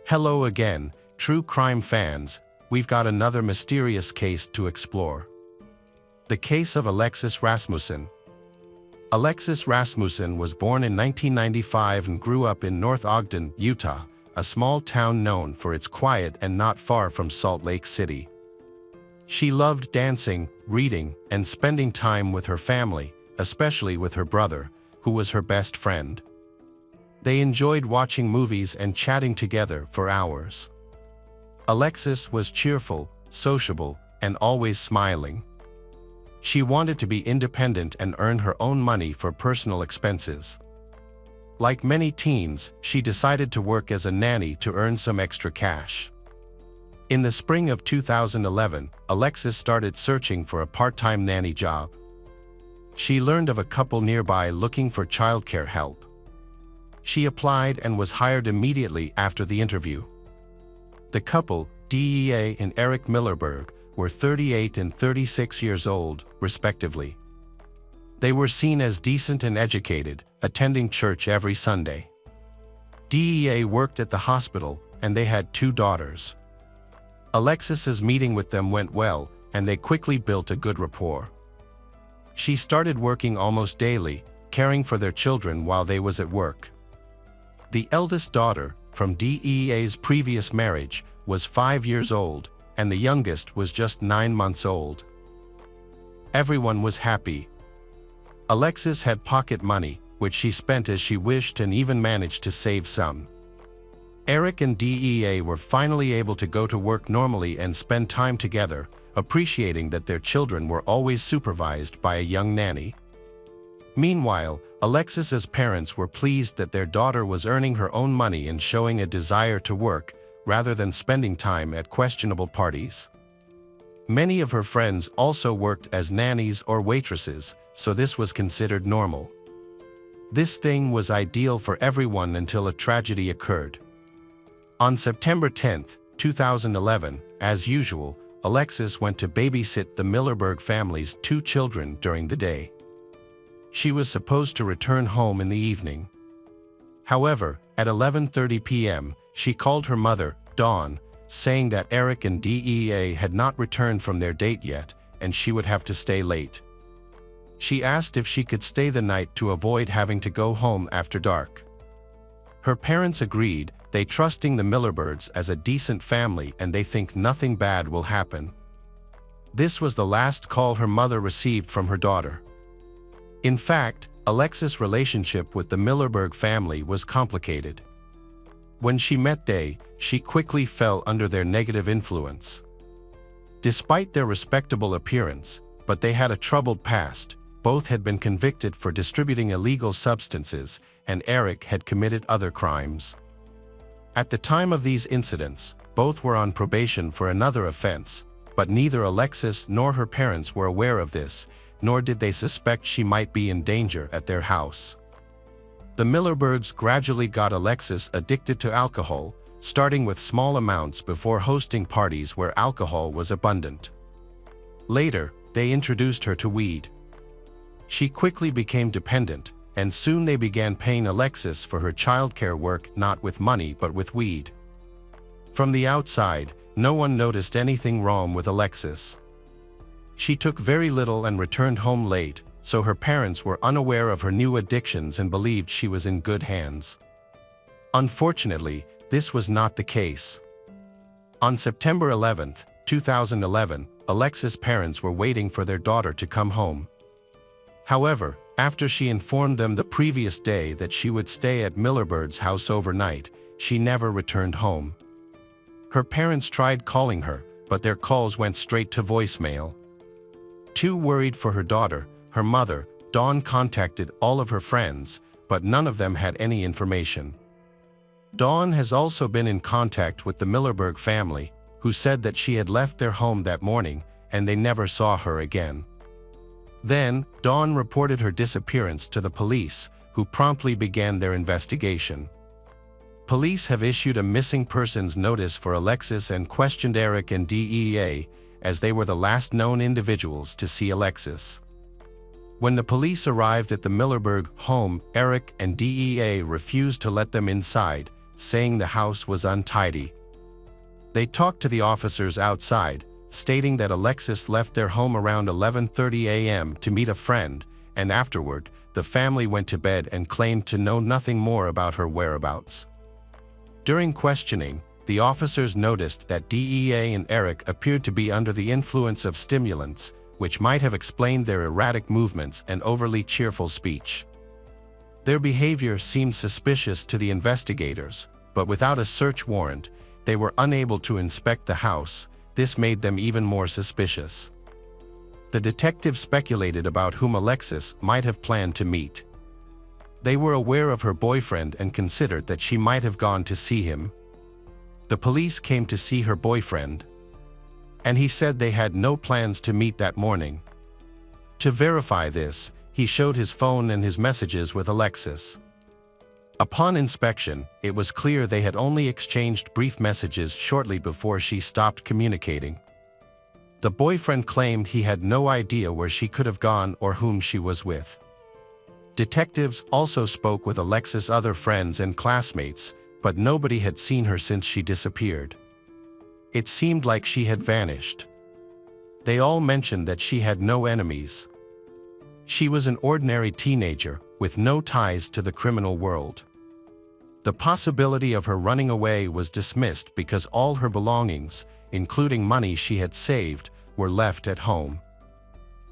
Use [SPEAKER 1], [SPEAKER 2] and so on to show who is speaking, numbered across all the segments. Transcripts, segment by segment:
[SPEAKER 1] Hello again, true crime fans. We've got another mysterious case to explore. The case of Alexis Rasmussen. Alexis Rasmussen was born in 1995 and grew up in North Ogden, Utah, a small town known for its quiet and not far from Salt Lake City. She loved dancing, reading, and spending time with her family, especially with her brother, who was her best friend. They enjoyed watching movies and chatting together for hours. Alexis was cheerful, sociable, and always smiling. She wanted to be independent and earn her own money for personal expenses. Like many teens, she decided to work as a nanny to earn some extra cash. In the spring of 2011, Alexis started searching for a part-time nanny job. She learned of a couple nearby looking for childcare help. She applied and was hired immediately after the interview. The couple, DEA and Eric Millerberg, were 38 and 36 years old, respectively. They were seen as decent and educated, attending church every Sunday. DEA worked at the hospital, and they had 2 daughters. Alexis's meeting with them went well, and they quickly built a good rapport. She started working almost daily, caring for their children while they was at work. The eldest daughter, from DEA's previous marriage, was 5 years old, and the youngest was just 9 months old. Everyone was happy. Alexis had pocket money, which she spent as she wished and even managed to save some. Eric and DEA were finally able to go to work normally and spend time together, appreciating that their children were always supervised by a young nanny. Meanwhile, Alexis's parents were pleased that their daughter was earning her own money and showing a desire to work, rather than spending time at questionable parties. Many of her friends also worked as nannies or waitresses, so this was considered normal. This thing was ideal for everyone until a tragedy occurred. On September 10, 2011, as usual, Alexis went to babysit the Millerberg family's 2 children during the day. She was supposed to return home in the evening. However, at 11:30 p.m., she called her mother, Dawn, saying that Eric and DEA had not returned from their date yet, and she would have to stay late. She asked if she could stay the night to avoid having to go home after dark. Her parents agreed, they trusting the Millerbergs as a decent family and they think nothing bad will happen. This was the last call her mother received from her daughter. In fact, Alexis' relationship with the Millerberg family was complicated. When she met Day, she quickly fell under their negative influence. Despite their respectable appearance, but they had a troubled past. Both had been convicted for distributing illegal substances, and Eric had committed other crimes. At the time of these incidents, both were on probation for another offense, but neither Alexis nor her parents were aware of this, nor did they suspect she might be in danger at their house. The Millerbergs gradually got Alexis addicted to alcohol, starting with small amounts before hosting parties where alcohol was abundant. Later, they introduced her to weed. She quickly became dependent, and soon they began paying Alexis for her childcare work not with money but with weed. From the outside, no one noticed anything wrong with Alexis. She took very little and returned home late, so her parents were unaware of her new addictions and believed she was in good hands. Unfortunately, this was not the case. On September 11, 2011, Alexis' parents were waiting for their daughter to come home. However, after she informed them the previous day that she would stay at Millerberg's house overnight, she never returned home. Her parents tried calling her, but their calls went straight to voicemail. Too worried for her daughter, her mother, Dawn, contacted all of her friends, but none of them had any information. Dawn has also been in contact with the Millerberg family, who said that she had left their home that morning, and they never saw her again. Then, Dawn reported her disappearance to the police, who promptly began their investigation. Police have issued a missing persons notice for Alexis and questioned Eric and DEA, as they were the last known individuals to see Alexis. When the police arrived at the Millerberg home, Eric and DEA refused to let them inside, saying the house was untidy. They talked to the officers outside, stating that Alexis left their home around 11:30 a.m. to meet a friend, and afterward, the family went to bed and claimed to know nothing more about her whereabouts. During questioning, the officers noticed that DEA and Eric appeared to be under the influence of stimulants, which might have explained their erratic movements and overly cheerful speech. Their behavior seemed suspicious to the investigators, but without a search warrant, they were unable to inspect the house. This made them even more suspicious. The detectives speculated about whom Alexis might have planned to meet. They were aware of her boyfriend and considered that she might have gone to see him. The police came to see her boyfriend, and he said they had no plans to meet that morning. To verify this, he showed his phone and his messages with Alexis. Upon inspection, it was clear they had only exchanged brief messages shortly before she stopped communicating. The boyfriend claimed he had no idea where she could have gone or whom she was with. Detectives also spoke with Alexis' other friends and classmates, but nobody had seen her since she disappeared. It seemed like she had vanished. They all mentioned that she had no enemies. She was an ordinary teenager, with no ties to the criminal world. The possibility of her running away was dismissed because all her belongings, including money she had saved, were left at home.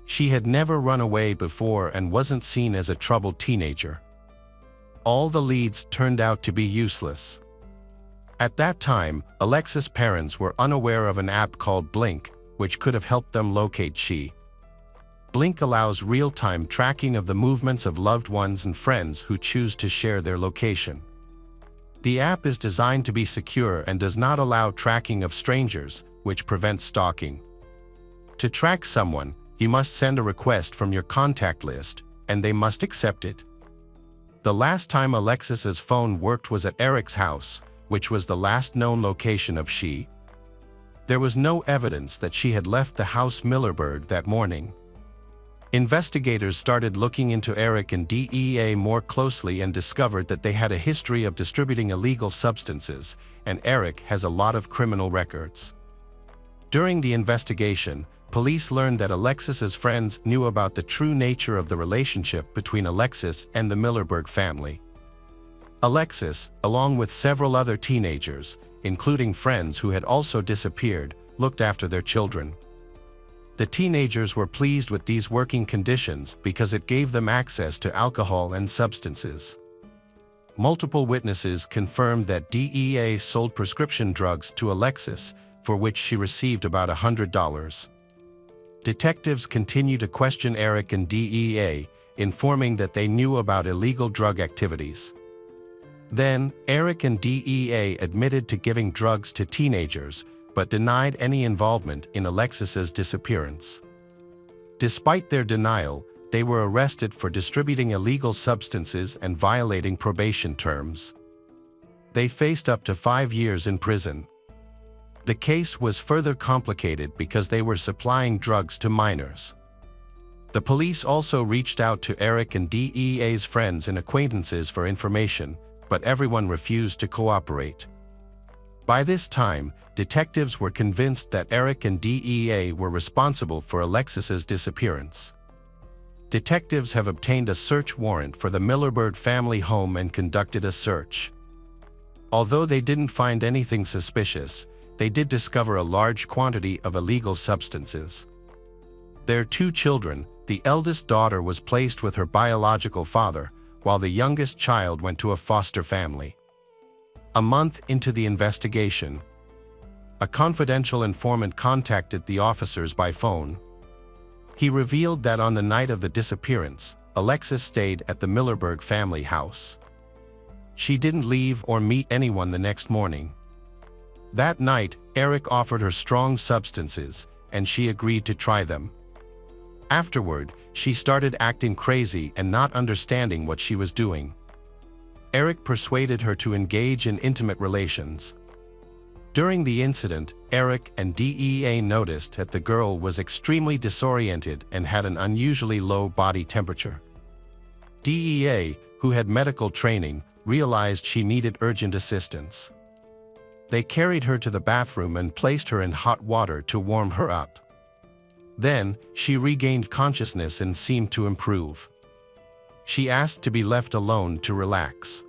[SPEAKER 1] She had never run away before and wasn't seen as a troubled teenager. All the leads turned out to be useless. At that time, Alexis' parents were unaware of an app called Blink, which could have helped them locate she. Blink allows real-time tracking of the movements of loved ones and friends who choose to share their location. The app is designed to be secure and does not allow tracking of strangers, which prevents stalking. To track someone, you must send a request from your contact list, and they must accept it. The last time Alexis's phone worked was at Eric's house, which was the last known location of she. There was no evidence that she had left the house Millersburg that morning. Investigators started looking into Eric and DEA more closely and discovered that they had a history of distributing illegal substances, and Eric has a lot of criminal records. During the investigation, police learned that Alexis's friends knew about the true nature of the relationship between Alexis and the Millersburg family. Alexis, along with several other teenagers, including friends who had also disappeared, looked after their children. The teenagers were pleased with these working conditions because it gave them access to alcohol and substances. Multiple witnesses confirmed that DEA sold prescription drugs to Alexis, for which she received about $100. Detectives continue to question Eric and DEA, informing that they knew about illegal drug activities. Then, Eric and DEA admitted to giving drugs to teenagers, but denied any involvement in Alexis's disappearance. Despite their denial, they were arrested for distributing illegal substances and violating probation terms. They faced up to 5 years in prison. The case was further complicated because they were supplying drugs to minors. The police also reached out to Eric and DEA's friends and acquaintances for information, but everyone refused to cooperate. By this time, detectives were convinced that Eric and DEA were responsible for Alexis's disappearance. Detectives have obtained a search warrant for the Millersburg family home and conducted a search. Although they didn't find anything suspicious, they did discover a large quantity of illegal substances. Their 2 children, the eldest daughter was placed with her biological father, while the youngest child went to a foster family. A month into the investigation, a confidential informant contacted the officers by phone. He revealed that on the night of the disappearance, Alexis stayed at the Millersburg family house. She didn't leave or meet anyone the next morning. That night, Eric offered her strong substances, and she agreed to try them. Afterward, she started acting crazy and not understanding what she was doing. Eric persuaded her to engage in intimate relations. During the incident, Eric and DEA noticed that the girl was extremely disoriented and had an unusually low body temperature. DEA, who had medical training, realized she needed urgent assistance. They carried her to the bathroom and placed her in hot water to warm her up. Then, she regained consciousness and seemed to improve. She asked to be left alone to relax.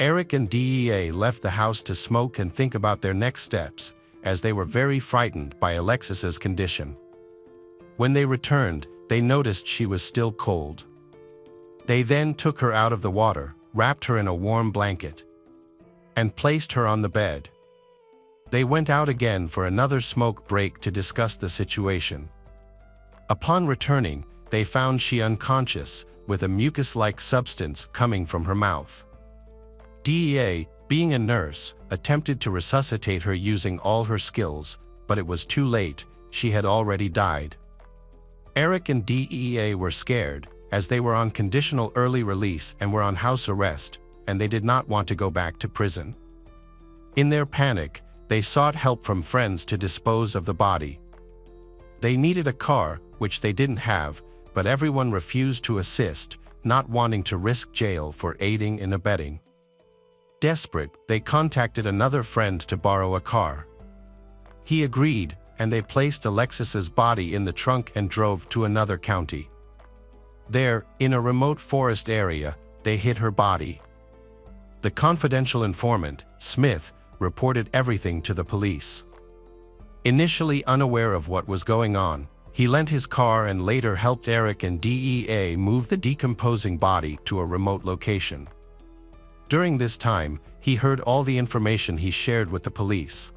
[SPEAKER 1] Eric and DEA left the house to smoke and think about their next steps, as they were very frightened by Alexis's condition. When they returned, they noticed she was still cold. They then took her out of the water, wrapped her in a warm blanket, and placed her on the bed. They went out again for another smoke break to discuss the situation. Upon returning, they found she unconscious, with a mucus-like substance coming from her mouth. DEA, being a nurse, attempted to resuscitate her using all her skills, but it was too late, she had already died. Eric and DEA were scared, as they were on conditional early release and were on house arrest, and they did not want to go back to prison. In their panic, they sought help from friends to dispose of the body. They needed a car, which they didn't have, but everyone refused to assist, not wanting to risk jail for aiding and abetting. Desperate, they contacted another friend to borrow a car. He agreed, and they placed Alexis's body in the trunk and drove to another county. There, in a remote forest area, they hid her body. The confidential informant, Smith, reported everything to the police. Initially unaware of what was going on, he lent his car and later helped Eric and DEA move the decomposing body to a remote location. During this time, he heard all the information he shared with the police.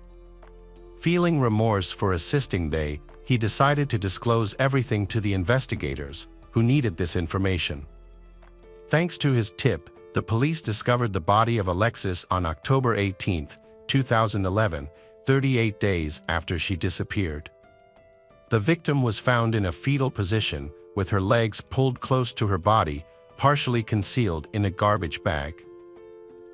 [SPEAKER 1] Feeling remorse for assisting he decided to disclose everything to the investigators, who needed this information. Thanks to his tip, the police discovered the body of Alexis on October 18, 2011, 38 days after she disappeared. The victim was found in a fetal position, with her legs pulled close to her body, partially concealed in a garbage bag.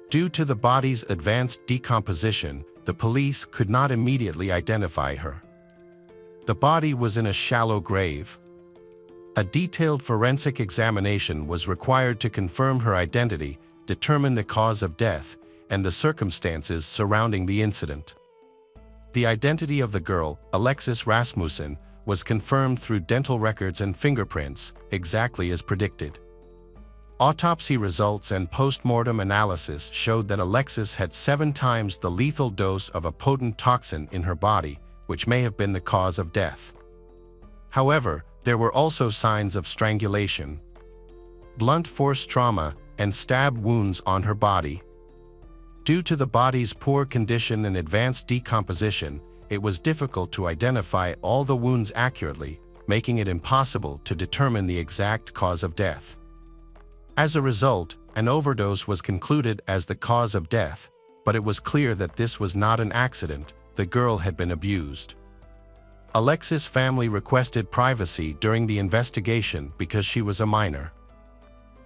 [SPEAKER 1] Due to the body's advanced decomposition, the police could not immediately identify her. The body was in a shallow grave. A detailed forensic examination was required to confirm her identity, determine the cause of death, and the circumstances surrounding the incident. The identity of the girl, Alexis Rasmussen, was confirmed through dental records and fingerprints, exactly as predicted. Autopsy results and post-mortem analysis showed that Alexis had 7 times the lethal dose of a potent toxin in her body, which may have been the cause of death. However, there were also signs of strangulation, blunt force trauma, and stab wounds on her body. Due to the body's poor condition and advanced decomposition, it was difficult to identify all the wounds accurately, making it impossible to determine the exact cause of death. As a result, an overdose was concluded as the cause of death, but it was clear that this was not an accident. The girl had been abused. Alexis' family requested privacy during the investigation because she was a minor.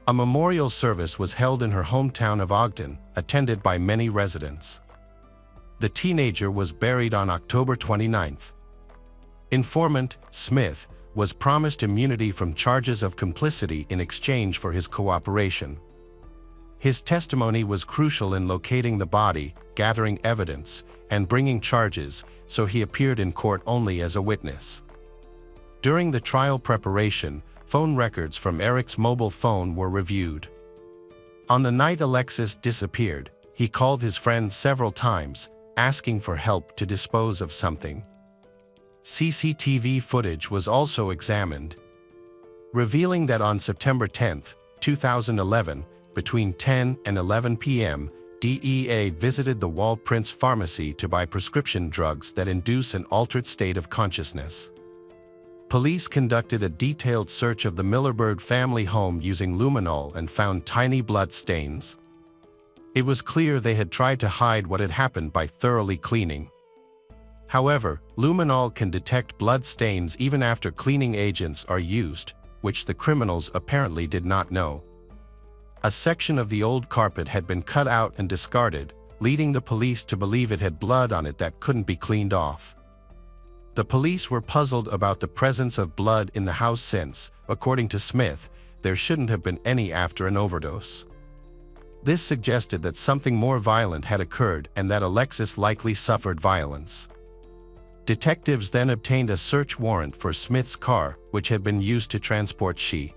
[SPEAKER 1] A memorial service was held in her hometown of Ogden, attended by many residents. The teenager was buried on October 29. Informant, Smith, was promised immunity from charges of complicity in exchange for his cooperation. His testimony was crucial in locating the body, gathering evidence, and bringing charges, so he appeared in court only as a witness. During the trial preparation, phone records from Eric's mobile phone were reviewed. On the night Alexis disappeared, he called his friend several times, asking for help to dispose of something. CCTV footage was also examined, revealing that on September 10, 2011, between 10 and 11 p.m., DEA visited the Wall Prince Pharmacy to buy prescription drugs that induce an altered state of consciousness. Police conducted a detailed search of the Millerbird family home using luminol and found tiny blood stains. It was clear they had tried to hide what had happened by thoroughly cleaning. However, luminol can detect blood stains even after cleaning agents are used, which the criminals apparently did not know. A section of the old carpet had been cut out and discarded, leading the police to believe it had blood on it that couldn't be cleaned off. The police were puzzled about the presence of blood in the house since, according to Smith, there shouldn't have been any after an overdose. This suggested that something more violent had occurred and that Alexis likely suffered violence. Detectives then obtained a search warrant for Smith's car, which had been used to transport she.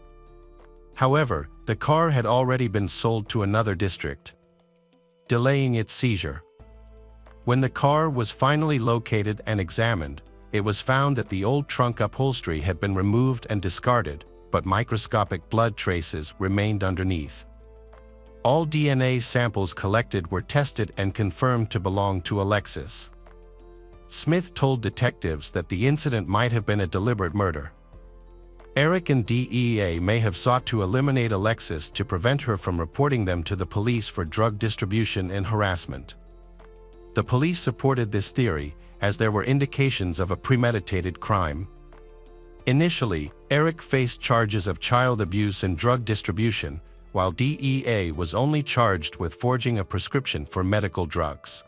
[SPEAKER 1] However, the car had already been sold to another district, delaying its seizure. When the car was finally located and examined, it was found that the old trunk upholstery had been removed and discarded, but microscopic blood traces remained underneath. All DNA samples collected were tested and confirmed to belong to Alexis. Smith told detectives that the incident might have been a deliberate murder. Eric and DEA may have sought to eliminate Alexis to prevent her from reporting them to the police for drug distribution and harassment. The police supported this theory, as there were indications of a premeditated crime. Initially, Eric faced charges of child abuse and drug distribution, while DEA was only charged with forging a prescription for medical drugs.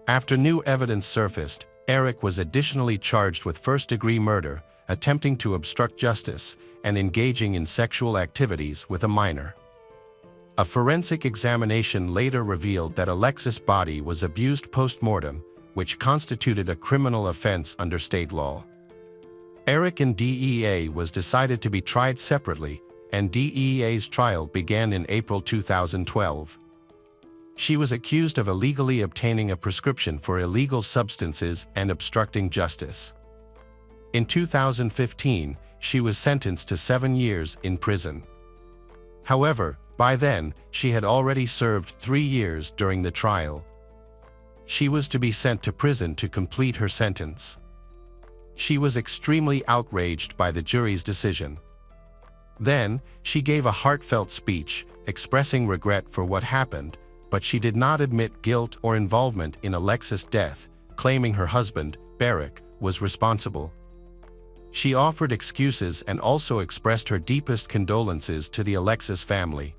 [SPEAKER 1] After new evidence surfaced, Eric was additionally charged with first-degree murder, attempting to obstruct justice, and engaging in sexual activities with a minor. A forensic examination later revealed that Alexis' body was abused post-mortem, which constituted a criminal offense under state law. Eric and DEA was decided to be tried separately, and DEA's trial began in April 2012. She was accused of illegally obtaining a prescription for illegal substances and obstructing justice. In 2015, she was sentenced to 7 years in prison. However, by then, she had already served 3 years during the trial. She was to be sent to prison to complete her sentence. She was extremely outraged by the jury's decision. Then, she gave a heartfelt speech, expressing regret for what happened, but she did not admit guilt or involvement in Alexis' death, claiming her husband, Barrick, was responsible. She offered excuses and also expressed her deepest condolences to the Alexis family.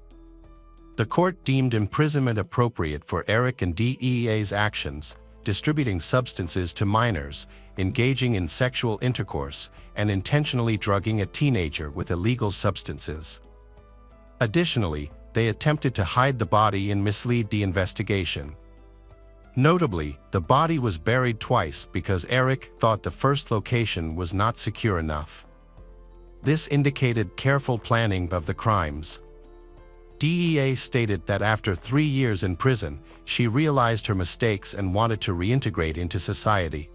[SPEAKER 1] The court deemed imprisonment appropriate for Eric and DEA's actions, distributing substances to minors, engaging in sexual intercourse, and intentionally drugging a teenager with illegal substances. Additionally, they attempted to hide the body and mislead the investigation. Notably, the body was buried twice because Eric thought the first location was not secure enough. This indicated careful planning of the crimes. DEA stated that after 3 years in prison, she realized her mistakes and wanted to reintegrate into society.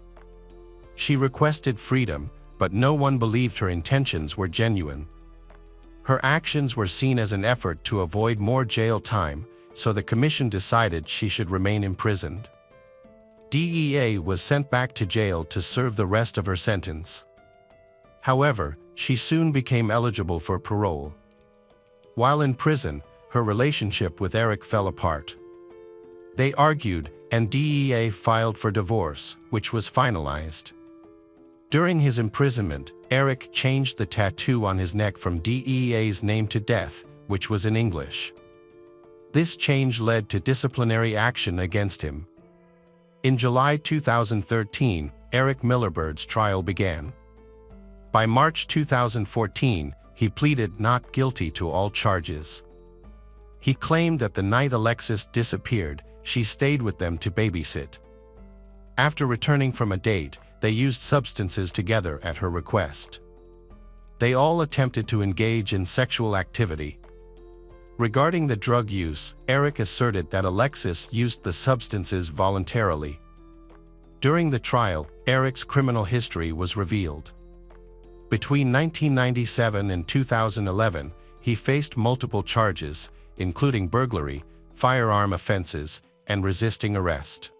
[SPEAKER 1] She requested freedom, but no one believed her intentions were genuine. Her actions were seen as an effort to avoid more jail time, so the commission decided she should remain imprisoned. DEA was sent back to jail to serve the rest of her sentence. However, she soon became eligible for parole. While in prison, her relationship with Eric fell apart. They argued, and DEA filed for divorce, which was finalized. During his imprisonment, Eric changed the tattoo on his neck from DEA's name to Death, which was in English. This change led to disciplinary action against him. In July 2013, Eric Millerbird's trial began. By March 2014, he pleaded not guilty to all charges. He claimed that the night Alexis disappeared, she stayed with them to babysit. After returning from a date, they used substances together at her request. They all attempted to engage in sexual activity. Regarding the drug use, Eric asserted that Alexis used the substances voluntarily. During the trial, Eric's criminal history was revealed. Between 1997 and 2011, he faced multiple charges, including burglary, firearm offenses, and resisting arrest.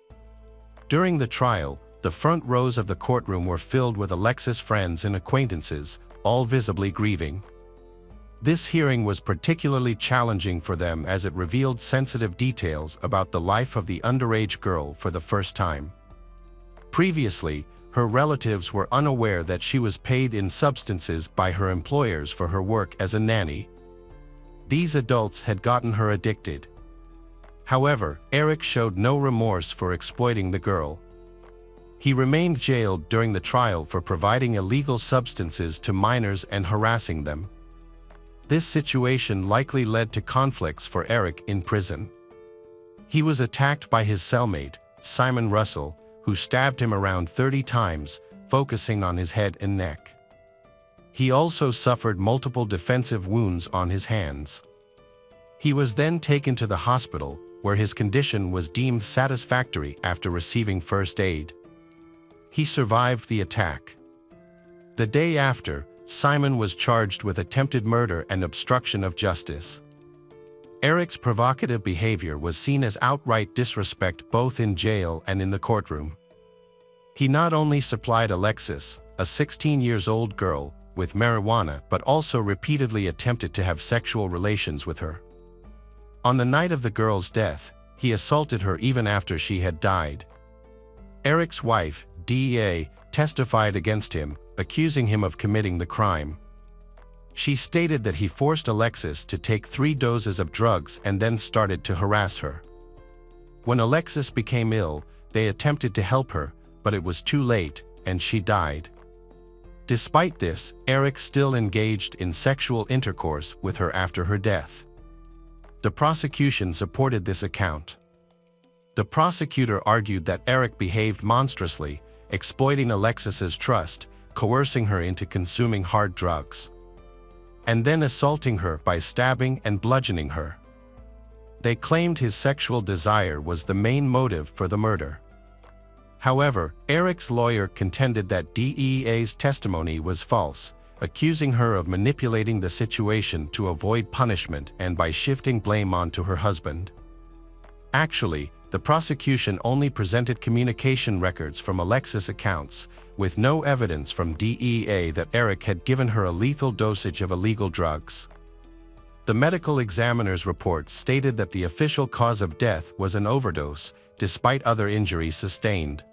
[SPEAKER 1] During the trial, the front rows of the courtroom were filled with Alexis' friends and acquaintances, all visibly grieving. This hearing was particularly challenging for them as it revealed sensitive details about the life of the underage girl for the first time. Previously, her relatives were unaware that she was paid in substances by her employers for her work as a nanny. These adults had gotten her addicted. However, Eric showed no remorse for exploiting the girl. He remained jailed during the trial for providing illegal substances to minors and harassing them. This situation likely led to conflicts for Eric in prison. He was attacked by his cellmate, Simon Russell, who stabbed him around 30 times, focusing on his head and neck. He also suffered multiple defensive wounds on his hands. He was then taken to the hospital, where his condition was deemed satisfactory after receiving first aid. He survived the attack. The day after, Simon was charged with attempted murder and obstruction of justice. Eric's provocative behavior was seen as outright disrespect both in jail and in the courtroom. He not only supplied Alexis, a 16-year-old girl, with marijuana but also repeatedly attempted to have sexual relations with her. On the night of the girl's death, he assaulted her even after she had died. Eric's wife, DEA, testified against him, accusing him of committing the crime. She stated that he forced Alexis to take 3 doses of drugs and then started to harass her. When Alexis became ill, they attempted to help her, but it was too late, and she died. Despite this, Eric still engaged in sexual intercourse with her after her death. The prosecution supported this account. The prosecutor argued that Eric behaved monstrously, exploiting Alexis's trust, coercing her into consuming hard drugs, and then assaulting her by stabbing and bludgeoning her. They claimed his sexual desire was the main motive for the murder. However, Eric's lawyer contended that DEA's testimony was false, accusing her of manipulating the situation to avoid punishment and by shifting blame onto her husband. Actually, the prosecution only presented communication records from Alexis' accounts, with no evidence from DEA that Eric had given her a lethal dosage of illegal drugs. The medical examiner's report stated that the official cause of death was an overdose, despite other injuries sustained.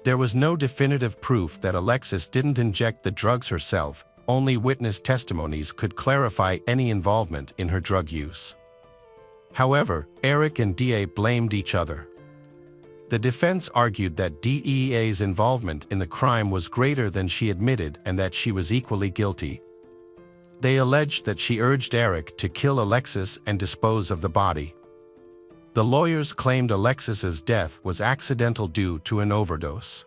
[SPEAKER 1] There was no definitive proof that Alexis didn't inject the drugs herself, only witness testimonies could clarify any involvement in her drug use. However, Eric and DEA blamed each other. The defense argued that DEA's involvement in the crime was greater than she admitted and that she was equally guilty. They alleged that she urged Eric to kill Alexis and dispose of the body. The lawyers claimed Alexis's death was accidental due to an overdose.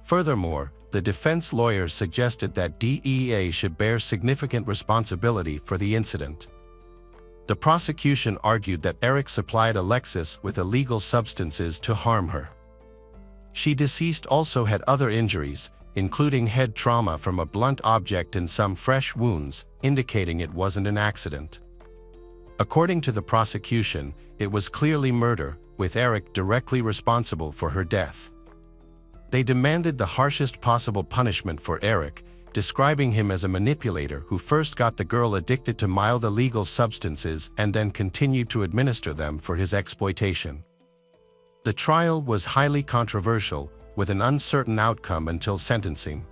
[SPEAKER 1] Furthermore, the defense lawyers suggested that DEA should bear significant responsibility for the incident. The prosecution argued that Eric supplied Alexis with illegal substances to harm her. She deceased also had other injuries, including head trauma from a blunt object and some fresh wounds, indicating it wasn't an accident. According to the prosecution, it was clearly murder, with Eric directly responsible for her death. They demanded the harshest possible punishment for Eric, describing him as a manipulator who first got the girl addicted to mild illegal substances and then continued to administer them for his exploitation. The trial was highly controversial, with an uncertain outcome until sentencing.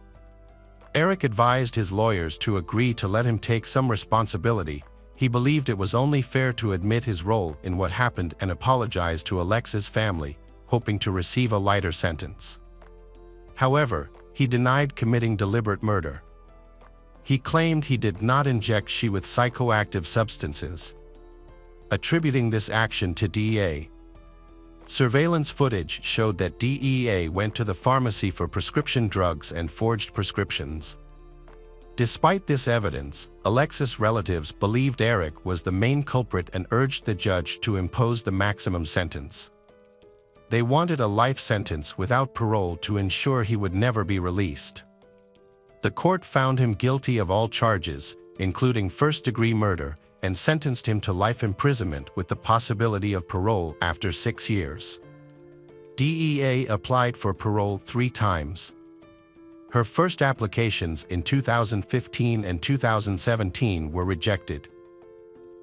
[SPEAKER 1] Eric advised his lawyers to agree to let him take some responsibility. He believed it was only fair to admit his role in what happened and apologize to Alexis' family, hoping to receive a lighter sentence. However, he denied committing deliberate murder. He claimed he did not inject she with psychoactive substances, attributing this action to DEA. Surveillance footage showed that DEA went to the pharmacy for prescription drugs and forged prescriptions. Despite this evidence, Alexis' relatives believed Eric was the main culprit and urged the judge to impose the maximum sentence. They wanted a life sentence without parole to ensure he would never be released. The court found him guilty of all charges, including first-degree murder, and sentenced him to life imprisonment with the possibility of parole after 6 years. DEA applied for parole 3 times. Her first applications in 2015 and 2017 were rejected.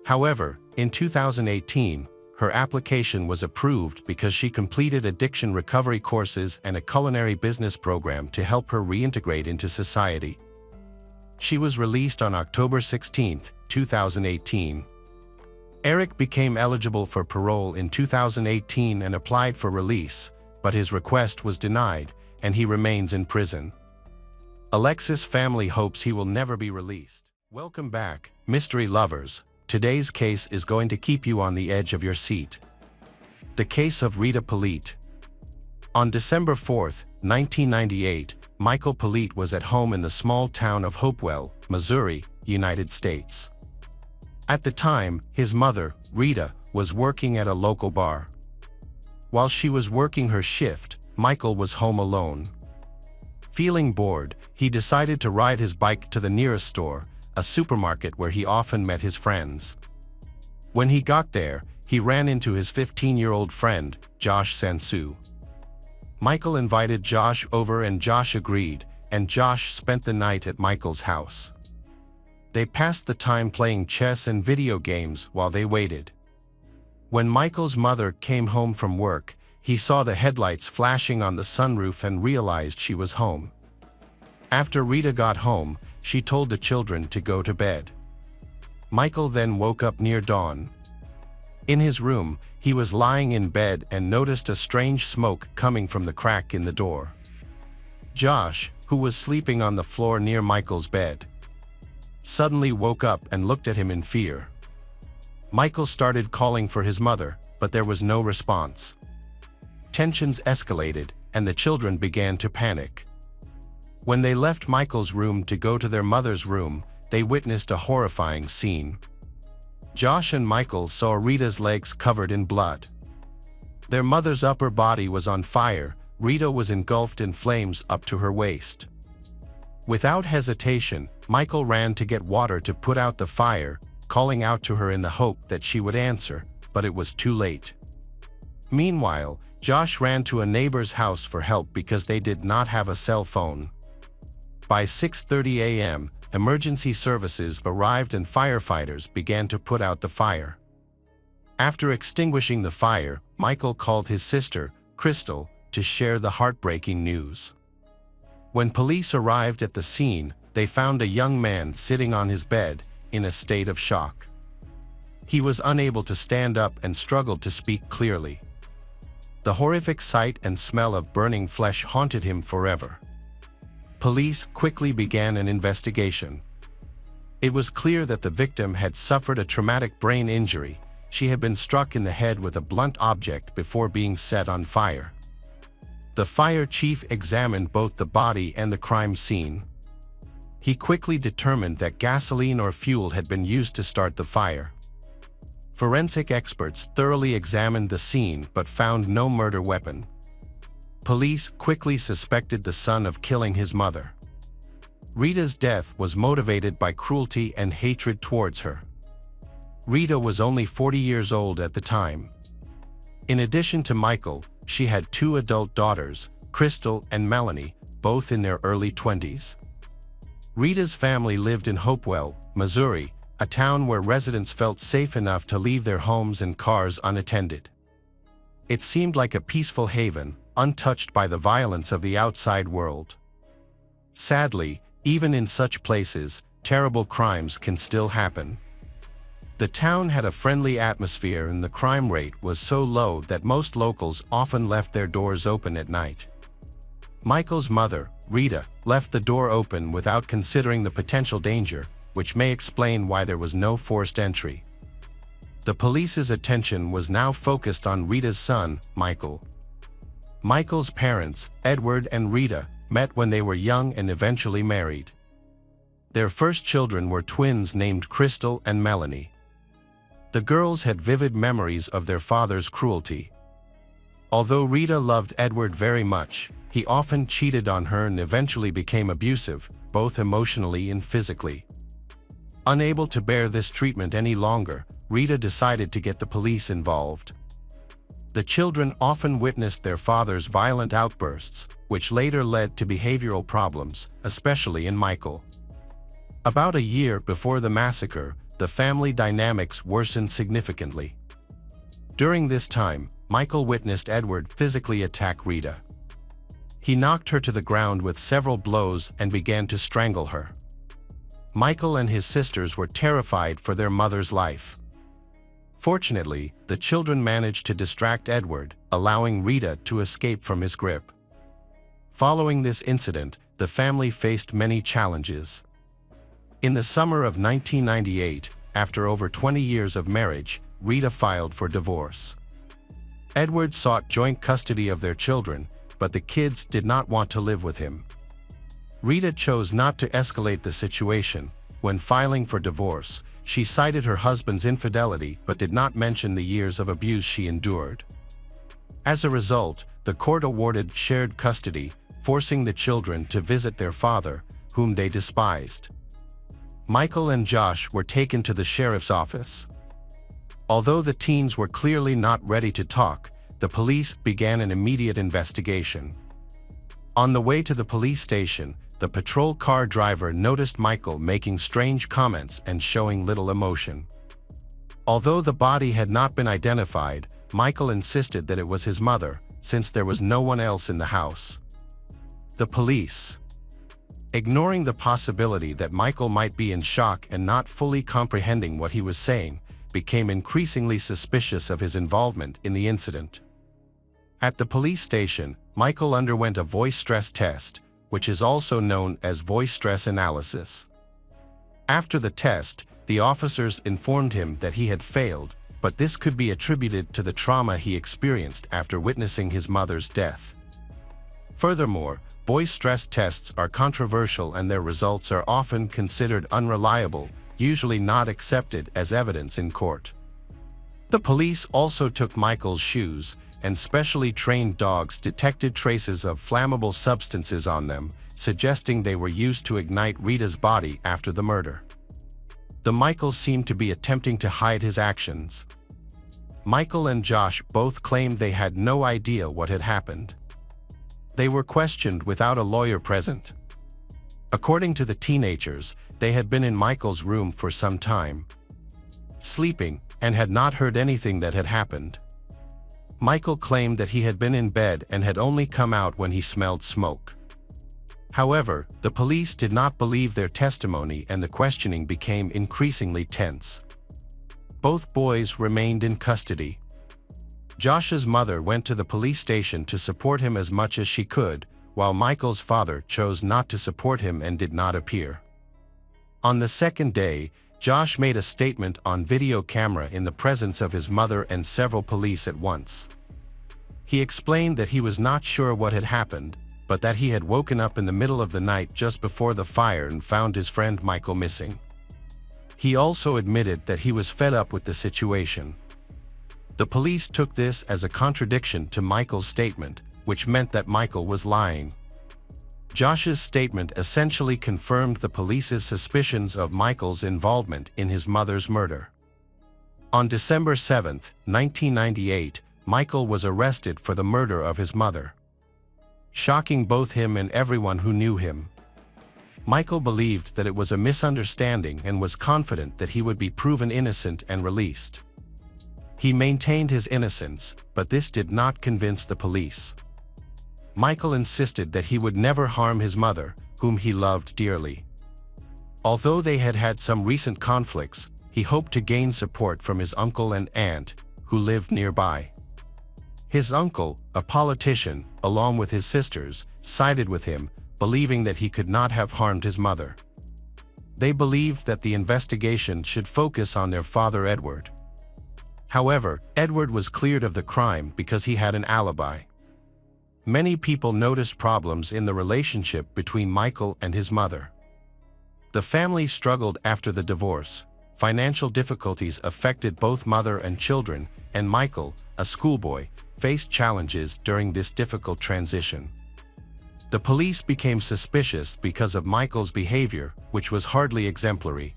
[SPEAKER 1] However, in 2018, her application was approved because she completed addiction recovery courses and a culinary business program to help her reintegrate into society. She was released on October 16, 2018. Eric became eligible for parole in 2018 and applied for release, but his request was denied, and he remains in prison. Alexis' family hopes he will never be released. Welcome back. Mystery lovers, today's case is going to keep you on the edge of your seat. The case of Rita Polite. On December 4, 1998, Michael Polite was at home in the small town of Hopewell, Missouri, United States. At the time, his mother, Rita, was working at a local bar. While she was working her shift, Michael was home alone. Feeling bored, he decided to ride his bike to the nearest store, a supermarket where he often met his friends. When he got there, he ran into his 15-year-old friend, Josh Sansu. Michael invited Josh over and Josh agreed, and Josh spent the night at Michael's house. They passed the time playing chess and video games while they waited. When Michael's mother came home from work, he saw the headlights flashing on the sunroof and realized she was home. After Rita got home, she told the children to go to bed. Michael then woke up near dawn. In his room, he was lying in bed and noticed a strange smoke coming from the crack in the door. Josh, who was sleeping on the floor near Michael's bed, suddenly woke up and looked at him in fear. Michael started calling for his mother, but there was no response. Tensions escalated, and the children began to panic. When they left Michael's room to go to their mother's room, they witnessed a horrifying scene. Josh and Michael saw Rita's legs covered in blood. Their mother's upper body was on fire. Rita was engulfed in flames up to her waist. Without hesitation, Michael ran to get water to put out the fire, calling out to her in the hope that she would answer, but it was too late. Meanwhile, Josh ran to a neighbor's house for help because they did not have a cell phone. By 6:30 a.m., emergency services arrived and firefighters began to put out the fire. After extinguishing the fire, Michael called his sister, Crystal, to share the heartbreaking news. When police arrived at the scene, they found a young man sitting on his bed, in a state of shock. He was unable to stand up and struggled to speak clearly. The horrific sight and smell of burning flesh haunted him forever. Police quickly began an investigation. It was clear that the victim had suffered a traumatic brain injury. She had been struck in the head with a blunt object before being set on fire. The fire chief examined both the body and the crime scene. He quickly determined that gasoline or fuel had been used to start the fire. Forensic experts thoroughly examined the scene but found no murder weapon. Police quickly suspected the son of killing his mother. Rita's death was motivated by cruelty and hatred towards her. Rita was only 40 years old at the time. In addition to Michael, she had two adult daughters, Crystal and Melanie, both in their early 20s. Rita's family lived in Hopewell, Missouri, a town where residents felt safe enough to leave their homes and cars unattended. It seemed like a peaceful haven, untouched by the violence of the outside world. Sadly, even in such places, terrible crimes can still happen. The town had a friendly atmosphere and the crime rate was so low that most locals often left their doors open at night. Michael's mother, Rita, left the door open without considering the potential danger, which may explain why there was no forced entry. The police's attention was now focused on Rita's son, Michael. Michael's parents, Edward and Rita, met when they were young and eventually married. Their first children were twins named Crystal and Melanie. The girls had vivid memories of their father's cruelty. Although Rita loved Edward very much, he often cheated on her and eventually became abusive, both emotionally and physically. Unable to bear this treatment any longer, Rita decided to get the police involved. The children often witnessed their father's violent outbursts, which later led to behavioral problems, especially in Michael. About a year before the massacre, the family dynamics worsened significantly. During this time, Michael witnessed Edward physically attack Rita. He knocked her to the ground with several blows and began to strangle her. Michael and his sisters were terrified for their mother's life. Fortunately, the children managed to distract Edward, allowing Rita to escape from his grip. Following this incident, the family faced many challenges. In the summer of 1998, after over 20 years of marriage, Rita filed for divorce. Edward sought joint custody of their children, but the kids did not want to live with him. Rita chose not to escalate the situation. When filing for divorce, she cited her husband's infidelity but did not mention the years of abuse she endured. As a result, the court awarded shared custody, forcing the children to visit their father, whom they despised. Michael and Josh were taken to the sheriff's office. Although the teens were clearly not ready to talk, the police began an immediate investigation. On the way to the police station, the patrol car driver noticed Michael making strange comments and showing little emotion. Although the body had not been identified, Michael insisted that it was his mother, since there was no one else in the house. The police, ignoring the possibility that Michael might be in shock and not fully comprehending what he was saying, became increasingly suspicious of his involvement in the incident. At the police station, Michael underwent a voice stress test, which is also known as voice stress analysis. After the test, the officers informed him that he had failed, but this could be attributed to the trauma he experienced after witnessing his mother's death. Furthermore, voice stress tests are controversial and their results are often considered unreliable, usually not accepted as evidence in court. The police also took Michael's shoes, and specially trained dogs detected traces of flammable substances on them, suggesting they were used to ignite Rita's body after the murder. The Michael seemed to be attempting to hide his actions. Michael and Josh both claimed they had no idea what had happened. They were questioned without a lawyer present. According to the teenagers, they had been in Michael's room for some time, sleeping, and had not heard anything that had happened. Michael claimed that he had been in bed and had only come out when he smelled smoke. However, the police did not believe their testimony and the questioning became increasingly tense. Both boys remained in custody. Josh's mother went to the police station to support him as much as she could, while Michael's father chose not to support him and did not appear. On the second day, Josh made a statement on video camera in the presence of his mother and several police at once. He explained that he was not sure what had happened, but that he had woken up in the middle of the night just before the fire and found his friend Michael missing. He also admitted that he was fed up with the situation. The police took this as a contradiction to Michael's statement, which meant that Michael was lying. Josh's statement essentially confirmed the police's suspicions of Michael's involvement in his mother's murder. On December 7, 1998, Michael was arrested for the murder of his mother, shocking both him and everyone who knew him. Michael believed that it was a misunderstanding and was confident that he would be proven innocent and released. He maintained his innocence, but this did not convince the police. Michael insisted that he would never harm his mother, whom he loved dearly. Although they had had some recent conflicts, he hoped to gain support from his uncle and aunt, who lived nearby. His uncle, a politician, along with his sisters, sided with him, believing that he could not have harmed his mother. They believed that the investigation should focus on their father Edward. However, Edward was cleared of the crime because he had an alibi. Many people noticed problems in the relationship between Michael and his mother. The family struggled after the divorce. Financial difficulties affected both mother and children, and Michael, a schoolboy, faced challenges during this difficult transition. The police became suspicious because of Michael's behavior, which was hardly exemplary.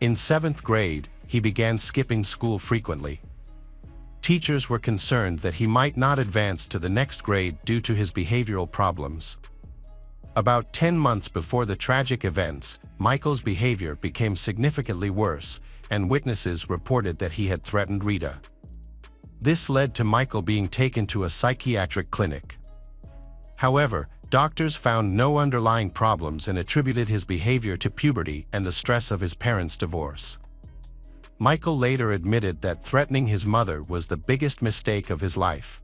[SPEAKER 1] In 7th grade, he began skipping school frequently. Teachers were concerned that he might not advance to the next grade due to his behavioral problems. About 10 months before the tragic events, Michael's behavior became significantly worse, and witnesses reported that he had threatened Rita. This led to Michael being taken to a psychiatric clinic. However, doctors found no underlying problems and attributed his behavior to puberty and the stress of his parents' divorce. Michael later admitted that threatening his mother was the biggest mistake of his life.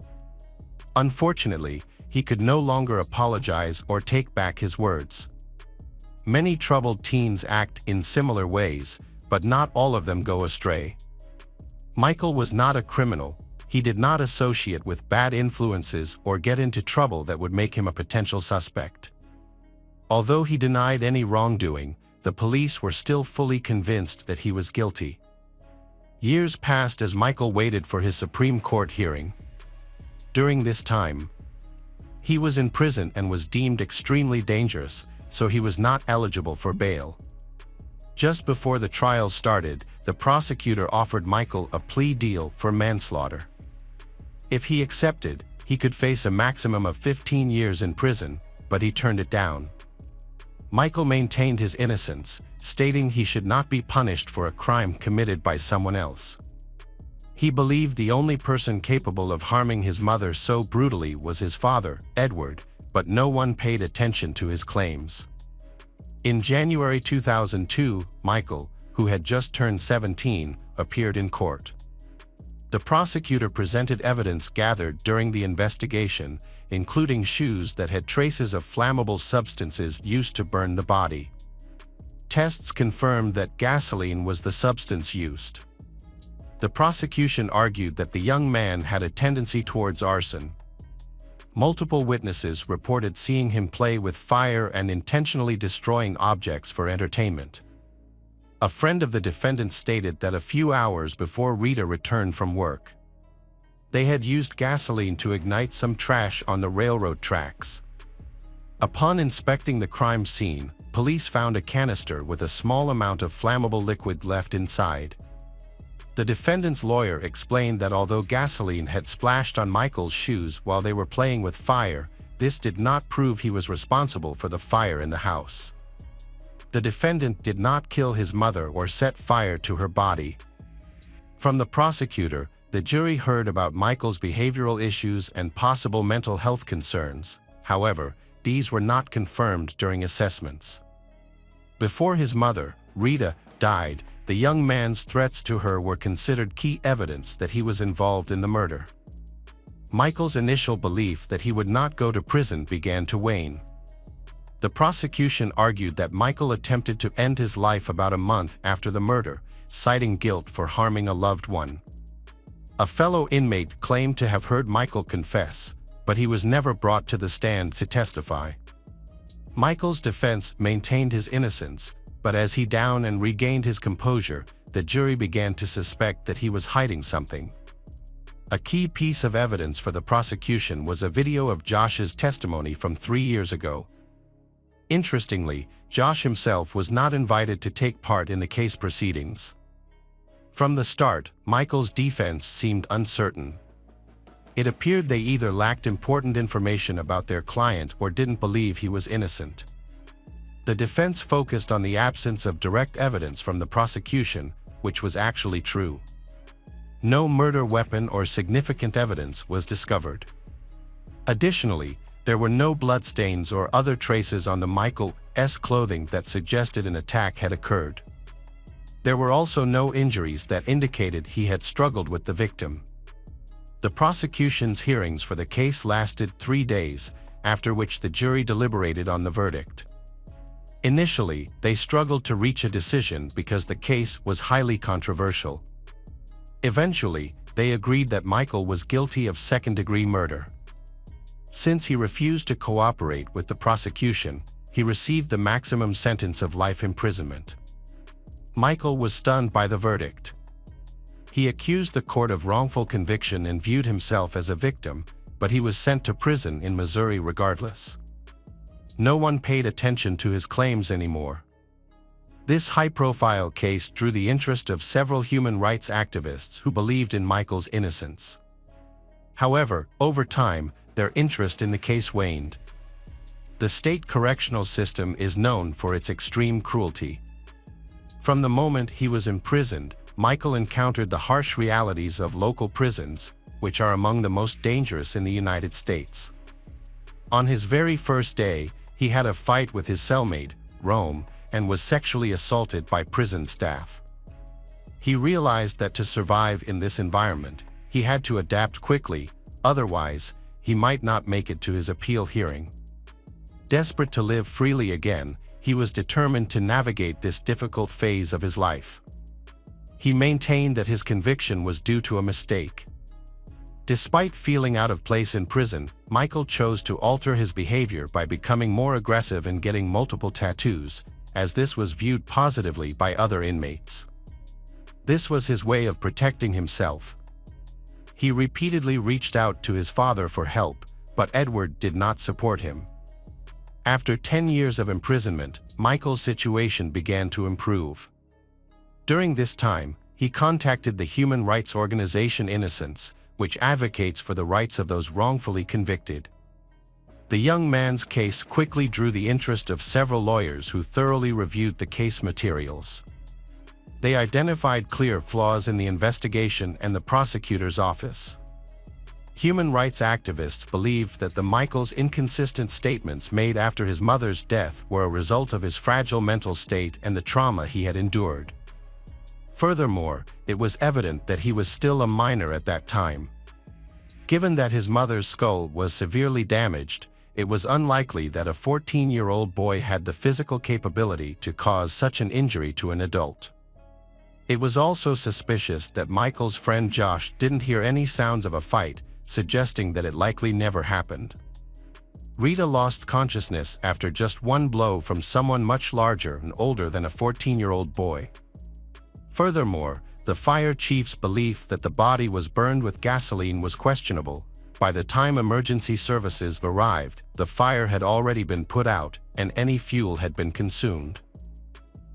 [SPEAKER 1] Unfortunately, he could no longer apologize or take back his words. Many troubled teens act in similar ways, but not all of them go astray. Michael was not a criminal. He did not associate with bad influences or get into trouble that would make him a potential suspect. Although he denied any wrongdoing, the police were still fully convinced that he was guilty. Years passed as Michael waited for his Supreme Court hearing. During this time, he was in prison and was deemed extremely dangerous, so he was not eligible for bail. Just before the trial started, the prosecutor offered Michael a plea deal for manslaughter. If he accepted, he could face a maximum of 15 years in prison, but he turned it down. Michael maintained his innocence, stating he should not be punished for a crime committed by someone else. He believed the only person capable of harming his mother so brutally was his father, Edward, but no one paid attention to his claims. In January 2002, Michael, who had just turned 17, appeared in court. The prosecutor presented evidence gathered during the investigation, including shoes that had traces of flammable substances used to burn the body. Tests confirmed that gasoline was the substance used. The prosecution argued that the young man had a tendency towards arson. Multiple witnesses reported seeing him play with fire and intentionally destroying objects for entertainment. A friend of the defendant stated that a few hours before Rita returned from work, they had used gasoline to ignite some trash on the railroad tracks. Upon inspecting the crime scene, police found a canister with a small amount of flammable liquid left inside. The defendant's lawyer explained that although gasoline had splashed on Michael's shoes while they were playing with fire, this did not prove he was responsible for the fire in the house. The defendant did not kill his mother or set fire to her body. From the prosecutor, the jury heard about Michael's behavioral issues and possible mental health concerns. However, these were not confirmed during assessments. Before his mother, Rita, died, the young man's threats to her were considered key evidence that he was involved in the murder. Michael's initial belief that he would not go to prison began to wane. The prosecution argued that Michael attempted to end his life about a month after the murder, citing guilt for harming a loved one. A fellow inmate claimed to have heard Michael confess, but he was never brought to the stand to testify. Michael's defense maintained his innocence, but as he downed and regained his composure, the jury began to suspect that he was hiding something. A key piece of evidence for the prosecution was a video of Josh's testimony from 3 years ago. Interestingly, Josh himself was not invited to take part in the case proceedings. From the start, Michael's defense seemed uncertain. It appeared they either lacked important information about their client or didn't believe he was innocent. The defense focused on the absence of direct evidence from the prosecution, which was actually true. No murder weapon or significant evidence was discovered. Additionally, there were no bloodstains or other traces on the Michael's clothing that suggested an attack had occurred. There were also no injuries that indicated he had struggled with the victim. The prosecution's hearings for the case lasted 3 days, after which the jury deliberated on the verdict. Initially, they struggled to reach a decision because the case was highly controversial. Eventually, they agreed that Michael was guilty of second-degree murder. Since he refused to cooperate with the prosecution, he received the maximum sentence of life imprisonment. Michael was stunned by the verdict. He accused the court of wrongful conviction and viewed himself as a victim, but he was sent to prison in Missouri regardless. No one paid attention to his claims anymore. This high-profile case drew the interest of several human rights activists who believed in Michael's innocence. However, over time, their interest in the case waned. The state correctional system is known for its extreme cruelty. From the moment he was imprisoned, Michael encountered the harsh realities of local prisons, which are among the most dangerous in the United States. On his very first day, he had a fight with his cellmate, Rome, and was sexually assaulted by prison staff. He realized that to survive in this environment, he had to adapt quickly, otherwise, he might not make it to his appeal hearing. Desperate to live freely again, he was determined to navigate this difficult phase of his life. He maintained that his conviction was due to a mistake. Despite feeling out of place in prison, Michael chose to alter his behavior by becoming more aggressive and getting multiple tattoos, as this was viewed positively by other inmates. This was his way of protecting himself. He repeatedly reached out to his father for help, but Edward did not support him. After 10 years of imprisonment, Michael's situation began to improve. During this time, he contacted the human rights organization Innocence, which advocates for the rights of those wrongfully convicted. The young man's case quickly drew the interest of several lawyers who thoroughly reviewed the case materials. They identified clear flaws in the investigation and the prosecutor's office. Human rights activists believed that Michael's inconsistent statements made after his mother's death were a result of his fragile mental state and the trauma he had endured. Furthermore, it was evident that he was still a minor at that time. Given that his mother's skull was severely damaged, it was unlikely that a 14-year-old boy had the physical capability to cause such an injury to an adult. It was also suspicious that Michael's friend Josh didn't hear any sounds of a fight, suggesting that it likely never happened. Rita lost consciousness after just one blow from someone much larger and older than a 14-year-old boy. Furthermore, the fire chief's belief that the body was burned with gasoline was questionable. By the time emergency services arrived, the fire had already been put out, and any fuel had been consumed.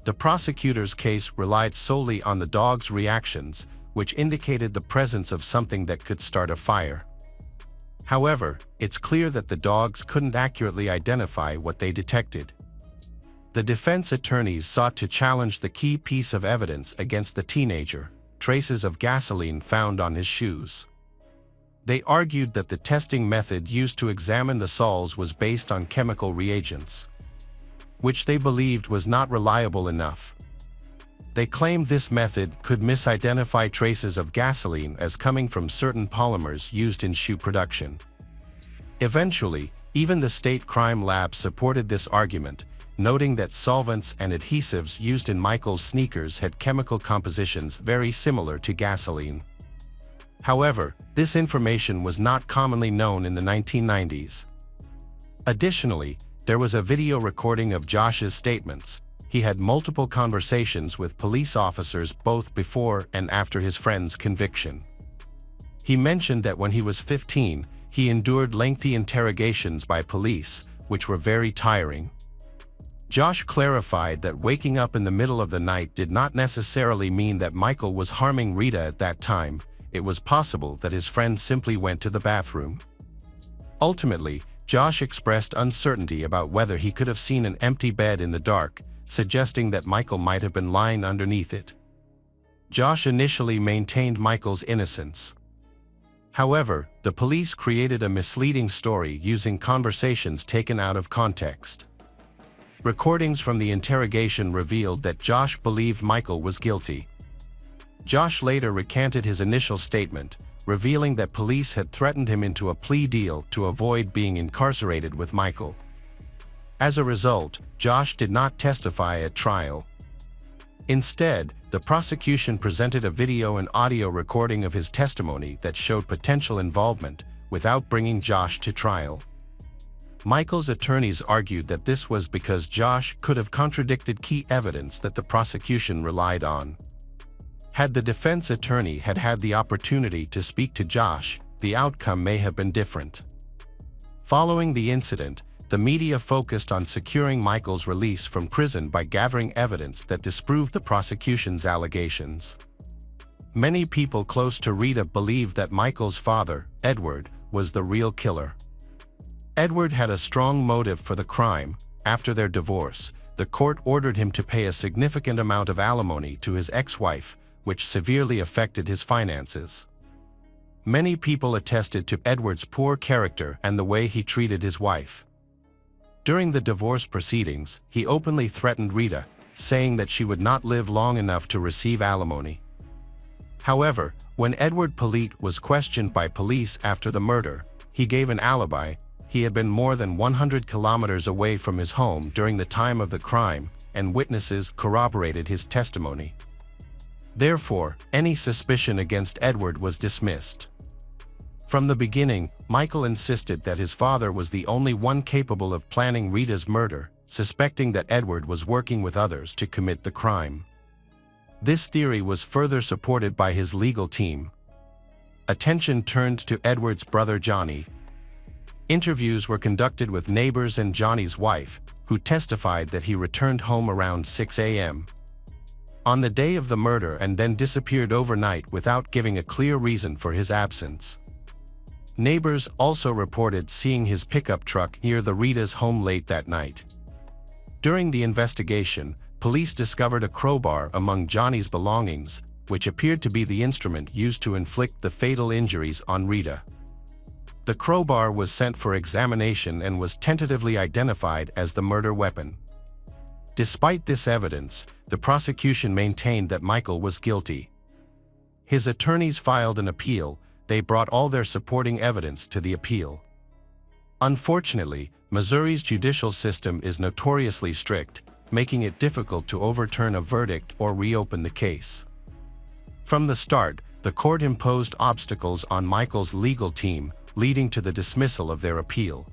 [SPEAKER 1] The prosecutor's case relied solely on the dog's reactions, which indicated the presence of something that could start a fire. However, it's clear that the dogs couldn't accurately identify what they detected. The defense attorneys sought to challenge the key piece of evidence against the teenager: traces of gasoline found on his shoes. They argued that the testing method used to examine the soles was based on chemical reagents, which they believed was not reliable enough. They claimed this method could misidentify traces of gasoline as coming from certain polymers used in shoe production. Eventually, even the state crime lab supported this argument, noting that solvents and adhesives used in Michael's sneakers had chemical compositions very similar to gasoline. However, this information was not commonly known in the 1990s. Additionally, there was a video recording of Josh's statements. He had multiple conversations with police officers both before and after his friend's conviction. He mentioned that when he was 15, he endured lengthy interrogations by police, which were very tiring. Josh clarified that waking up in the middle of the night did not necessarily mean that Michael was harming Rita at that time. It was possible that his friend simply went to the bathroom. Ultimately, Josh expressed uncertainty about whether he could have seen an empty bed in the dark, suggesting that Michael might have been lying underneath it. Josh initially maintained Michael's innocence. However, the police created a misleading story using conversations taken out of context. Recordings from the interrogation revealed that Josh believed Michael was guilty. Josh later recanted his initial statement, revealing that police had threatened him into a plea deal to avoid being incarcerated with Michael. As a result, Josh did not testify at trial. Instead, the prosecution presented a video and audio recording of his testimony that showed potential involvement, without bringing Josh to trial. Michael's attorneys argued that this was because Josh could have contradicted key evidence that the prosecution relied on. Had the defense attorney had the opportunity to speak to Josh, the outcome may have been different. Following the incident, the media focused on securing Michael's release from prison by gathering evidence that disproved the prosecution's allegations. Many people close to Rita believed that Michael's father, Edward, was the real killer. Edward had a strong motive for the crime. After their divorce, the court ordered him to pay a significant amount of alimony to his ex-wife, which severely affected his finances. Many people attested to Edward's poor character and the way he treated his wife. During the divorce proceedings, he openly threatened Rita, saying that she would not live long enough to receive alimony. However, when Edward Polite was questioned by police after the murder, he gave an alibi, he had been more than 100 kilometers away from his home during the time of the crime, and witnesses corroborated his testimony. Therefore, any suspicion against Edward was dismissed. From the beginning, Michael insisted that his father was the only one capable of planning Rita's murder, suspecting that Edward was working with others to commit the crime. This theory was further supported by his legal team. Attention turned to Edward's brother Johnny. Interviews were conducted with neighbors and Johnny's wife, who testified that he returned home around 6 a.m. on the day of the murder and then disappeared overnight without giving a clear reason for his absence. Neighbors also reported seeing his pickup truck near the Rita's home late that night. During the investigation, police discovered a crowbar among Johnny's belongings, which appeared to be the instrument used to inflict the fatal injuries on Rita. The crowbar was sent for examination and was tentatively identified as the murder weapon. Despite this evidence, the prosecution maintained that Michael was guilty. His attorneys filed an appeal. They brought all their supporting evidence to the appeal. Unfortunately, Missouri's judicial system is notoriously strict, making it difficult to overturn a verdict or reopen the case. From the start, the court imposed obstacles on Michael's legal team, leading to the dismissal of their appeal.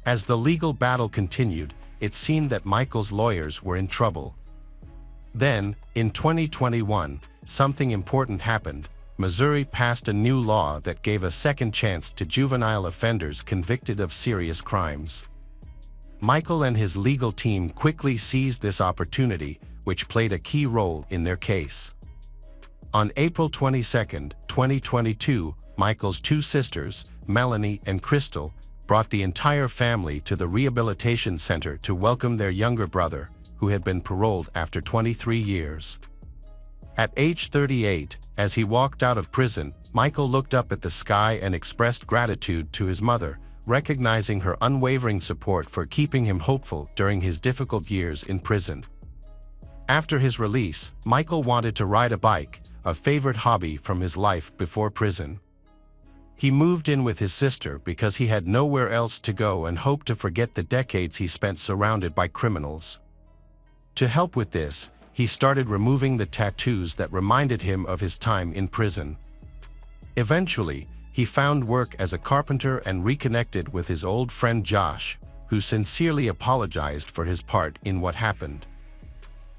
[SPEAKER 1] As the legal battle continued, it seemed that Michael's lawyers were in trouble. Then, in 2021, something important happened. Missouri passed a new law that gave a second chance to juvenile offenders convicted of serious crimes. Michael and his legal team quickly seized this opportunity, which played a key role in their case. On April 22, 2022, Michael's two sisters, Melanie and Crystal, brought the entire family to the rehabilitation center to welcome their younger brother, who had been paroled after 23 years. At age 38, as he walked out of prison, Michael looked up at the sky and expressed gratitude to his mother, recognizing her unwavering support for keeping him hopeful during his difficult years in prison. After his release, Michael wanted to ride a bike, a favorite hobby from his life before prison. He moved in with his sister because he had nowhere else to go and hoped to forget the decades he spent surrounded by criminals. To help with this, he started removing the tattoos that reminded him of his time in prison. Eventually, he found work as a carpenter and reconnected with his old friend Josh, who sincerely apologized for his part in what happened.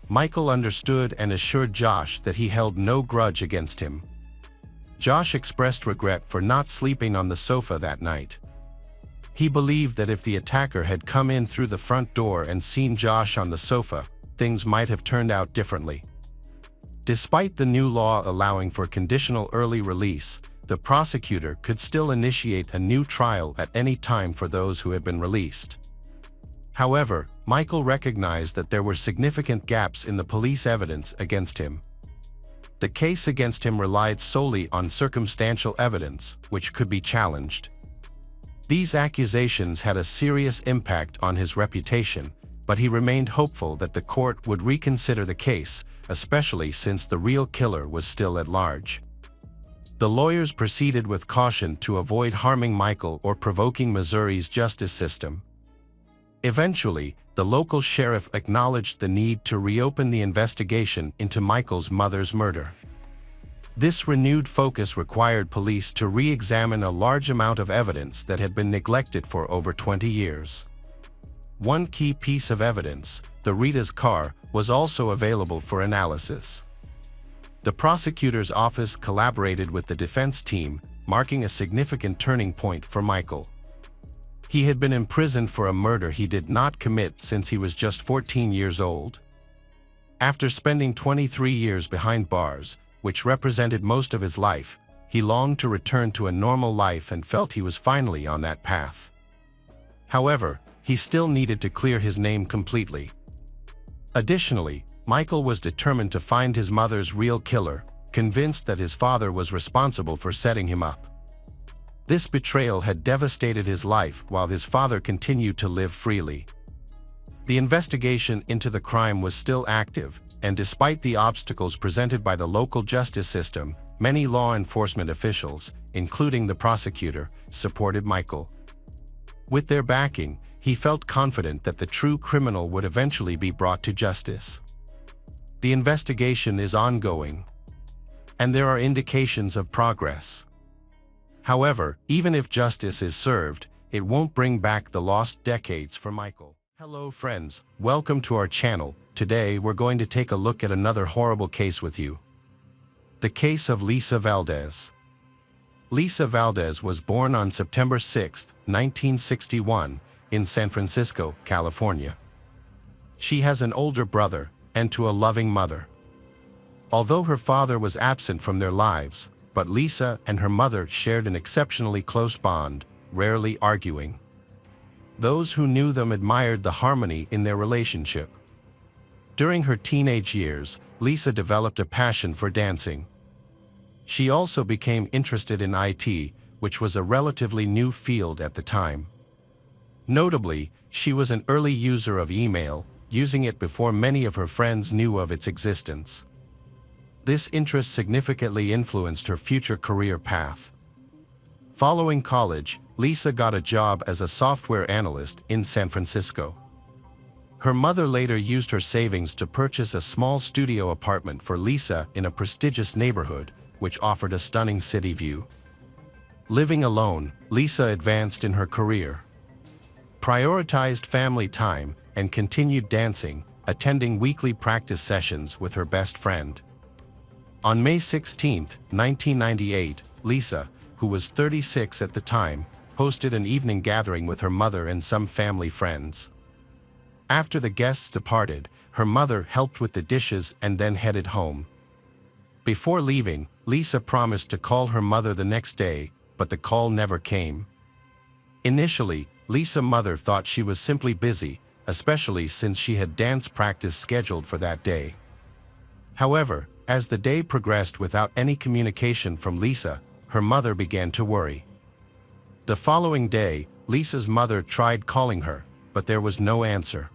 [SPEAKER 1] Michael understood and assured Josh that he held no grudge against him. Josh expressed regret for not sleeping on the sofa that night. He believed that if the attacker had come in through the front door and seen Josh on the sofa, things might have turned out differently. Despite the new law allowing for conditional early release, the prosecutor could still initiate a new trial at any time for those who had been released. However, Michael recognized that there were significant gaps in the police evidence against him. The case against him relied solely on circumstantial evidence, which could be challenged. These accusations had a serious impact on his reputation, but he remained hopeful that the court would reconsider the case, especially since the real killer was still at large. The lawyers proceeded with caution to avoid harming Michael or provoking Missouri's justice system. Eventually, the local sheriff acknowledged the need to reopen the investigation into Michael's mother's murder. This renewed focus required police to re-examine a large amount of evidence that had been neglected for over 20 years. One key piece of evidence, the Rita's car, was also available for analysis. The prosecutor's office collaborated with the defense team, marking a significant turning point for Michael. He had been imprisoned for a murder he did not commit since he was just 14 years old. After spending 23 years behind bars, which represented most of his life, he longed to return to a normal life and felt he was finally on that path. However, he still needed to clear his name completely. Additionally, Michael was determined to find his mother's real killer, convinced that his father was responsible for setting him up. This betrayal had devastated his life while his father continued to live freely. The investigation into the crime was still active, and despite the obstacles presented by the local justice system, many law enforcement officials, including the prosecutor, supported Michael. With their backing, he felt confident that the true criminal would eventually be brought to justice. The investigation is ongoing, and there are indications of progress. However, even if justice is served, it won't bring back the lost decades for Michael. Hello friends, welcome to our channel. Today we're going to take a look at another horrible case with you. The case of Lisa Valdez. Lisa Valdez was born on September 6, 1961, in San Francisco, California. She has an older brother and a loving mother. Although her father was absent from their lives, but Lisa and her mother shared an exceptionally close bond, rarely arguing. Those who knew them admired the harmony in their relationship. During her teenage years, Lisa developed a passion for dancing. She also became interested in IT, which was a relatively new field at the time. Notably, she was an early user of email, using it before many of her friends knew of its existence. This interest significantly influenced her future career path. Following college, Lisa got a job as a software analyst in San Francisco. Her mother later used her savings to purchase a small studio apartment for Lisa in a prestigious neighborhood, which offered a stunning city view. Living alone, Lisa advanced in her career, prioritized family time, and continued dancing, attending weekly practice sessions with her best friend. On May 16, 1998, Lisa, who was 36 at the time, hosted an evening gathering with her mother and some family friends. After the guests departed, her mother helped with the dishes and then headed home. Before leaving, Lisa promised to call her mother the next day, but the call never came. Initially, Lisa's mother thought she was simply busy, especially since she had dance practice scheduled for that day. However, as the day progressed without any communication from Lisa, her mother began to worry. The following day, Lisa's mother tried calling her, but there was no answer.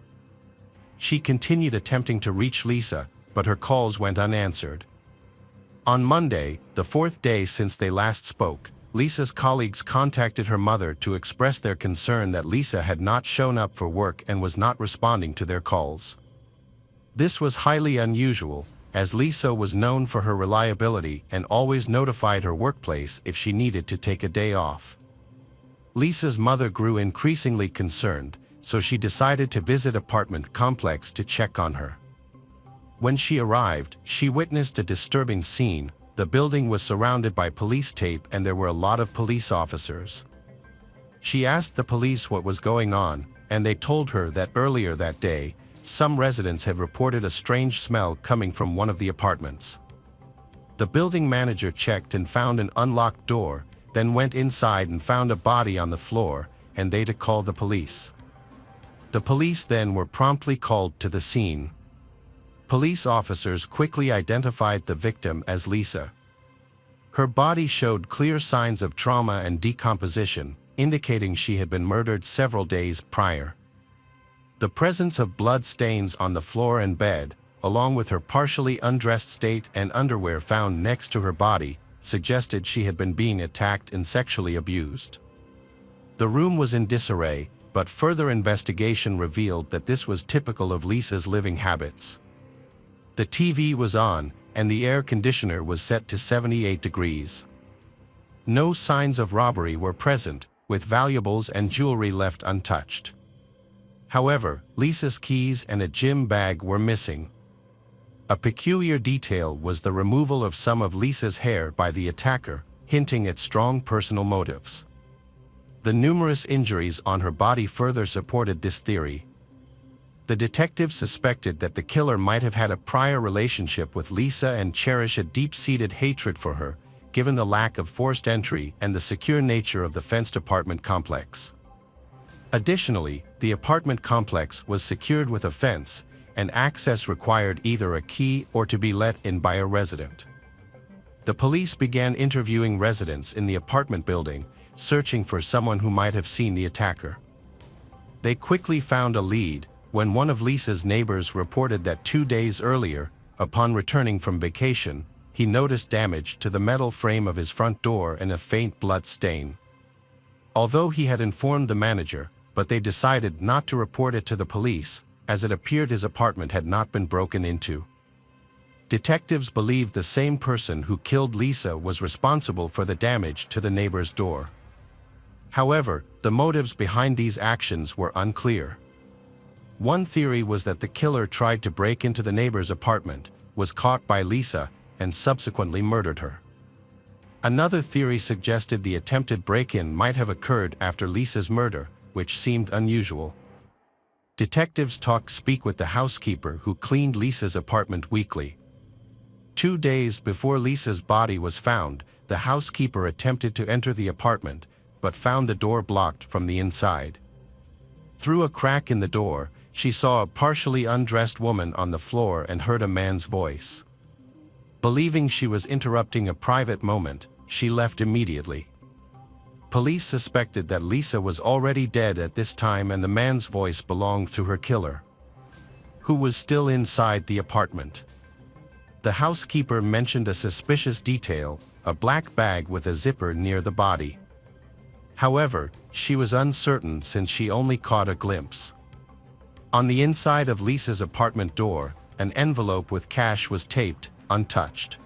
[SPEAKER 1] She continued attempting to reach Lisa, but her calls went unanswered. On Monday, the fourth day since they last spoke, Lisa's colleagues contacted her mother to express their concern that Lisa had not shown up for work and was not responding to their calls. This was highly unusual, as Lisa was known for her reliability and always notified her workplace if she needed to take a day off. Lisa's mother grew increasingly concerned, so she decided to visit apartment complex to check on her. When she arrived, she witnessed a disturbing scene. The building was surrounded by police tape and there were a lot of police officers. She asked the police what was going on, and they told her that earlier that day, some residents had reported a strange smell coming from one of the apartments. The building manager checked and found an unlocked door, then went inside and found a body on the floor, and they called the police. The police then were promptly called to the scene. Police officers quickly identified the victim as Lisa. Her body showed clear signs of trauma and decomposition, indicating she had been murdered several days prior. The presence of blood stains on the floor and bed, along with her partially undressed state and underwear found next to her body, suggested she had been being attacked and sexually abused. The room was in disarray, but further investigation revealed that this was typical of Lisa's living habits. The TV was on, and the air conditioner was set to 78 degrees. No signs of robbery were present, with valuables and jewelry left untouched. However, Lisa's keys and a gym bag were missing. A peculiar detail was the removal of some of Lisa's hair by the attacker, hinting at strong personal motives. The numerous injuries on her body further supported this theory. The detective suspected that the killer might have had a prior relationship with Lisa and cherish a deep-seated hatred for her, given the lack of forced entry and the secure nature of the fenced apartment complex. Additionally, the apartment complex was secured with a fence, and access required either a key or to be let in by a resident. The police began interviewing residents in the apartment building, searching for someone who might have seen the attacker. They quickly found a lead when one of Lisa's neighbors reported that 2 days earlier, upon returning from vacation, he noticed damage to the metal frame of his front door and a faint blood stain. although he had informed the manager, but they decided not to report it to the police, as it appeared his apartment had not been broken into. Detectives believed the same person who killed Lisa was responsible for the damage to the neighbor's door. However, the motives behind these actions were unclear. One theory was that the killer tried to break into the neighbor's apartment, was caught by Lisa, and subsequently murdered her. Another theory suggested the attempted break-in might have occurred after Lisa's murder, which seemed unusual. Detectives speak with the housekeeper who cleaned Lisa's apartment weekly. 2 days before Lisa's body was found, the housekeeper attempted to enter the apartment, but found the door blocked from the inside. Through a crack in the door, she saw a partially undressed woman on the floor and heard a man's voice. Believing she was interrupting a private moment, she left immediately. Police suspected that Lisa was already dead at this time and the man's voice belonged to her killer, who was still inside the apartment. The housekeeper mentioned a suspicious detail, a black bag with a zipper near the body. However, she was uncertain since she only caught a glimpse. On the inside of Lisa's apartment door, an envelope with cash was taped, untouched.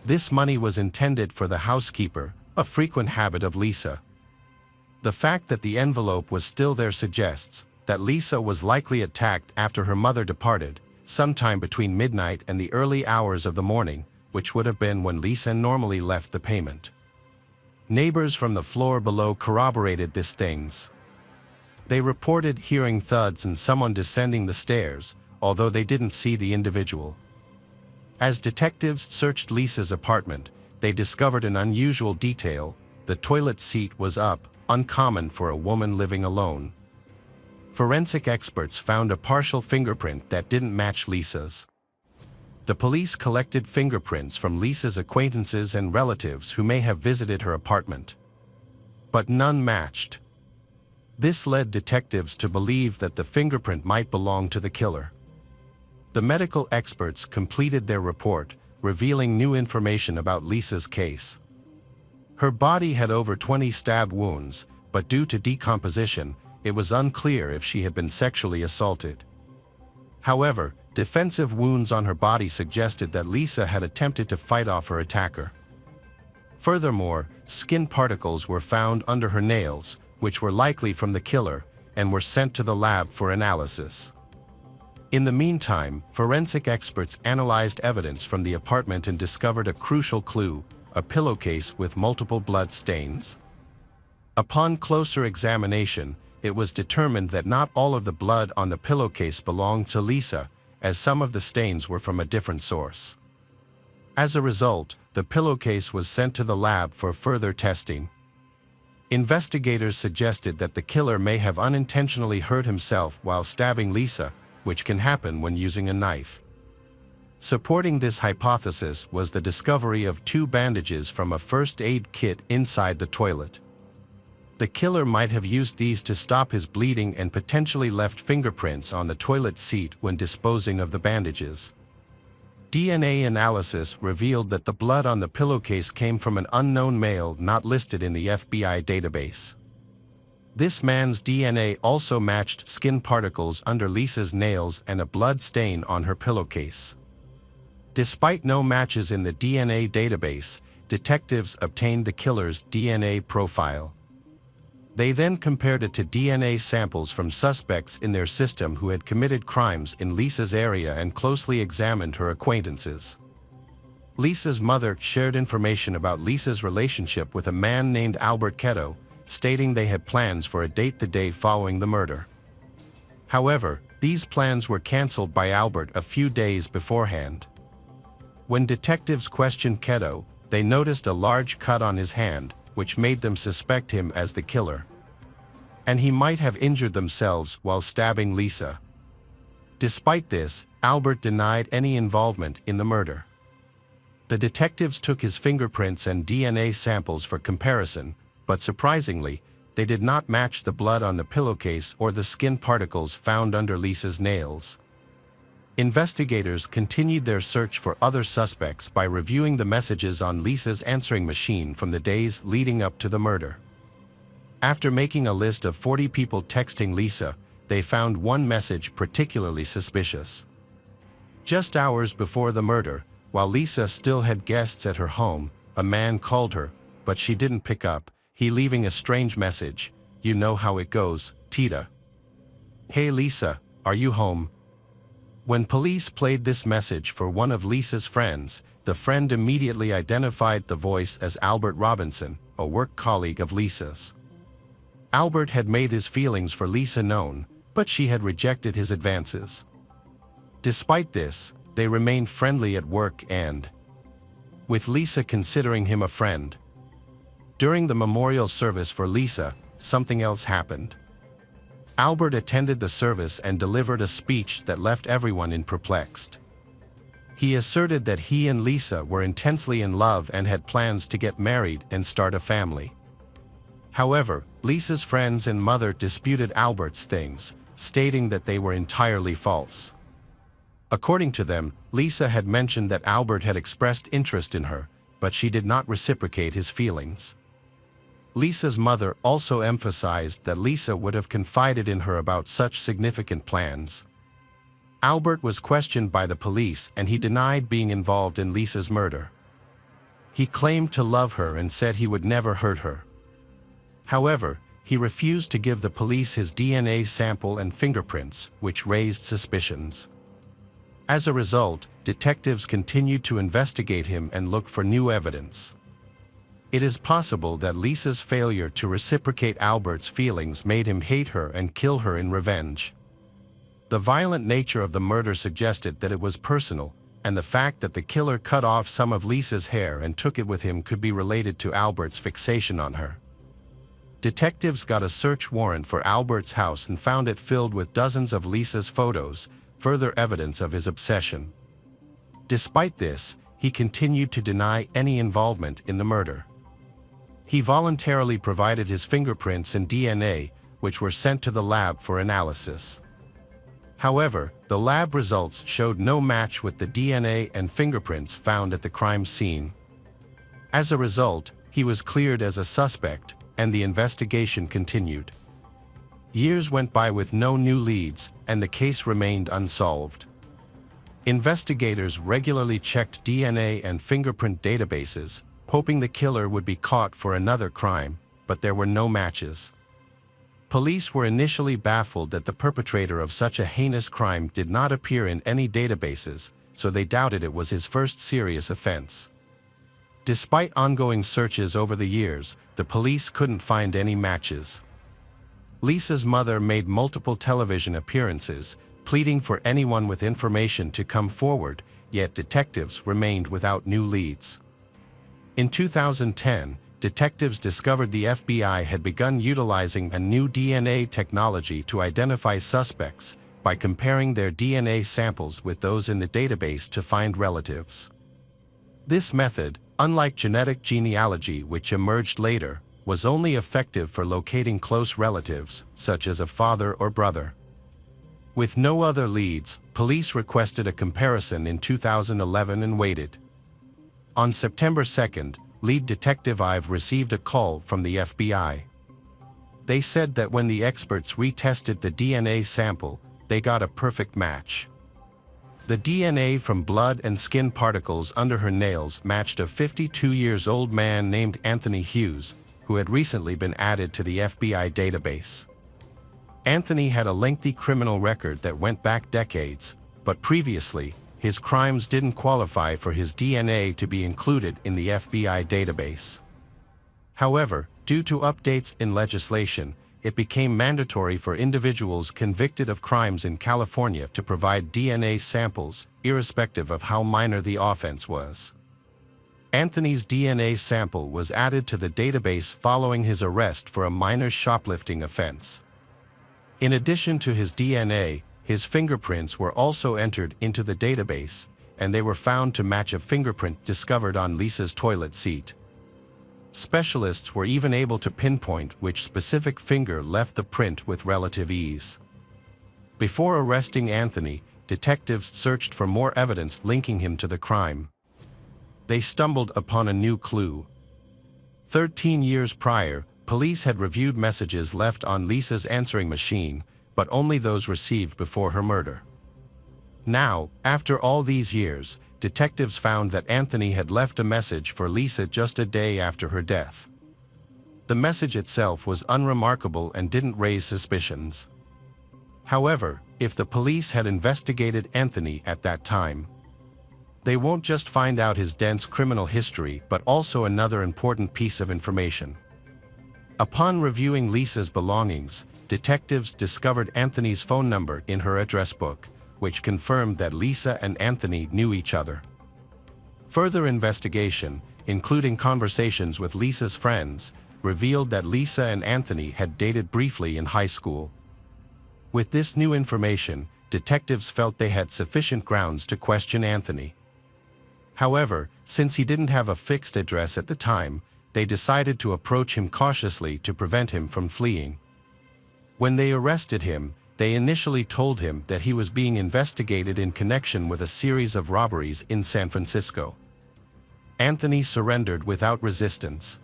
[SPEAKER 1] This money was intended for the housekeeper, a frequent habit of Lisa. The fact that the envelope was still there suggests that Lisa was likely attacked after her mother departed, sometime between midnight and the early hours of the morning, which would have been when Lisa normally left the payment. Neighbors from the floor below corroborated these things. They reported hearing thuds and someone descending the stairs, although they didn't see the individual. As detectives searched Lisa's apartment, they discovered an unusual detail: the toilet seat was up, uncommon for a woman living alone. Forensic experts found a partial fingerprint that didn't match Lisa's. The police collected fingerprints from Lisa's acquaintances and relatives who may have visited her apartment, but none matched. This led detectives to believe that the fingerprint might belong to the killer. The medical experts completed their report, revealing new information about Lisa's case. Her body had over 20 stab wounds, but due to decomposition, it was unclear if she had been sexually assaulted. However, defensive wounds on her body suggested that Lisa had attempted to fight off her attacker. Furthermore, skin particles were found under her nails, which were likely from the killer, and were sent to the lab for analysis. In the meantime, forensic experts analyzed evidence from the apartment and discovered a crucial clue: a pillowcase with multiple blood stains. Upon closer examination, it was determined that not all of the blood on the pillowcase belonged to Lisa, as some of the stains were from a different source. As a result, the pillowcase was sent to the lab for further testing. Investigators suggested that the killer may have unintentionally hurt himself while stabbing Lisa, which can happen when using a knife. Supporting this hypothesis was the discovery of 2 bandages from a first aid kit inside the toilet. The killer might have used these to stop his bleeding and potentially left fingerprints on the toilet seat when disposing of the bandages. DNA analysis revealed that the blood on the pillowcase came from an unknown male not listed in the FBI database. This man's DNA also matched skin particles under Lisa's nails and a blood stain on her pillowcase. Despite no matches in the DNA database, detectives obtained the killer's DNA profile. They then compared it to DNA samples from suspects in their system who had committed crimes in Lisa's area and closely examined her acquaintances. Lisa's mother shared information about Lisa's relationship with a man named Albert Ketto, stating they had plans for a date the day following the murder. However, these plans were canceled by Albert a few days beforehand. When detectives questioned Ketto, they noticed a large cut on his hand, which made them suspect him as the killer. And he might have injured themselves while stabbing Lisa. Despite this, Albert denied any involvement in the murder. The detectives took his fingerprints and DNA samples for comparison, but surprisingly, they did not match the blood on the pillowcase or the skin particles found under Lisa's nails. Investigators continued their search for other suspects by reviewing the messages on Lisa's answering machine from the days leading up to the murder. After making a list of 40 people texting Lisa, they found one message particularly suspicious. Just hours before the murder, while Lisa still had guests at her home, a man called her, but she didn't pick up, he leaving a strange message. "You know how it goes, Tita. Hey Lisa, are you home?" When police played this message for one of Lisa's friends, the friend immediately identified the voice as Albert Robinson, a work colleague of Lisa's. Albert had made his feelings for Lisa known, but she had rejected his advances. Despite this, they remained friendly at work and, with Lisa considering him a friend. During the memorial service for Lisa, something else happened. Albert attended the service and delivered a speech that left everyone perplexed. He asserted that he and Lisa were intensely in love and had plans to get married and start a family. However, Lisa's friends and mother disputed Albert's things, stating that they were entirely false. According to them, Lisa had mentioned that Albert had expressed interest in her, but she did not reciprocate his feelings. Lisa's mother also emphasized that Lisa would have confided in her about such significant plans. Albert was questioned by the police and he denied being involved in Lisa's murder. He claimed to love her and said he would never hurt her. However, he refused to give the police his DNA sample and fingerprints, which raised suspicions. As a result, detectives continued to investigate him and look for new evidence. It is possible that Lisa's failure to reciprocate Albert's feelings made him hate her and kill her in revenge. The violent nature of the murder suggested that it was personal, and the fact that the killer cut off some of Lisa's hair and took it with him could be related to Albert's fixation on her. Detectives got a search warrant for Albert's house and found it filled with dozens of Lisa's photos, further evidence of his obsession. Despite this, he continued to deny any involvement in the murder. He voluntarily provided his fingerprints and DNA, which were sent to the lab for analysis. However, the lab results showed no match with the DNA and fingerprints found at the crime scene. As a result, he was cleared as a suspect, and the investigation continued. Years went by with no new leads, and the case remained unsolved. Investigators regularly checked DNA and fingerprint databases, hoping the killer would be caught for another crime, but there were no matches. Police were initially baffled that the perpetrator of such a heinous crime did not appear in any databases, so they doubted it was his first serious offense. Despite ongoing searches over the years, the police couldn't find any matches. Lisa's mother made multiple television appearances, pleading for anyone with information to come forward, yet detectives remained without new leads. In 2010, detectives discovered the FBI had begun utilizing a new DNA technology to identify suspects by comparing their DNA samples with those in the database to find relatives. This method, unlike genetic genealogy which emerged later, was only effective for locating close relatives, such as a father or brother. With no other leads, police requested a comparison in 2011 and waited. On September 2nd, lead detective Ive received a call from the FBI. They said that when the experts retested the DNA sample, they got a perfect match. The DNA from blood and skin particles under her nails matched a 52-year-old man named Anthony Hughes, who had recently been added to the FBI database. Anthony had a lengthy criminal record that went back decades, but previously, his crimes didn't qualify for his DNA to be included in the FBI database. However, due to updates in legislation, it became mandatory for individuals convicted of crimes in California to provide DNA samples, irrespective of how minor the offense was. Anthony's DNA sample was added to the database following his arrest for a minor shoplifting offense. In addition to his DNA, his fingerprints were also entered into the database, and they were found to match a fingerprint discovered on Lisa's toilet seat. Specialists were even able to pinpoint which specific finger left the print with relative ease. Before arresting Anthony, detectives searched for more evidence linking him to the crime. They stumbled upon a new clue. 13 years prior, police had reviewed messages left on Lisa's answering machine, but only those received before her murder. Now, after all these years, detectives found that Anthony had left a message for Lisa just a day after her death. The message itself was unremarkable and didn't raise suspicions. However, if the police had investigated Anthony at that time, they won't just find out his dense criminal history but also another important piece of information. Upon reviewing Lisa's belongings, detectives discovered Anthony's phone number in her address book, which confirmed that Lisa and Anthony knew each other. Further investigation, including conversations with Lisa's friends, revealed that Lisa and Anthony had dated briefly in high school. With this new information, detectives felt they had sufficient grounds to question Anthony. However, since he didn't have a fixed address at the time, they decided to approach him cautiously to prevent him from fleeing. When they arrested him, they initially told him that he was being investigated in connection with a series of robberies in San Francisco. Anthony surrendered without resistance.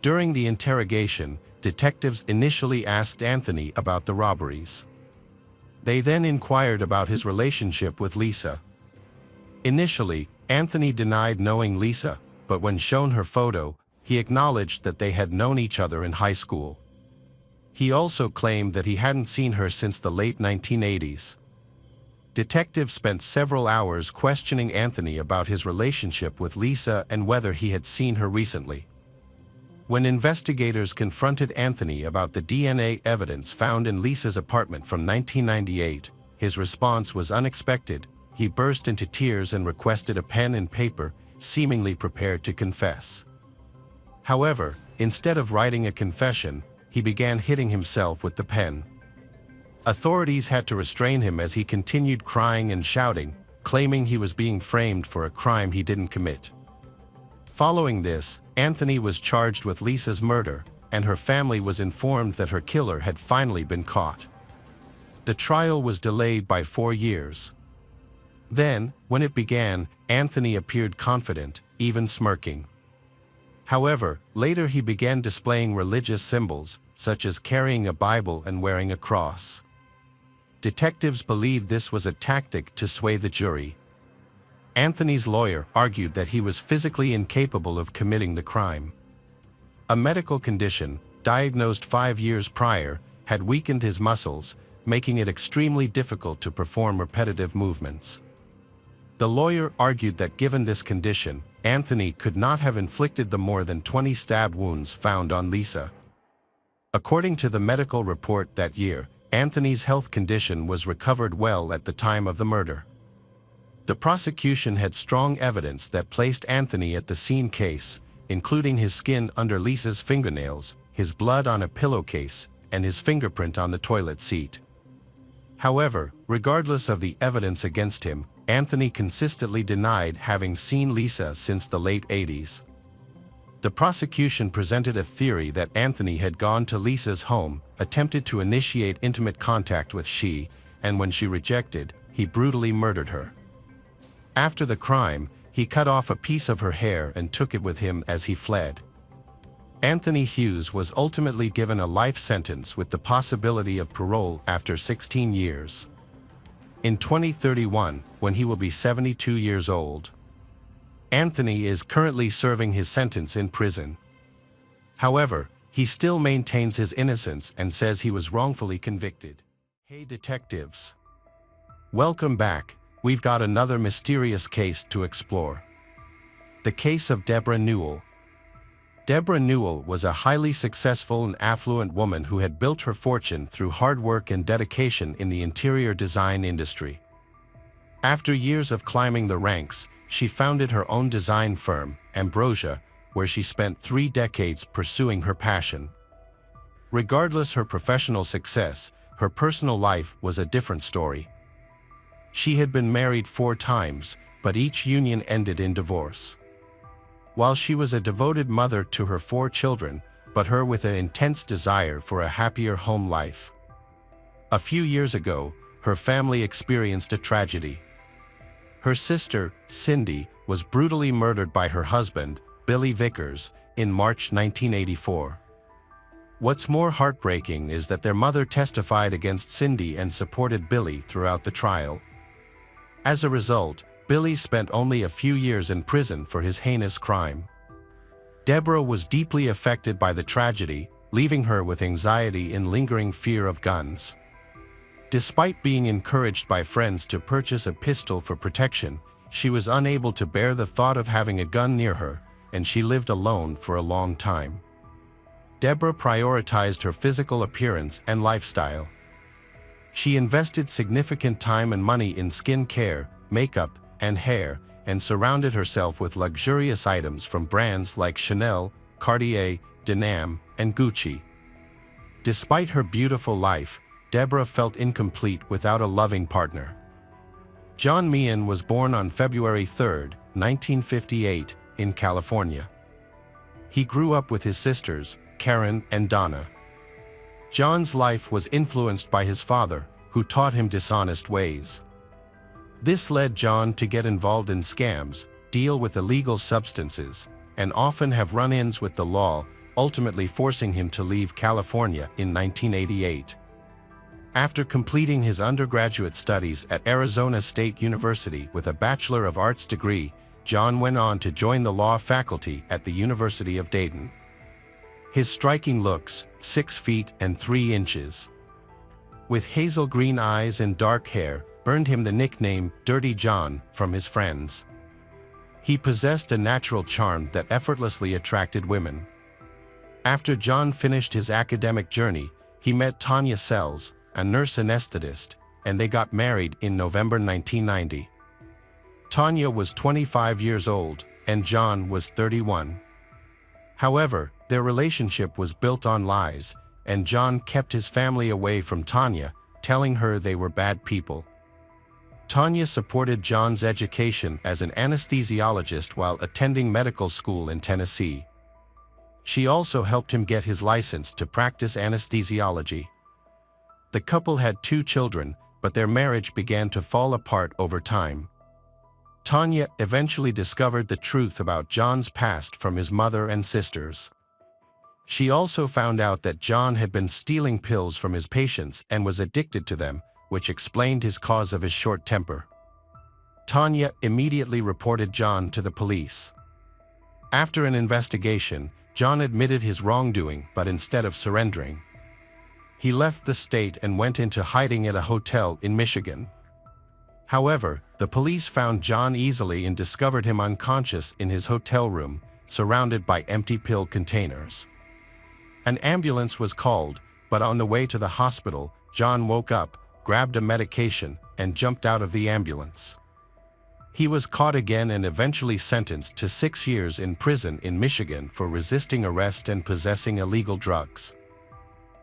[SPEAKER 1] During the interrogation, detectives initially asked Anthony about the robberies. They then inquired about his relationship with Lisa. Initially, Anthony denied knowing Lisa, but when shown her photo, he acknowledged that they had known each other in high school. He also claimed that he hadn't seen her since the late 1980s. Detectives spent several hours questioning Anthony about his relationship with Lisa and whether he had seen her recently. When investigators confronted Anthony about the DNA evidence found in Lisa's apartment from 1998, his response was unexpected. He burst into tears and requested a pen and paper, seemingly prepared to confess. However, instead of writing a confession, he began hitting himself with the pen. Authorities had to restrain him as he continued crying and shouting, claiming he was being framed for a crime he didn't commit. Following this, Anthony was charged with Lisa's murder, and her family was informed that her killer had finally been caught. The trial was delayed by 4 years. Then, when it began, Anthony appeared confident, even smirking. However, later he began displaying religious symbols, such as carrying a Bible and wearing a cross. Detectives believed this was a tactic to sway the jury. Anthony's lawyer argued that he was physically incapable of committing the crime. A medical condition, diagnosed 5 years prior, had weakened his muscles, making it extremely difficult to perform repetitive movements. The lawyer argued that given this condition, Anthony could not have inflicted the more than 20 stab wounds found on Lisa. According to the medical report that year, Anthony's health condition was recovered well at the time of the murder. The prosecution had strong evidence that placed Anthony at the scene case, including his skin under Lisa's fingernails, his blood on a pillowcase, and his fingerprint on the toilet seat. However, regardless of the evidence against him, Anthony consistently denied having seen Lisa since the late 80s. The prosecution presented a theory that Anthony had gone to Lisa's home, attempted to initiate intimate contact with she, and when she rejected, he brutally murdered her. After the crime, he cut off a piece of her hair and took it with him as he fled. Anthony Hughes was ultimately given a life sentence with the possibility of parole after 16 years. In 2031, when he will be 72 years old. Anthony is currently serving his sentence in prison. However, he still maintains his innocence and says he was wrongfully convicted. Hey detectives! Welcome back. We've got another mysterious case to explore. The case of Deborah Newell. Deborah Newell was a highly successful and affluent woman who had built her fortune through hard work and dedication in the interior design industry. After years of climbing the ranks, she founded her own design firm, Ambrosia, where she spent 3 decades pursuing her passion. Regardless her professional success, her personal life was a different story. She had been married 4 times, but each union ended in divorce. While she was a devoted mother to her 4 children, but her with an intense desire for a happier home life. A few years ago, her family experienced a tragedy. Her sister, Cindy, was brutally murdered by her husband, Billy Vickers, in March 1984. What's more heartbreaking is that their mother testified against Cindy and supported Billy throughout the trial. As a result, Billy spent only a few years in prison for his heinous crime. Deborah was deeply affected by the tragedy, leaving her with anxiety and lingering fear of guns. Despite being encouraged by friends to purchase a pistol for protection, she was unable to bear the thought of having a gun near her, and she lived alone for a long time. Deborah prioritized her physical appearance and lifestyle. She invested significant time and money in skin care, makeup, and hair, and surrounded herself with luxurious items from brands like Chanel, Cartier, Denam, and Gucci. Despite her beautiful life, Deborah felt incomplete without a loving partner. John Meehan was born on February 3, 1958, in California. He grew up with his sisters, Karen and Donna. John's life was influenced by his father, who taught him dishonest ways. This led John to get involved in scams, deal with illegal substances, and often have run-ins with the law, ultimately forcing him to leave California in 1988. After completing his undergraduate studies at Arizona State University with a Bachelor of Arts degree, John went on to join the law faculty at the University of Dayton. His striking looks, 6 feet and 3 inches, with hazel green eyes and dark hair, earned him the nickname Dirty John from his friends. He possessed a natural charm that effortlessly attracted women. After John finished his academic journey, he met Tanya Sells, a nurse anesthetist, and they got married in November 1990. Tanya was 25 years old, and John was 31. However, their relationship was built on lies, and John kept his family away from Tanya, telling her they were bad people. Tanya supported John's education as an anesthesiologist while attending medical school in Tennessee. She also helped him get his license to practice anesthesiology. The couple had 2 children, but their marriage began to fall apart over time. Tanya eventually discovered the truth about John's past from his mother and sisters. She also found out that John had been stealing pills from his patients and was addicted to them, which explained his cause of his short temper. Tanya immediately reported John to the police. After an investigation, John admitted his wrongdoing, but instead of surrendering, he left the state and went into hiding at a hotel in Michigan. However, the police found John easily and discovered him unconscious in his hotel room, surrounded by empty pill containers. An ambulance was called, but on the way to the hospital, John woke up, grabbed a medication, and jumped out of the ambulance. He was caught again and eventually sentenced to 6 years in prison in Michigan for resisting arrest and possessing illegal drugs.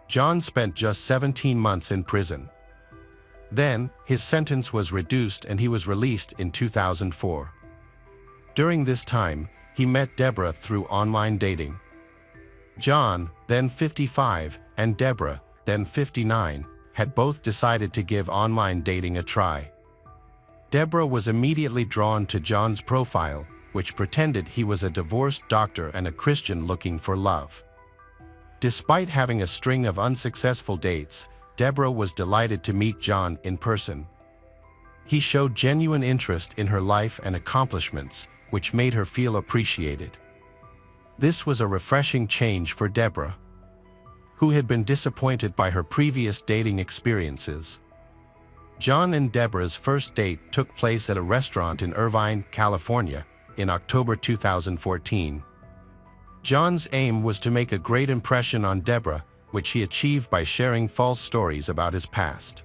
[SPEAKER 1] John spent just 17 months in prison. Then, his sentence was reduced and he was released in 2004. During this time, he met Deborah through online dating. John, then 55, and Deborah, then 59, had both decided to give online dating a try. Deborah was immediately drawn to John's profile, which pretended he was a divorced doctor and a Christian looking for love. Despite having a string of unsuccessful dates, Deborah was delighted to meet John in person. He showed genuine interest in her life and accomplishments, which made her feel appreciated. This was a refreshing change for Deborah, who had been disappointed by her previous dating experiences. John and Deborah's first date took place at a restaurant in Irvine, California, in October 2014. John's aim was to make a great impression on Deborah, which he achieved by sharing false stories about his past.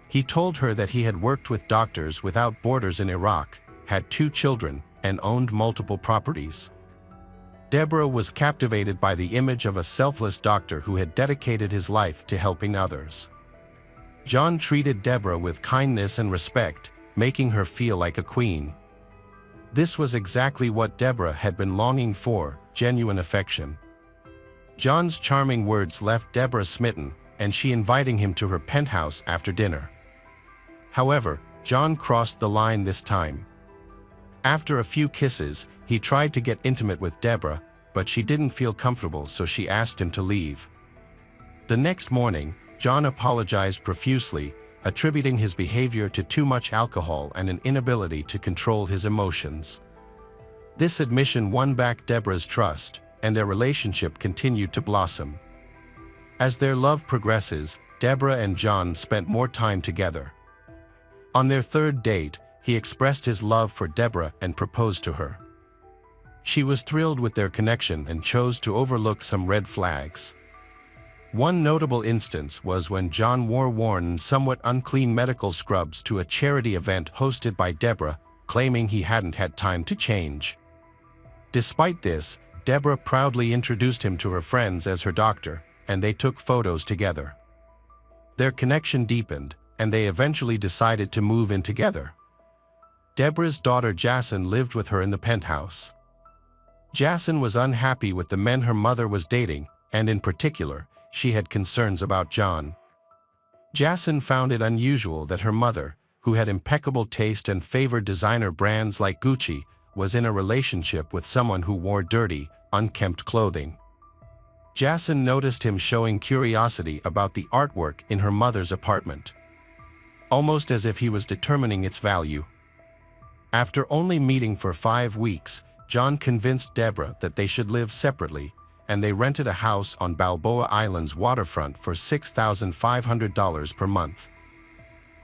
[SPEAKER 1] He told her that he had worked with Doctors Without Borders in Iraq, had 2 children, and owned multiple properties. Deborah was captivated by the image of a selfless doctor who had dedicated his life to helping others. John treated Deborah with kindness and respect, making her feel like a queen. This was exactly what Deborah had been longing for, genuine affection. John's charming words left Deborah smitten, and she invited him to her penthouse after dinner. However, John crossed the line this time. After a few kisses, he tried to get intimate with Deborah, but she didn't feel comfortable, so she asked him to leave. The next morning, John apologized profusely, attributing his behavior to too much alcohol and an inability to control his emotions. This admission won back Deborah's trust, and their relationship continued to blossom. As their love progresses, Deborah and John spent more time together. On their third date, he expressed his love for Deborah and proposed to her. She was thrilled with their connection and chose to overlook some red flags. One notable instance was when John wore worn and somewhat unclean medical scrubs to a charity event hosted by Deborah, claiming he hadn't had time to change. Despite this, Deborah proudly introduced him to her friends as her doctor, and they took photos together. Their connection deepened, and they eventually decided to move in together. Deborah's daughter Jason lived with her in the penthouse. Jason was unhappy with the men her mother was dating, and in particular, she had concerns about John. Jason found it unusual that her mother, who had impeccable taste and favored designer brands like Gucci, was in a relationship with someone who wore dirty, unkempt clothing. Jason noticed him showing curiosity about the artwork in her mother's apartment, almost as if he was determining its value. After only meeting for 5 weeks, John convinced Deborah that they should live separately, and they rented a house on Balboa Island's waterfront for $6,500 per month.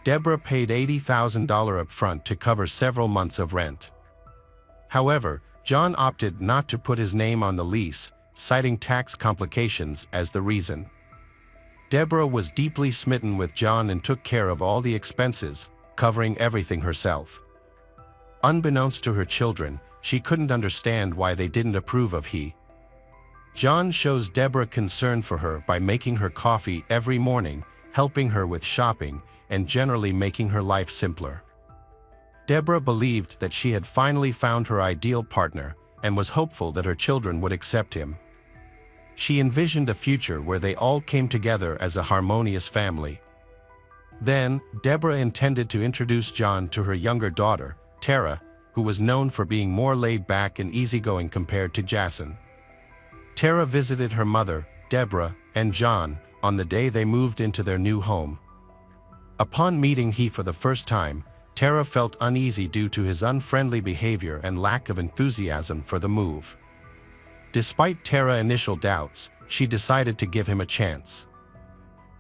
[SPEAKER 1] Deborah paid $80,000 up front to cover several months of rent. However, John opted not to put his name on the lease, citing tax complications as the reason. Deborah was deeply smitten with John and took care of all the expenses, covering everything herself. Unbeknownst to her children, she couldn't understand why they didn't approve of he. John shows Deborah concern for her by making her coffee every morning, helping her with shopping, and generally making her life simpler. Deborah believed that she had finally found her ideal partner and was hopeful that her children would accept him. She envisioned a future where they all came together as a harmonious family. Then, Deborah intended to introduce John to her younger daughter, Tara, who was known for being more laid-back and easygoing compared to Jason. Tara visited her mother, Deborah, and John on the day they moved into their new home. Upon meeting he for the first time, Tara felt uneasy due to his unfriendly behavior and lack of enthusiasm for the move. Despite Tara's initial doubts, she decided to give him a chance.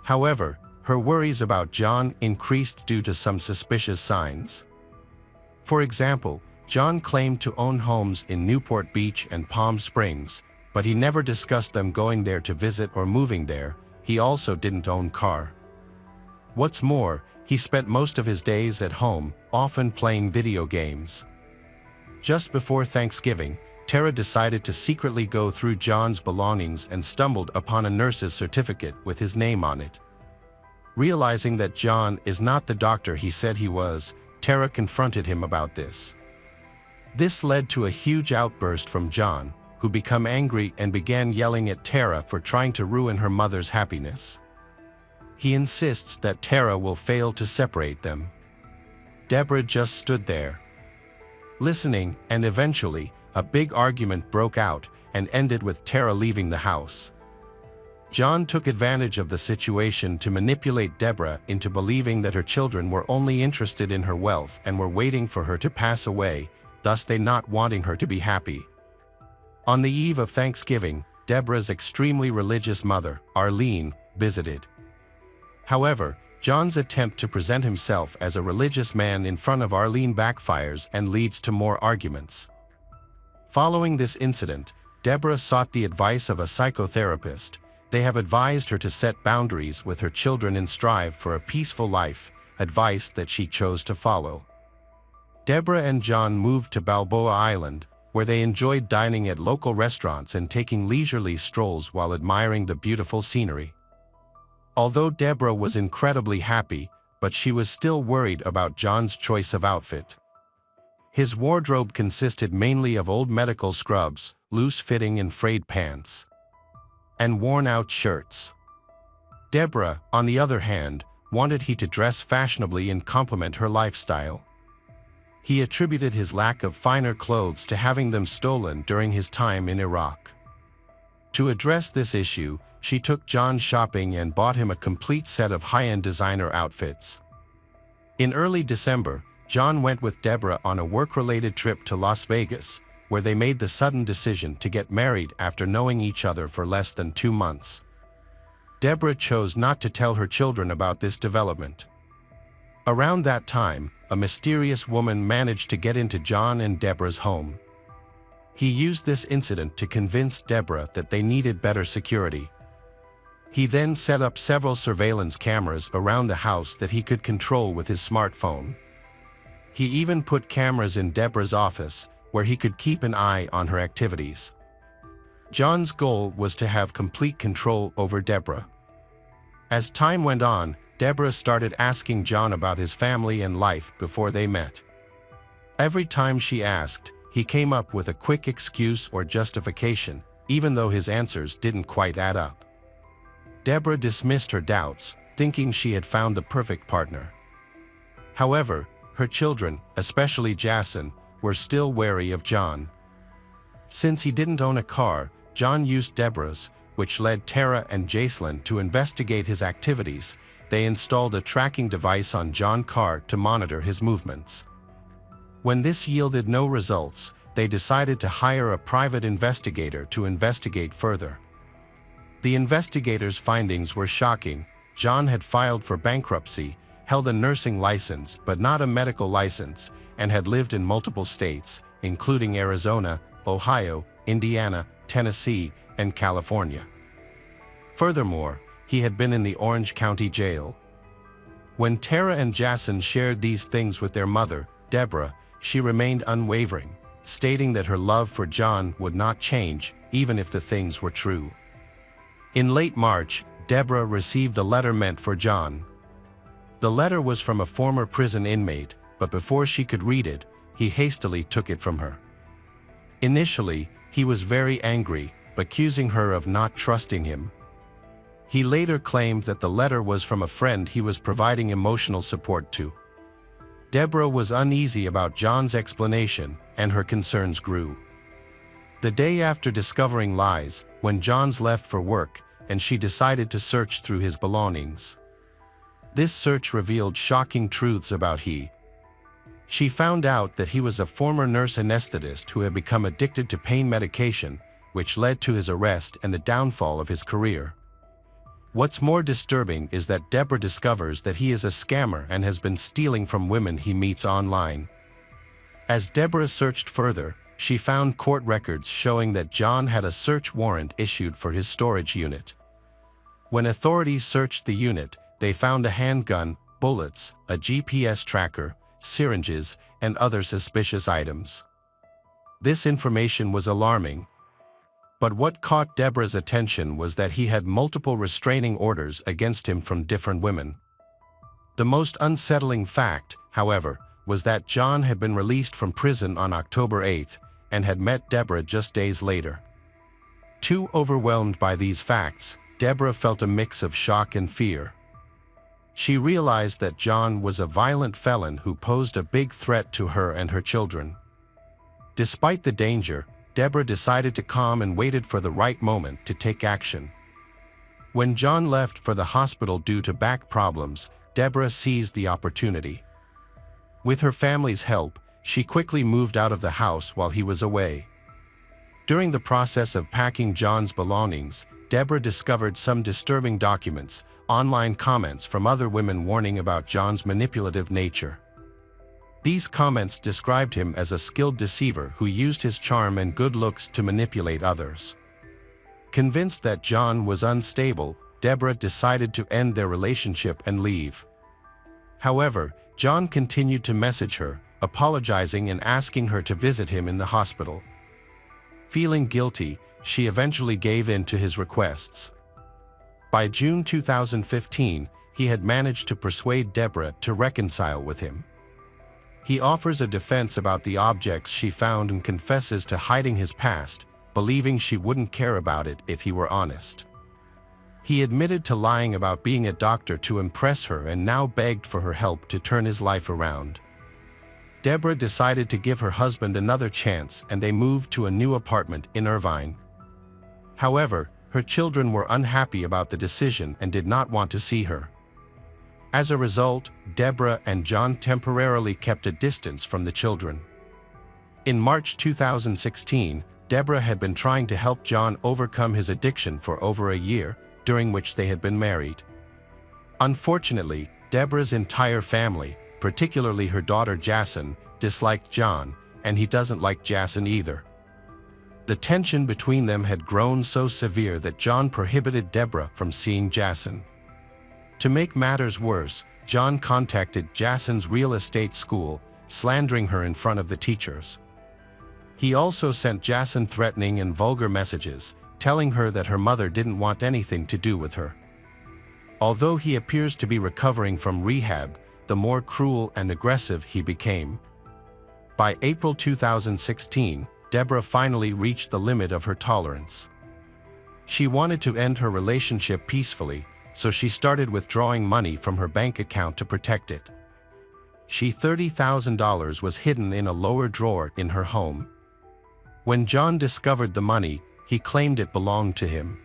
[SPEAKER 1] However, her worries about John increased due to some suspicious signs. For example, John claimed to own homes in Newport Beach and Palm Springs, but he never discussed them going there to visit or moving there. He also didn't own a car. What's more, he spent most of his days at home, often playing video games. Just before Thanksgiving, Tara decided to secretly go through John's belongings and stumbled upon a nurse's certificate with his name on it. Realizing that John is not the doctor he said he was, Tara confronted him about this. This led to a huge outburst from John, who became angry and began yelling at Tara for trying to ruin her mother's happiness. He insists that Tara will fail to separate them. Deborah just stood there, listening, and eventually, a big argument broke out and ended with Tara leaving the house. John took advantage of the situation to manipulate Deborah into believing that her children were only interested in her wealth and were waiting for her to pass away, thus they not wanting her to be happy. On the eve of Thanksgiving, Deborah's extremely religious mother, Arlene, visited. However, John's attempt to present himself as a religious man in front of Arlene backfires and leads to more arguments. Following this incident, Deborah sought the advice of a psychotherapist. They have advised her to set boundaries with her children and strive for a peaceful life, advice that she chose to follow. Deborah and John moved to Balboa Island, where they enjoyed dining at local restaurants and taking leisurely strolls while admiring the beautiful scenery. Although Deborah was incredibly happy, but she was still worried about John's choice of outfit. His wardrobe consisted mainly of old medical scrubs, loose-fitting and frayed pants, and worn-out shirts. Deborah, on the other hand, wanted he to dress fashionably and complement her lifestyle. He attributed his lack of finer clothes to having them stolen during his time in Iraq. To address this issue, she took John shopping and bought him a complete set of high-end designer outfits. In early December, John went with Deborah on a work-related trip to Las Vegas, where they made the sudden decision to get married after knowing each other for less than 2 months. Deborah chose not to tell her children about this development. Around that time, a mysterious woman managed to get into John and Deborah's home. He used this incident to convince Deborah that they needed better security. He then set up several surveillance cameras around the house that he could control with his smartphone. He even put cameras in Deborah's office, where he could keep an eye on her activities. John's goal was to have complete control over Deborah. As time went on, Deborah started asking John about his family and life before they met. Every time she asked, he came up with a quick excuse or justification, even though his answers didn't quite add up. Deborah dismissed her doubts, thinking she had found the perfect partner. However, her children, especially Jason, were still wary of John. Since he didn't own a car, John used Deborah's, which led Tara and Jacelyn to investigate his activities. They installed a tracking device on John's car to monitor his movements. When this yielded no results, they decided to hire a private investigator to investigate further. The investigators' findings were shocking. John had filed for bankruptcy, held a nursing license but not a medical license, and had lived in multiple states, including Arizona, Ohio, Indiana, Tennessee, and California. Furthermore, he had been in the Orange County Jail. When Tara and Jason shared these things with their mother, Deborah, she remained unwavering, stating that her love for John would not change, even if the things were true. In late March, Deborah received a letter meant for John. The letter was from a former prison inmate, but before she could read it, he hastily took it from her. Initially, he was very angry, accusing her of not trusting him. He later claimed that the letter was from a friend he was providing emotional support to. Deborah was uneasy about John's explanation, and her concerns grew. The day after discovering lies, when John's left for work, and she decided to search through his belongings. This search revealed shocking truths about he. She found out that he was a former nurse anesthetist who had become addicted to pain medication, which led to his arrest and the downfall of his career. What's more disturbing is that Deborah discovers that he is a scammer and has been stealing from women he meets online. As Deborah searched further, she found court records showing that John had a search warrant issued for his storage unit. When authorities searched the unit, they found a handgun, bullets, a GPS tracker, syringes, and other suspicious items. This information was alarming. But what caught Deborah's attention was that he had multiple restraining orders against him from different women. The most unsettling fact, however, was that John had been released from prison on October 8th and had met Deborah just days later. Too overwhelmed by these facts, Deborah felt a mix of shock and fear. She realized that John was a violent felon who posed a big threat to her and her children. Despite the danger, Deborah decided to calm and waited for the right moment to take action. When John left for the hospital due to back problems, Deborah seized the opportunity. With her family's help, she quickly moved out of the house while he was away. During the process of packing John's belongings, Deborah discovered some disturbing documents, online comments from other women warning about John's manipulative nature. These comments described him as a skilled deceiver who used his charm and good looks to manipulate others. Convinced that John was unstable, Deborah decided to end their relationship and leave. However, John continued to message her, apologizing and asking her to visit him in the hospital. Feeling guilty, she eventually gave in to his requests. By June 2015, he had managed to persuade Deborah to reconcile with him. He offers a defense about the objects she found and confesses to hiding his past, believing she wouldn't care about it if he were honest. He admitted to lying about being a doctor to impress her and now begged for her help to turn his life around. Deborah decided to give her husband another chance and they moved to a new apartment in Irvine. However, her children were unhappy about the decision and did not want to see her. As a result, Deborah and John temporarily kept a distance from the children. In March 2016, Deborah had been trying to help John overcome his addiction for over a year, during which they had been married. Unfortunately, Deborah's entire family, particularly her daughter Jason, disliked John, and he doesn't like Jason either. The tension between them had grown so severe that John prohibited Deborah from seeing Jason. To make matters worse, John contacted Jason's real estate school, slandering her in front of the teachers. He also sent Jason threatening and vulgar messages, telling her that her mother didn't want anything to do with her. Although he appears to be recovering from rehab, the more cruel and aggressive he became. By April 2016, Deborah finally reached the limit of her tolerance. She wanted to end her relationship peacefully, so she started withdrawing money from her bank account to protect it. $30,000 was hidden in a lower drawer in her home. When John discovered the money, he claimed it belonged to him.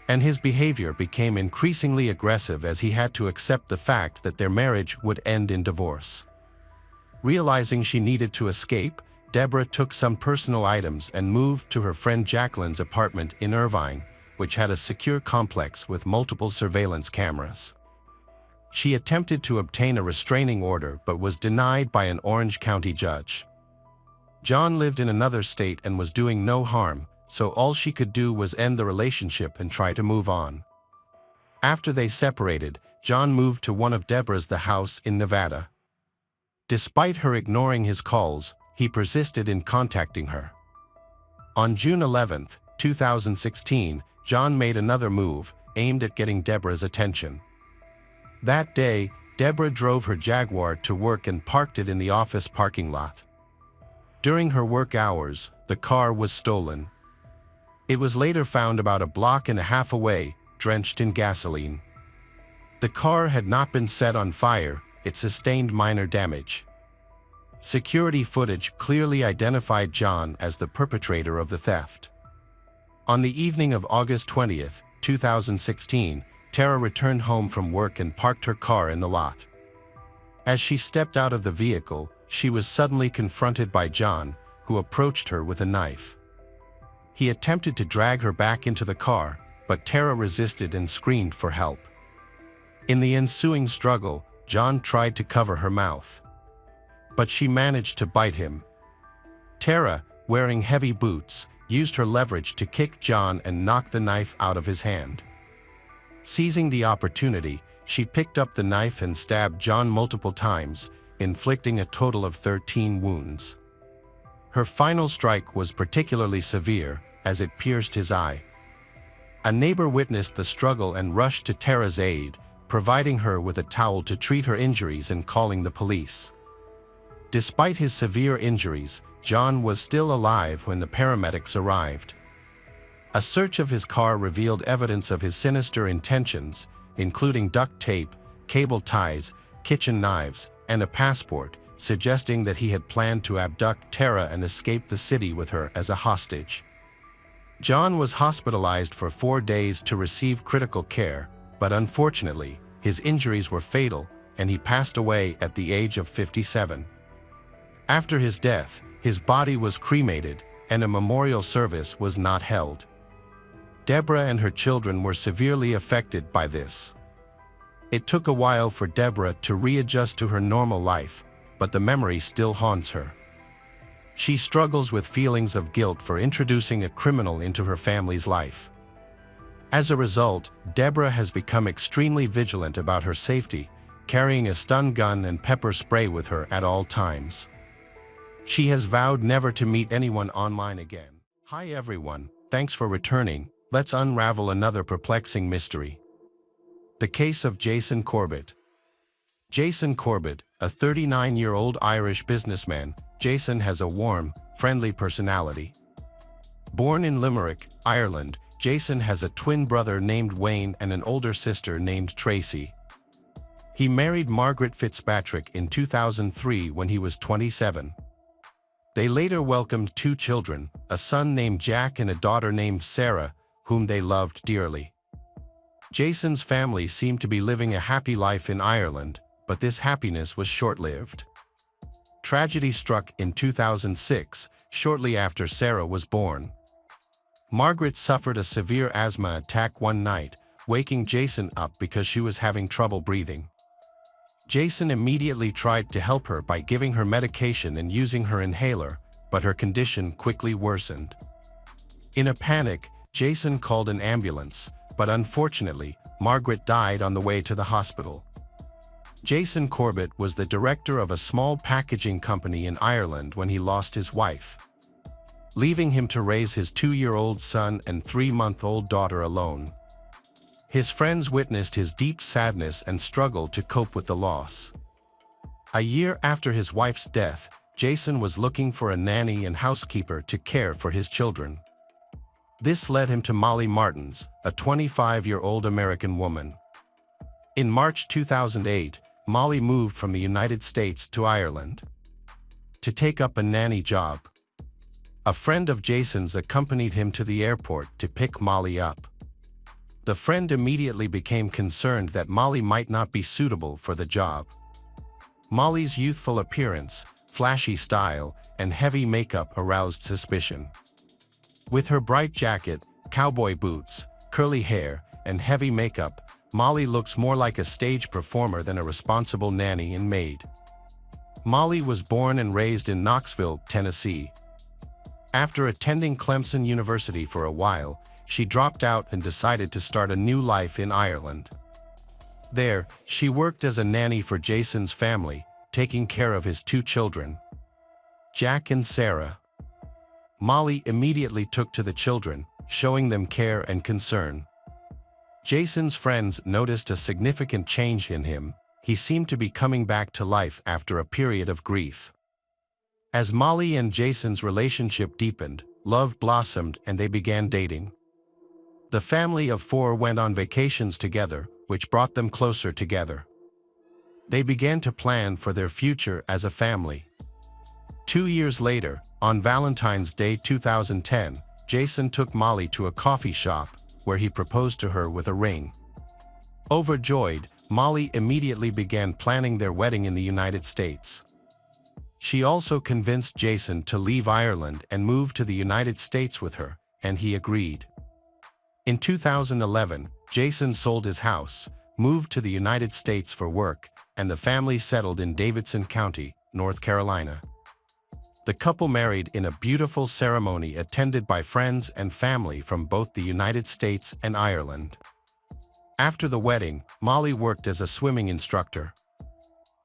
[SPEAKER 1] And his behavior became increasingly aggressive as he had to accept the fact that their marriage would end in divorce. Realizing she needed to escape, Deborah took some personal items and moved to her friend Jacqueline's apartment in Irvine, which had a secure complex with multiple surveillance cameras. She attempted to obtain a restraining order but was denied by an Orange County judge. John lived in another state and was doing no harm, so all she could do was end the relationship and try to move on. After they separated, John moved to one of Deborah's house in Nevada. Despite her ignoring his calls, he persisted in contacting her. On June 11, 2016, John made another move, aimed at getting Deborah's attention. That day, Deborah drove her Jaguar to work and parked it in the office parking lot. During her work hours, the car was stolen. It was later found about a block and a half away, drenched in gasoline. The car had not been set on fire, it sustained minor damage. Security footage clearly identified John as the perpetrator of the theft. On the evening of August 20, 2016, Tara returned home from work and parked her car in the lot. As she stepped out of the vehicle, she was suddenly confronted by John, who approached her with a knife. He attempted to drag her back into the car, but Tara resisted and screamed for help. In the ensuing struggle, John tried to cover her mouth, but she managed to bite him. Tara, wearing heavy boots, used her leverage to kick John and knock the knife out of his hand. Seizing the opportunity, she picked up the knife and stabbed John multiple times, inflicting a total of 13 wounds. Her final strike was particularly severe, as it pierced his eye. A neighbor witnessed the struggle and rushed to Tara's aid, providing her with a towel to treat her injuries and calling the police. Despite his severe injuries, John was still alive when the paramedics arrived. A search of his car revealed evidence of his sinister intentions, including duct tape, cable ties, kitchen knives, and a passport, suggesting that he had planned to abduct Tara and escape the city with her as a hostage. John was hospitalized for 4 days to receive critical care, but unfortunately, his injuries were fatal, and he passed away at the age of 57. After his death, his body was cremated, and a memorial service was not held. Deborah and her children were severely affected by this. It took a while for Deborah to readjust to her normal life, but the memory still haunts her. She struggles with feelings of guilt for introducing a criminal into her family's life. As a result, Deborah has become extremely vigilant about her safety, carrying a stun gun and pepper spray with her at all times. She has vowed never to meet anyone online again. Hi everyone, thanks for returning. Let's unravel another perplexing mystery. The case of Jason Corbett. Jason Corbett, a 39-year-old Irish businessman, Jason has a warm, friendly personality. Born in Limerick, Ireland, Jason has a twin brother named Wayne and an older sister named Tracy. He married Margaret Fitzpatrick in 2003 when he was 27. They later welcomed 2 children, a son named Jack and a daughter named Sarah, whom they loved dearly. Jason's family seemed to be living a happy life in Ireland, but this happiness was short-lived. Tragedy struck in 2006, shortly after Sarah was born. Margaret suffered a severe asthma attack one night, waking Jason up because she was having trouble breathing. Jason immediately tried to help her by giving her medication and using her inhaler, but her condition quickly worsened. In a panic, Jason called an ambulance, but unfortunately, Margaret died on the way to the hospital. Jason Corbett was the director of a small packaging company in Ireland when he lost his wife, leaving him to raise his 2-year-old son and 3-month-old daughter alone. His friends witnessed his deep sadness and struggled to cope with the loss. A year after his wife's death, Jason was looking for a nanny and housekeeper to care for his children. This led him to Molly Martins, a 25-year-old American woman. In March 2008, Molly moved from the United States to Ireland to take up a nanny job. A friend of Jason's accompanied him to the airport to pick Molly up. The friend immediately became concerned that Molly might not be suitable for the job. Molly's youthful appearance, flashy style, and heavy makeup aroused suspicion. With her bright jacket, cowboy boots, curly hair, and heavy makeup, Molly looks more like a stage performer than a responsible nanny and maid. Molly was born and raised in Knoxville, Tennessee. After attending Clemson University for a while, she dropped out and decided to start a new life in Ireland. There, she worked as a nanny for Jason's family, taking care of his 2 children, Jack and Sarah. Molly immediately took to the children, showing them care and concern. Jason's friends noticed a significant change in him. He seemed to be coming back to life after a period of grief. As Molly and Jason's relationship deepened, love blossomed and they began dating. The family of 4 went on vacations together, which brought them closer together. They began to plan for their future as a family. 2 years later, on Valentine's Day 2010, Jason took Molly to a coffee shop, where he proposed to her with a ring. Overjoyed, Molly immediately began planning their wedding in the United States. She also convinced Jason to leave Ireland and move to the United States with her, and he agreed. In 2011, Jason sold his house, moved to the United States for work, and the family settled in Davidson County, North Carolina. The couple married in a beautiful ceremony attended by friends and family from both the United States and Ireland. After the wedding, Molly worked as a swimming instructor.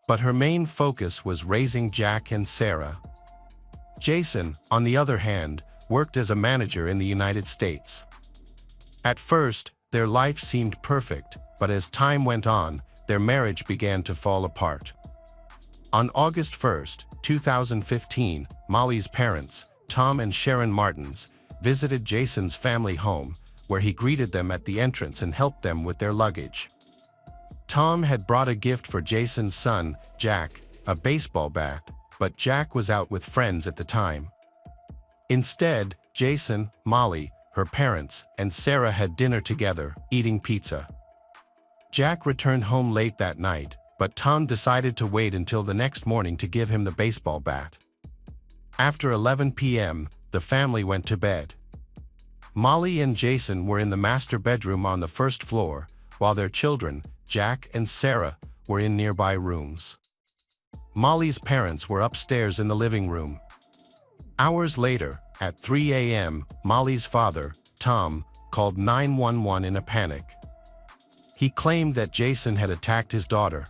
[SPEAKER 1] But her main focus was raising Jack and Sarah. Jason, on the other hand, worked as a manager in the United States. At first, their life seemed perfect, but as time went on, their marriage began to fall apart. On August 1, 2015, Molly's parents, Tom and Sharon Martins, visited Jason's family home, where he greeted them at the entrance and helped them with their luggage. Tom had brought a gift for Jason's son, Jack, a baseball bat, but Jack was out with friends at the time. Instead, Jason, Molly, her parents, and Sarah had dinner together, eating pizza. Jack returned home late that night, but Tom decided to wait until the next morning to give him the baseball bat. After 11 p.m., the family went to bed. Molly and Jason were in the master bedroom on the first floor, while their children, Jack and Sarah, were in nearby rooms. Molly's parents were upstairs in the living room. Hours later, at 3 a.m., Molly's father, Tom, called 911 in a panic. He claimed that Jason had attacked his daughter,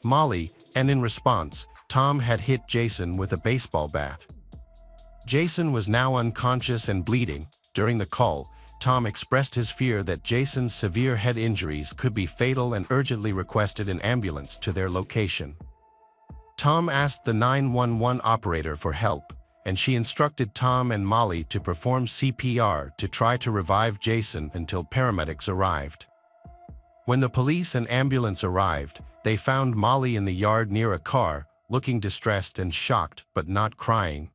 [SPEAKER 1] Molly, and in response, Tom had hit Jason with a baseball bat. Jason was now unconscious and bleeding. During the call, Tom expressed his fear that Jason's severe head injuries could be fatal and urgently requested an ambulance to their location. Tom asked the 911 operator for help, and she instructed Tom and Molly to perform CPR to try to revive Jason until paramedics arrived. When the police and ambulance arrived, they found Molly in the yard near a car, looking distressed and shocked but not crying.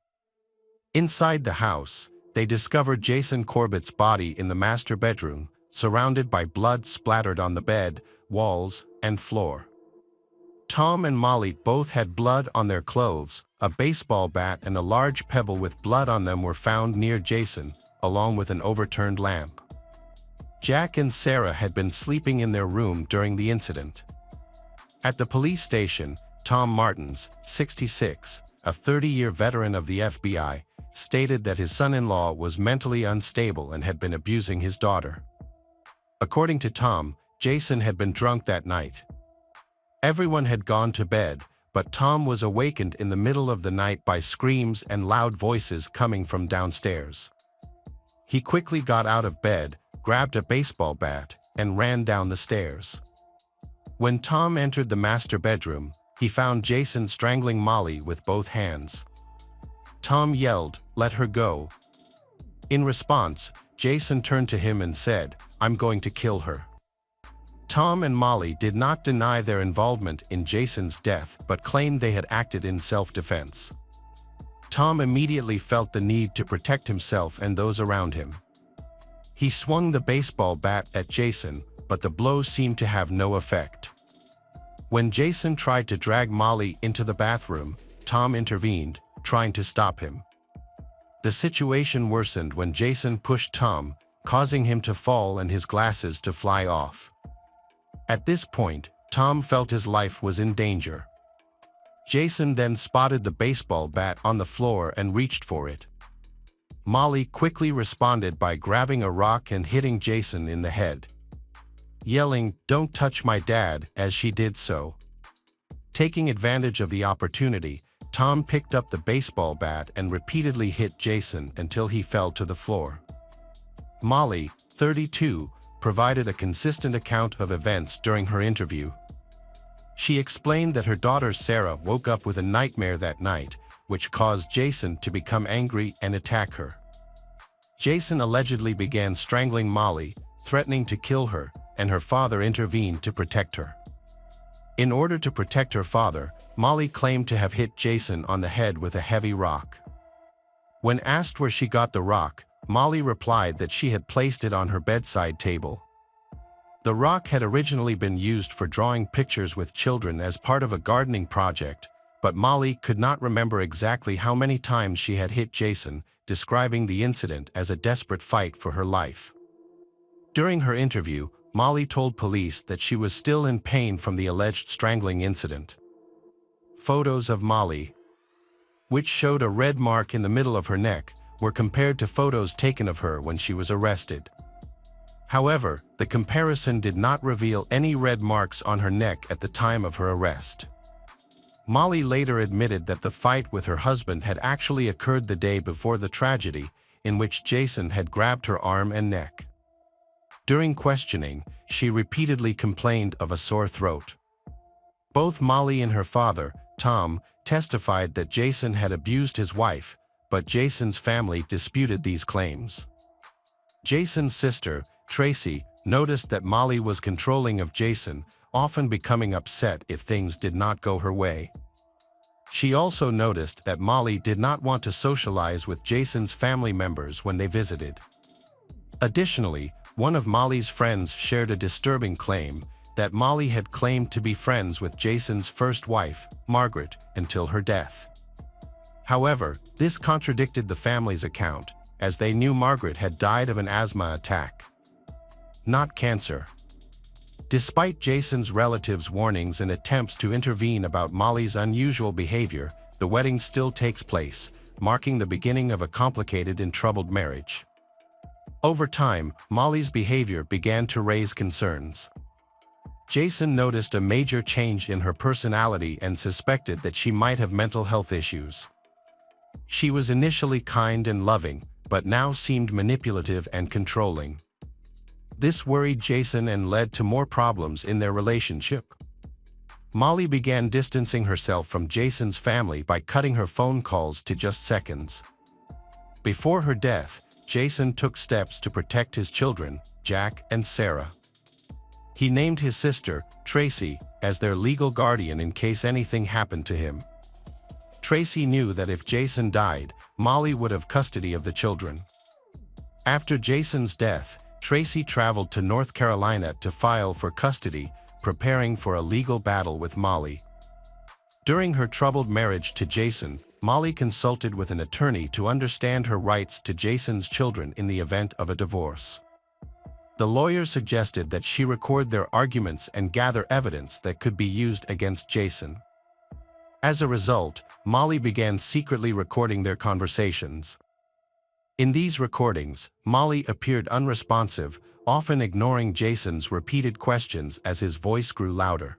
[SPEAKER 1] Inside the house, they discovered Jason Corbett's body in the master bedroom, surrounded by blood splattered on the bed, walls, and floor. Tom and Molly both had blood on their clothes. A baseball bat and a large pebble with blood on them were found near Jason, along with an overturned lamp. Jack and Sarah had been sleeping in their room during the incident. At the police station, Tom Martins, 66, a 30-year veteran of the FBI, stated that his son-in-law was mentally unstable and had been abusing his daughter. According to Tom, Jason had been drunk that night. Everyone had gone to bed, but Tom was awakened in the middle of the night by screams and loud voices coming from downstairs. He quickly got out of bed, grabbed a baseball bat, and ran down the stairs. When Tom entered the master bedroom, he found Jason strangling Molly with both hands. Tom yelled, "Let her go." In response, Jason turned to him and said, "I'm going to kill her." Tom and Molly did not deny their involvement in Jason's death but claimed they had acted in self-defense. Tom immediately felt the need to protect himself and those around him. He swung the baseball bat at Jason, but the blows seemed to have no effect. When Jason tried to drag Molly into the bathroom, Tom intervened, trying to stop him. The situation worsened when Jason pushed Tom, causing him to fall and his glasses to fly off. At this point, Tom felt his life was in danger. Jason then spotted the baseball bat on the floor and reached for it. Molly quickly responded by grabbing a rock and hitting Jason in the head, yelling, "Don't touch my dad," as she did so. Taking advantage of the opportunity, Tom picked up the baseball bat and repeatedly hit Jason until he fell to the floor. Molly, 32, provided a consistent account of events during her interview. She explained that her daughter Sarah woke up with a nightmare that night, which caused Jason to become angry and attack her. Jason allegedly began strangling Molly, threatening to kill her, and her father intervened to protect her. In order to protect her father, Molly claimed to have hit Jason on the head with a heavy rock. When asked where she got the rock, Molly replied that she had placed it on her bedside table. The rock had originally been used for drawing pictures with children as part of a gardening project, but Molly could not remember exactly how many times she had hit Jason, describing the incident as a desperate fight for her life. During her interview, Molly told police that she was still in pain from the alleged strangling incident. Photos of Molly, which showed a red mark in the middle of her neck, were compared to photos taken of her when she was arrested. However, the comparison did not reveal any red marks on her neck at the time of her arrest. Molly later admitted that the fight with her husband had actually occurred the day before the tragedy, in which Jason had grabbed her arm and neck. During questioning, she repeatedly complained of a sore throat. Both Molly and her father, Tom, testified that Jason had abused his wife, but Jason's family disputed these claims. Jason's sister, Tracy, noticed that Molly was controlling of Jason, often becoming upset if things did not go her way. She also noticed that Molly did not want to socialize with Jason's family members when they visited. Additionally, one of Molly's friends shared a disturbing claim that Molly had claimed to be friends with Jason's first wife, Margaret, until her death. However, this contradicted the family's account, as they knew Margaret had died of an asthma attack, not cancer. Despite Jason's relatives' warnings and attempts to intervene about Molly's unusual behavior, the wedding still takes place, marking the beginning of a complicated and troubled marriage. Over time, Molly's behavior began to raise concerns. Jason noticed a major change in her personality and suspected that she might have mental health issues. She was initially kind and loving, but now seemed manipulative and controlling. This worried Jason and led to more problems in their relationship. Molly began distancing herself from Jason's family by cutting her phone calls to just seconds. Before her death, Jason took steps to protect his children, Jack and Sarah. He named his sister, Tracy, as their legal guardian in case anything happened to him. Tracy knew that if Jason died, Molly would have custody of the children. After Jason's death, Tracy traveled to North Carolina to file for custody, preparing for a legal battle with Molly. During her troubled marriage to Jason, Molly consulted with an attorney to understand her rights to Jason's children in the event of a divorce. The lawyer suggested that she record their arguments and gather evidence that could be used against Jason. As a result, Molly began secretly recording their conversations. In these recordings, Molly appeared unresponsive, often ignoring Jason's repeated questions as his voice grew louder.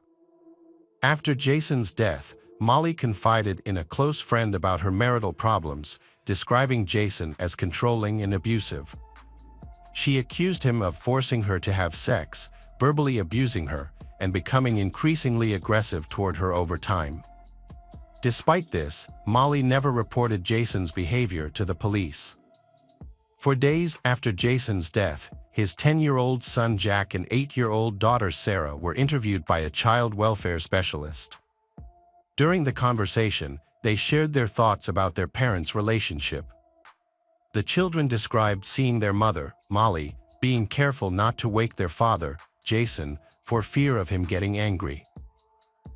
[SPEAKER 1] After Jason's death, Molly confided in a close friend about her marital problems, describing Jason as controlling and abusive. She accused him of forcing her to have sex, verbally abusing her, and becoming increasingly aggressive toward her over time. Despite this, Molly never reported Jason's behavior to the police. For days after Jason's death, his 10-year-old son Jack and 8-year-old daughter Sarah were interviewed by a child welfare specialist. During the conversation, they shared their thoughts about their parents' relationship. The children described seeing their mother, Molly, being careful not to wake their father, Jason, for fear of him getting angry.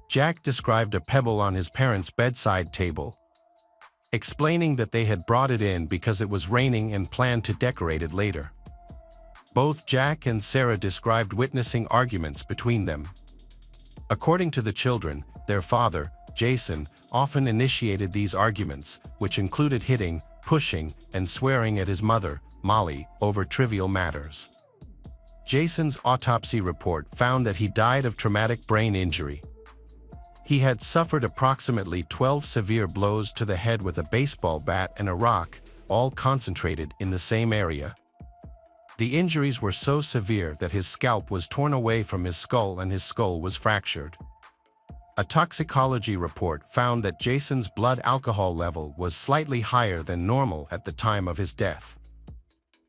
[SPEAKER 1] Jack described a pebble on his parents' bedside table, explaining that they had brought it in because it was raining and planned to decorate it later. Both Jack and Sarah described witnessing arguments between them. According to the children, their father, Jason, often initiated these arguments, which included hitting, pushing, and swearing at his mother, Molly, over trivial matters. Jason's autopsy report found that he died of traumatic brain injury. He had suffered approximately 12 severe blows to the head with a baseball bat and a rock, all concentrated in the same area. The injuries were so severe that his scalp was torn away from his skull and his skull was fractured. A toxicology report found that Jason's blood alcohol level was slightly higher than normal at the time of his death.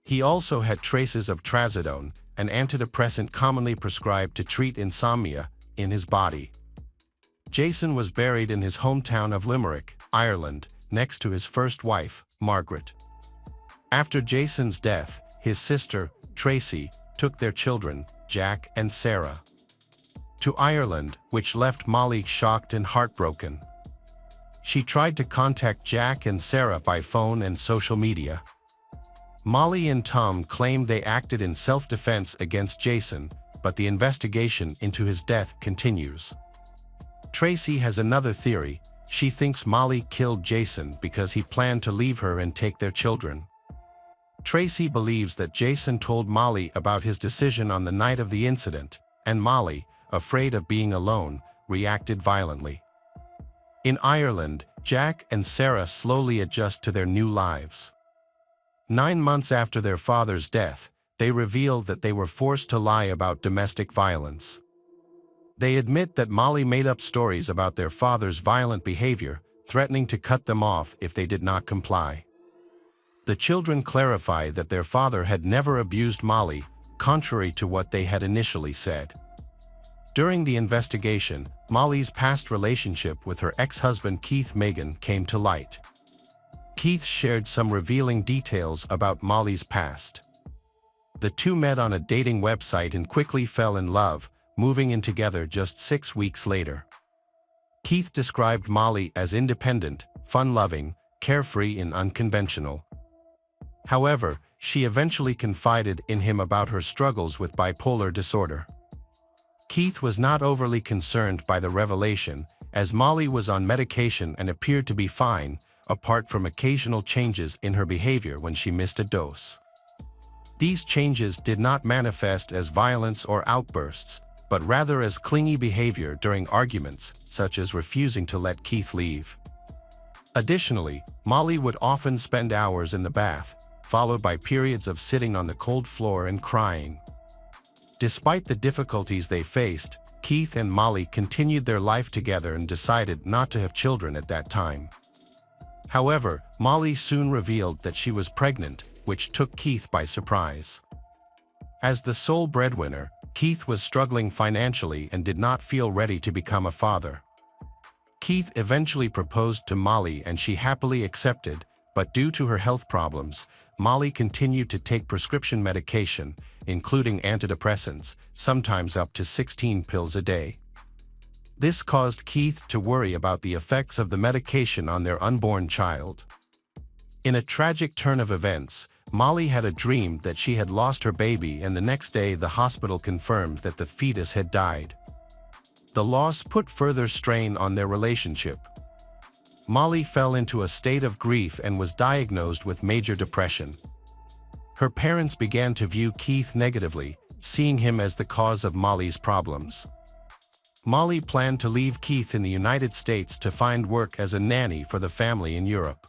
[SPEAKER 1] He also had traces of trazodone, an antidepressant commonly prescribed to treat insomnia, in his body. Jason was buried in his hometown of Limerick, Ireland, next to his first wife, Margaret. After Jason's death, his sister, Tracy, took their children, Jack and Sarah, to Ireland, which left Molly shocked and heartbroken. She tried to contact Jack and Sarah by phone and social media. Molly and Tom claimed they acted in self-defense against Jason, but the investigation into his death continues. Tracy has another theory. She thinks Molly killed Jason because he planned to leave her and take their children. Tracy believes that Jason told Molly about his decision on the night of the incident, and Molly, afraid of being alone, reacted violently. In Ireland, Jack and Sarah slowly adjust to their new lives. 9 months after their father's death, they revealed that they were forced to lie about domestic violence. They admit that Molly made up stories about their father's violent behavior, threatening to cut them off if they did not comply. The children clarify that their father had never abused Molly, contrary to what they had initially said. During the investigation, Molly's past relationship with her ex-husband Keith Megan came to light. Keith shared some revealing details about Molly's past. The two met on a dating website and quickly fell in love, moving in together just 6 weeks later. Keith described Molly as independent, fun-loving, carefree and unconventional. However, she eventually confided in him about her struggles with bipolar disorder. Keith was not overly concerned by the revelation, as Molly was on medication and appeared to be fine, apart from occasional changes in her behavior when she missed a dose. These changes did not manifest as violence or outbursts, but rather as clingy behavior during arguments, such as refusing to let Keith leave. Additionally, Molly would often spend hours in the bath, followed by periods of sitting on the cold floor and crying. Despite the difficulties they faced, Keith and Molly continued their life together and decided not to have children at that time. However, Molly soon revealed that she was pregnant, which took Keith by surprise. As the sole breadwinner, Keith was struggling financially and did not feel ready to become a father. Keith eventually proposed to Molly and she happily accepted, but due to her health problems, Molly continued to take prescription medication, including antidepressants, sometimes up to 16 pills a day. This caused Keith to worry about the effects of the medication on their unborn child. In a tragic turn of events, Molly had a dream that she had lost her baby, and the next day the hospital confirmed that the fetus had died. The loss put further strain on their relationship. Molly fell into a state of grief and was diagnosed with major depression. Her parents began to view Keith negatively, seeing him as the cause of Molly's problems. Molly planned to leave Keith in the United States to find work as a nanny for the family in Europe.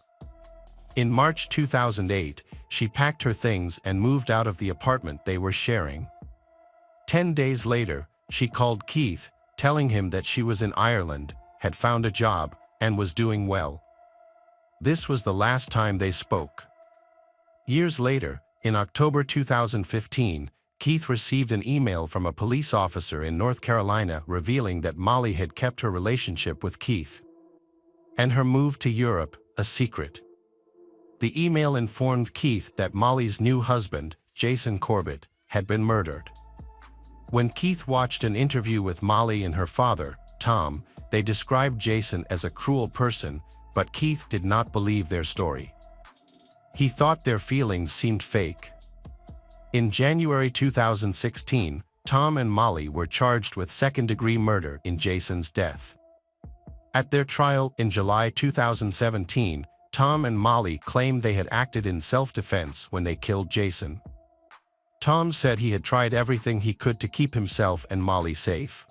[SPEAKER 1] In March 2008, she packed her things and moved out of the apartment they were sharing. 10 days later, she called Keith, telling him that she was in Ireland, had found a job, and was doing well. This was the last time they spoke. Years later, in October 2015, Keith received an email from a police officer in North Carolina revealing that Molly had kept her relationship with Keith and her move to Europe a secret. The email informed Keith that Molly's new husband, Jason Corbett, had been murdered. When Keith watched an interview with Molly and her father, Tom, they described Jason as a cruel person, but Keith did not believe their story. He thought their feelings seemed fake. In January 2016, Tom and Molly were charged with second-degree murder in Jason's death. At their trial in July 2017, Tom and Molly claimed they had acted in self-defense when they killed Jason. Tom said he had tried everything he could to keep himself and Molly safe.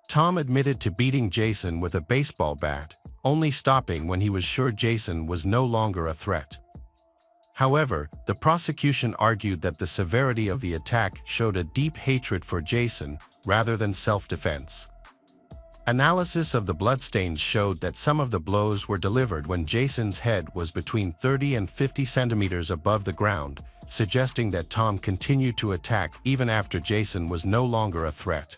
[SPEAKER 1] Tom admitted to beating Jason with a baseball bat, only stopping when he was sure Jason was no longer a threat. However, the prosecution argued that the severity of the attack showed a deep hatred for Jason rather than self-defense. Analysis of the bloodstains showed that some of the blows were delivered when Jason's head was between 30 and 50 centimeters above the ground, suggesting that Tom continued to attack even after Jason was no longer a threat.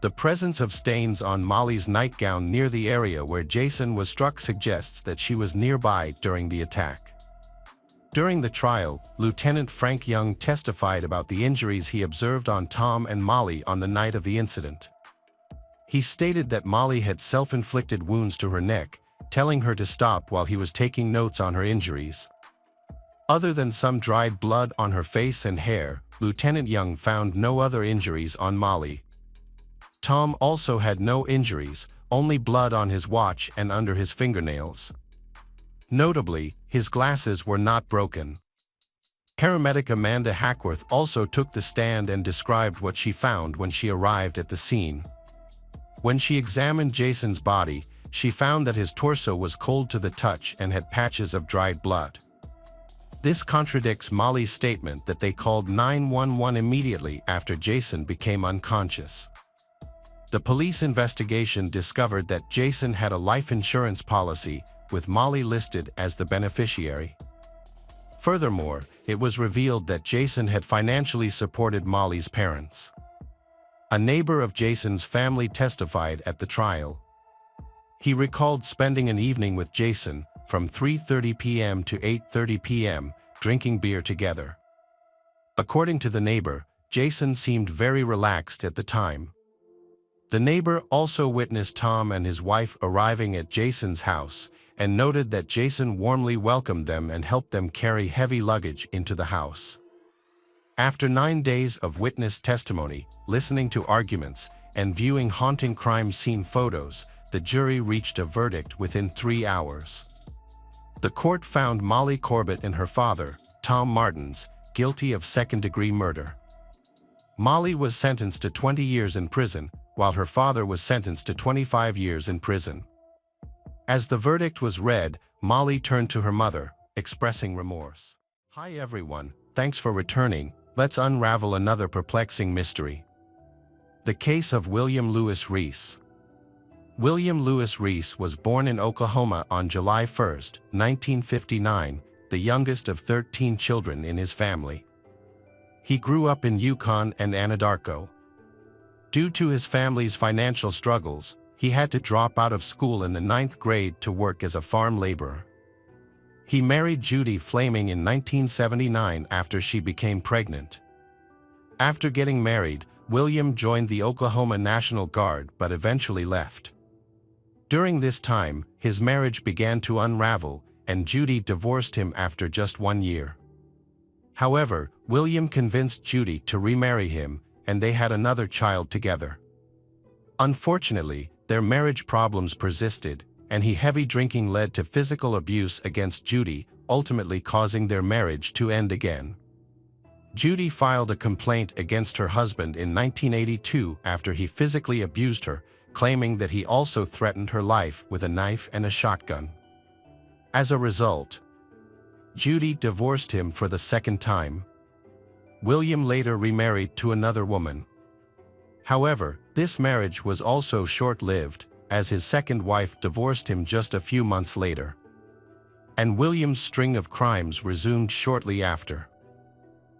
[SPEAKER 1] The presence of stains on Molly's nightgown near the area where Jason was struck suggests that she was nearby during the attack. During the trial, Lieutenant Frank Young testified about the injuries he observed on Tom and Molly on the night of the incident. He stated that Molly had self-inflicted wounds to her neck, telling her to stop while he was taking notes on her injuries. Other than some dried blood on her face and hair, Lieutenant Young found no other injuries on Molly. Tom also had no injuries, only blood on his watch and under his fingernails. Notably, his glasses were not broken. Paramedic Amanda Hackworth also took the stand and described what she found when she arrived at the scene. When she examined Jason's body, she found that his torso was cold to the touch and had patches of dried blood. This contradicts Molly's statement that they called 911 immediately after Jason became unconscious. The police investigation discovered that Jason had a life insurance policy, with Molly listed as the beneficiary. Furthermore, it was revealed that Jason had financially supported Molly's parents. A neighbor of Jason's family testified at the trial. He recalled spending an evening with Jason, from 3:30 p.m. to 8:30 p.m., drinking beer together. According to the neighbor, Jason seemed very relaxed at the time. The neighbor also witnessed Tom and his wife arriving at Jason's house, and noted that Jason warmly welcomed them and helped them carry heavy luggage into the house. After 9 days of witness testimony, listening to arguments, and viewing haunting crime scene photos, the jury reached a verdict within 3 hours. The court found Molly Corbett and her father, Tom Martins, guilty of second-degree murder. Molly was sentenced to 20 years in prison, while her father was sentenced to 25 years in prison. As the verdict was read, Molly turned to her mother, expressing remorse. "Hi everyone, thanks for returning. Let's unravel another perplexing mystery. The case of William Lewis Reese." William Lewis Reese was born in Oklahoma on July 1, 1959, the youngest of 13 children in his family. He grew up in Yukon and Anadarko. Due to his family's financial struggles, he had to drop out of school in the 9th grade to work as a farm laborer. He married Judy Flaming in 1979 after she became pregnant. After getting married, William joined the Oklahoma National Guard but eventually left. During this time, his marriage began to unravel, and Judy divorced him after just 1 year. However, William convinced Judy to remarry him, and they had another child together. Unfortunately, their marriage problems persisted, and heavy drinking led to physical abuse against Judy, ultimately causing their marriage to end again. Judy filed a complaint against her husband in 1982 after he physically abused her, claiming that he also threatened her life with a knife and a shotgun. As a result, Judy divorced him for the second time. William later remarried to another woman. However, this marriage was also short-lived, as his second wife divorced him just a few months later. And William's string of crimes resumed shortly after.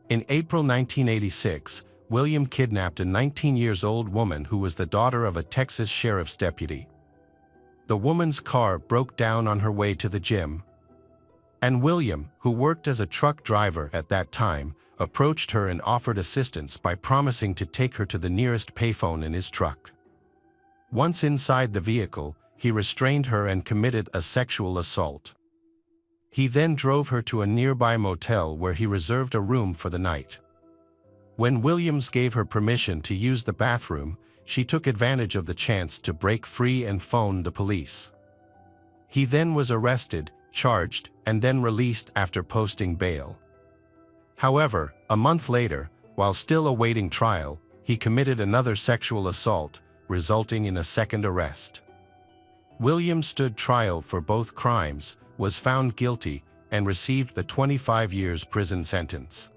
[SPEAKER 1] In April 1986, William kidnapped a 19-year-old woman who was the daughter of a Texas sheriff's deputy. The woman's car broke down on her way to the gym, and William, who worked as a truck driver at that time, approached her and offered assistance by promising to take her to the nearest payphone in his truck. Once inside the vehicle, he restrained her and committed a sexual assault. He then drove her to a nearby motel where he reserved a room for the night. When Williams gave her permission to use the bathroom, she took advantage of the chance to break free and phone the police. He then was arrested, charged, and then released after posting bail. However, a month later, while still awaiting trial, he committed another sexual assault, resulting in a second arrest. Williams stood trial for both crimes, was found guilty, and received the 25 years prison sentence.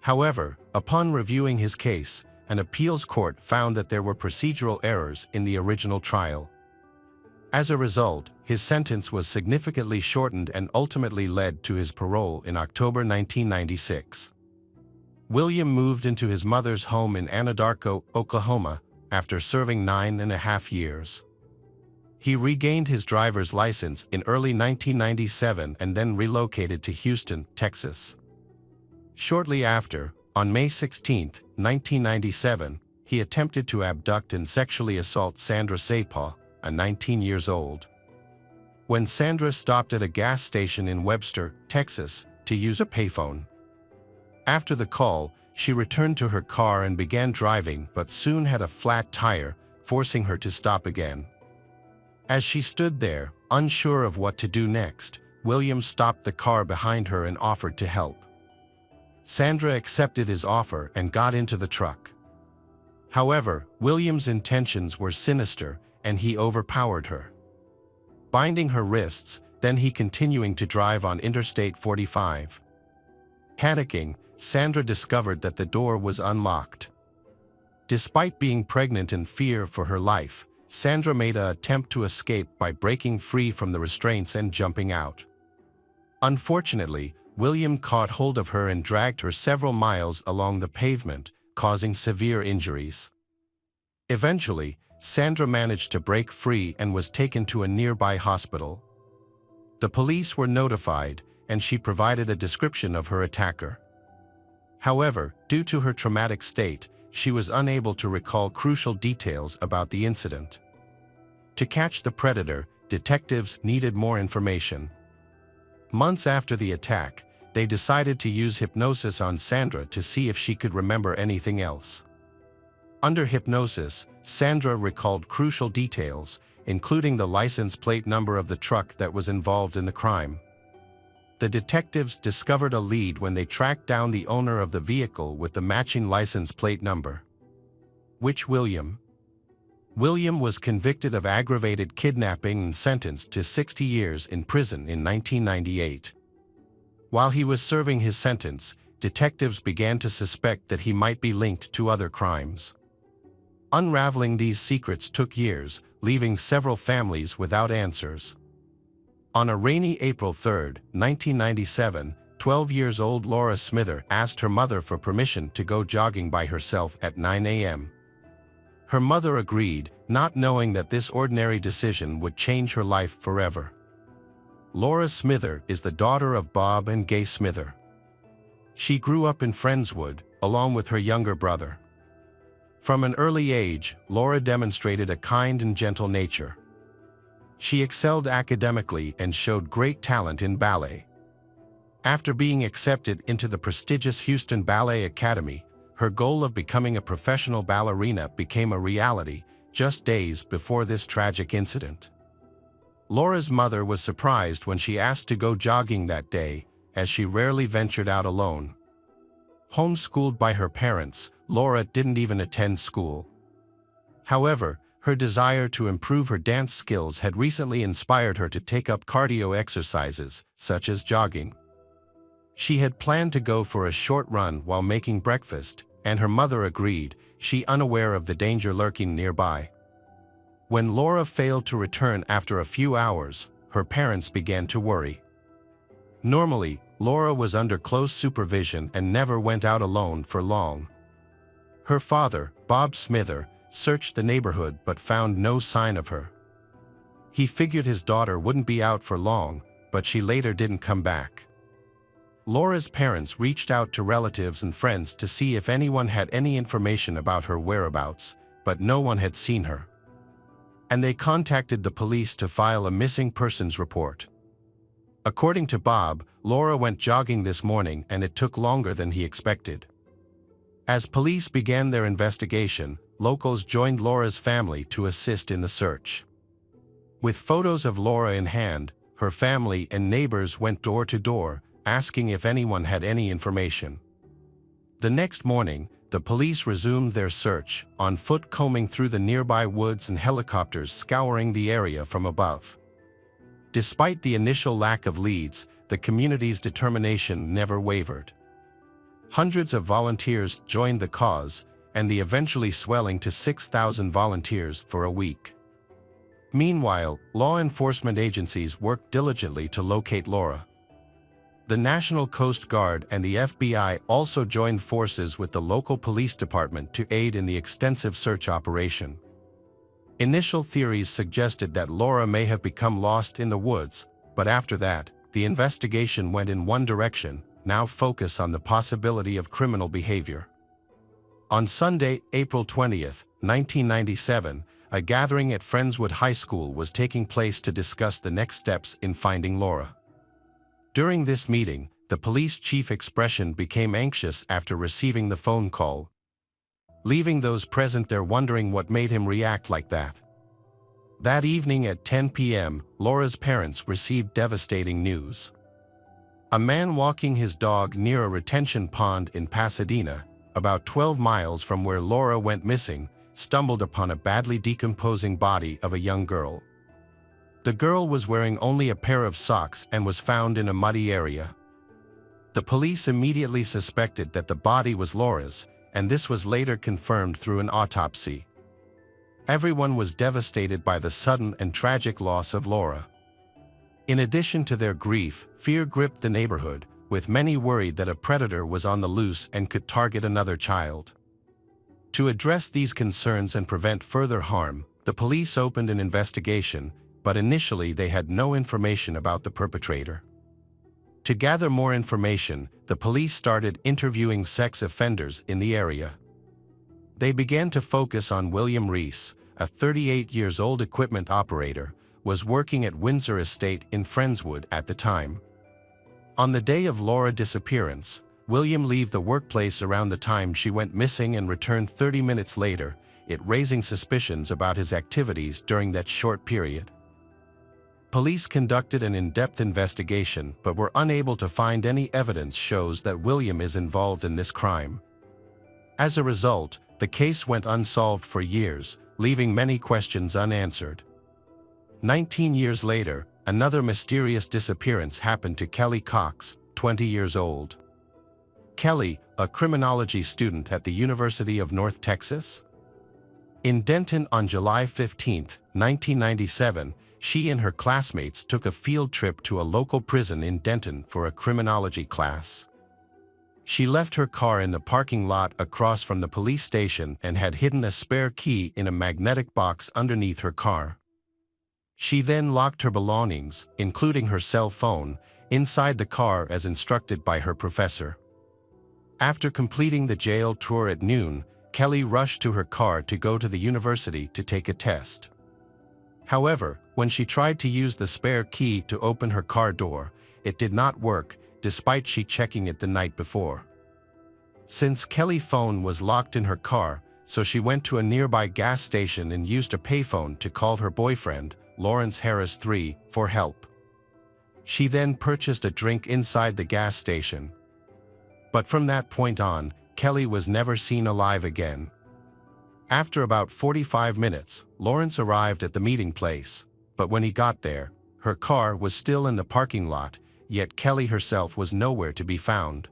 [SPEAKER 1] However, upon reviewing his case, an appeals court found that there were procedural errors in the original trial. As a result, his sentence was significantly shortened and ultimately led to his parole in October 1996. William moved into his mother's home in Anadarko, Oklahoma, after serving 9.5 years. He regained his driver's license in early 1997 and then relocated to Houston, Texas. Shortly after, on May 16, 1997, he attempted to abduct and sexually assault Sandra Sapah, a 19-year-old. When Sandra stopped at a gas station in Webster, Texas, to use a payphone. After the call, she returned to her car and began driving but soon had a flat tire, forcing her to stop again. As she stood there, unsure of what to do next, William stopped the car behind her and offered to help. Sandra accepted his offer and got into the truck. However, William's intentions were sinister, and he overpowered her, binding her wrists, then he continuing to drive on Interstate 45. Panicking, Sandra discovered that the door was unlocked. Despite being pregnant and fear for her life, Sandra made an attempt to escape by breaking free from the restraints and jumping out. Unfortunately, William caught hold of her and dragged her several miles along the pavement, causing severe injuries. Eventually, Sandra managed to break free and was taken to a nearby hospital. The police were notified, and she provided a description of her attacker. However, due to her traumatic state, she was unable to recall crucial details about the incident. To catch the predator, detectives needed more information. Months after the attack, they decided to use hypnosis on Sandra to see if she could remember anything else. Under hypnosis, Sandra recalled crucial details, including the license plate number of the truck that was involved in the crime. The detectives discovered a lead when they tracked down the owner of the vehicle with the matching license plate number. William was convicted of aggravated kidnapping and sentenced to 60 years in prison in 1998. While he was serving his sentence, detectives began to suspect that he might be linked to other crimes. Unraveling these secrets took years, leaving several families without answers. On a rainy April 3, 1997, 12-year-old Laura Smither asked her mother for permission to go jogging by herself at 9 a.m. Her mother agreed, not knowing that this ordinary decision would change her life forever. Laura Smither is the daughter of Bob and Gay Smither. She grew up in Friendswood, along with her younger brother. From an early age, Laura demonstrated a kind and gentle nature. She excelled academically and showed great talent in ballet. After being accepted into the prestigious Houston Ballet Academy, her goal of becoming a professional ballerina became a reality just days before this tragic incident. Laura's mother was surprised when she asked to go jogging that day, as she rarely ventured out alone. Homeschooled by her parents, Laura didn't even attend school. However, her desire to improve her dance skills had recently inspired her to take up cardio exercises, such as jogging. She had planned to go for a short run while making breakfast, and her mother agreed, she unaware of the danger lurking nearby. When Laura failed to return after a few hours, her parents began to worry. Normally, Laura was under close supervision and never went out alone for long. Her father, Bob Smither, searched the neighborhood but found no sign of her. He figured his daughter wouldn't be out for long, but she later didn't come back. Laura's parents reached out to relatives and friends to see if anyone had any information about her whereabouts, but no one had seen her. And they contacted the police to file a missing persons report. According to Bob, Laura went jogging this morning and it took longer than he expected. As police began their investigation, locals joined Laura's family to assist in the search. With photos of Laura in hand, her family and neighbors went door to door, asking if anyone had any information. The next morning, the police resumed their search, on foot combing through the nearby woods and helicopters scouring the area from above. Despite the initial lack of leads, the community's determination never wavered. Hundreds of volunteers joined the cause, and the eventually swelling to 6,000 volunteers for a week. Meanwhile, law enforcement agencies worked diligently to locate Laura. The National Coast Guard and the FBI also joined forces with the local police department to aid in the extensive search operation. Initial theories suggested that Laura may have become lost in the woods, but after that, the investigation went in one direction, now focus on the possibility of criminal behavior. On Sunday, April 20th, 1997, a gathering at Friendswood High School was taking place to discuss the next steps in finding Laura. During this meeting, the police chief expression became anxious after receiving the phone call, leaving those present there wondering what made him react like that. That evening at 10 p.m., Laura's parents received devastating news. A man walking his dog near a retention pond in Pasadena, about 12 miles from where Laura went missing, stumbled upon a badly decomposing body of a young girl. The girl was wearing only a pair of socks and was found in a muddy area. The police immediately suspected that the body was Laura's, and this was later confirmed through an autopsy. Everyone was devastated by the sudden and tragic loss of Laura. In addition to their grief, fear gripped the neighborhood, with many worried that a predator was on the loose and could target another child. To address these concerns and prevent further harm, the police opened an investigation, but initially they had no information about the perpetrator. To gather more information, the police started interviewing sex offenders in the area. They began to focus on William Reese, a 38-year-old equipment operator, was working at Windsor Estate in Friendswood at the time. On the day of Laura's disappearance, William left the workplace around the time she went missing and returned 30 minutes later, it raising suspicions about his activities during that short period. Police conducted an in-depth investigation but were unable to find any evidence shows that William is involved in this crime. As a result, the case went unsolved for years, leaving many questions unanswered. 19 years later, another mysterious disappearance happened to Kelly Cox, 20 years old. Kelly, a criminology student at the University of North Texas, in Denton on July 15, 1997, she and her classmates took a field trip to a local prison in Denton for a criminology class. She left her car in the parking lot across from the police station and had hidden a spare key in a magnetic box underneath her car. She then locked her belongings, including her cell phone, inside the car as instructed by her professor. After completing the jail tour at noon, Kelly rushed to her car to go to the university to take a test. However, when she tried to use the spare key to open her car door, it did not work, despite she checking it the night before. Since Kelly's phone was locked in her car, so she went to a nearby gas station and used a payphone to call her boyfriend, Lawrence Harris III, for help. She then purchased a drink inside the gas station. But from that point on, Kelly was never seen alive again. After about 45 minutes, Lawrence arrived at the meeting place, but when he got there, her car was still in the parking lot, yet Kelly herself was nowhere to be found.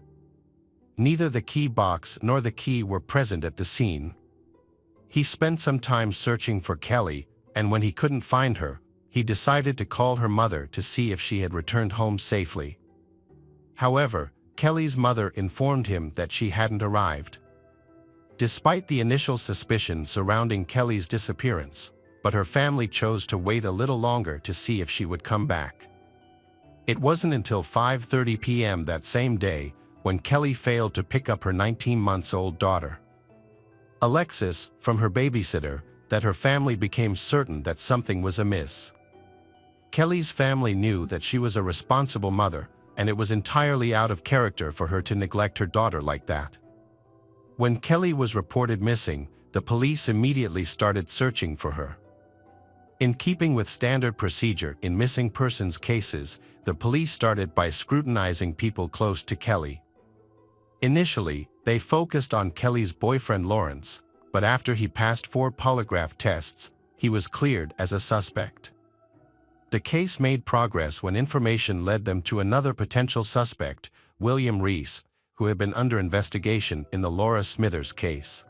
[SPEAKER 1] Neither the key box nor the key were present at the scene. He spent some time searching for Kelly, and when he couldn't find her, he decided to call her mother to see if she had returned home safely. However, Kelly's mother informed him that she hadn't arrived. Despite the initial suspicion surrounding Kelly's disappearance, but her family chose to wait a little longer to see if she would come back. It wasn't until 5:30 p.m. that same day when Kelly failed to pick up her 19-month-old daughter, Alexis, from her babysitter, that her family became certain that something was amiss. Kelly's family knew that she was a responsible mother, and it was entirely out of character for her to neglect her daughter like that. When Kelly was reported missing, the police immediately started searching for her. In keeping with standard procedure in missing persons cases, the police started by scrutinizing people close to Kelly. Initially, they focused on Kelly's boyfriend Lawrence, but after he passed 4 polygraph tests, he was cleared as a suspect. The case made progress when information led them to another potential suspect, William Reese, who had been under investigation in the Laura Smithers case.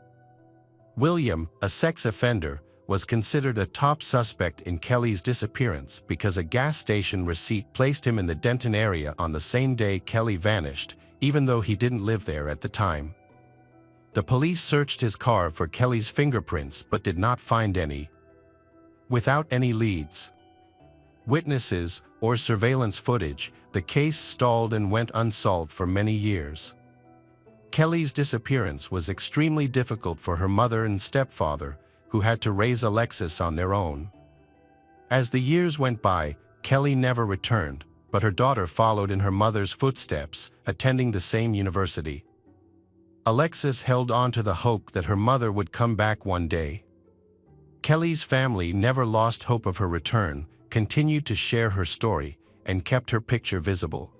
[SPEAKER 1] William, a sex offender, was considered a top suspect in Kelly's disappearance because a gas station receipt placed him in the Denton area on the same day Kelly vanished, even though he didn't live there at the time. The police searched his car for Kelly's fingerprints but did not find any. Without any leads, witnesses, or surveillance footage, the case stalled and went unsolved for many years. Kelly's disappearance was extremely difficult for her mother and stepfather, who had to raise Alexis on their own. As the years went by, Kelly never returned, but her daughter followed in her mother's footsteps, attending the same university. Alexis held on to the hope that her mother would come back one day. Kelly's family never lost hope of her return, continued to share her story, and kept her picture visible.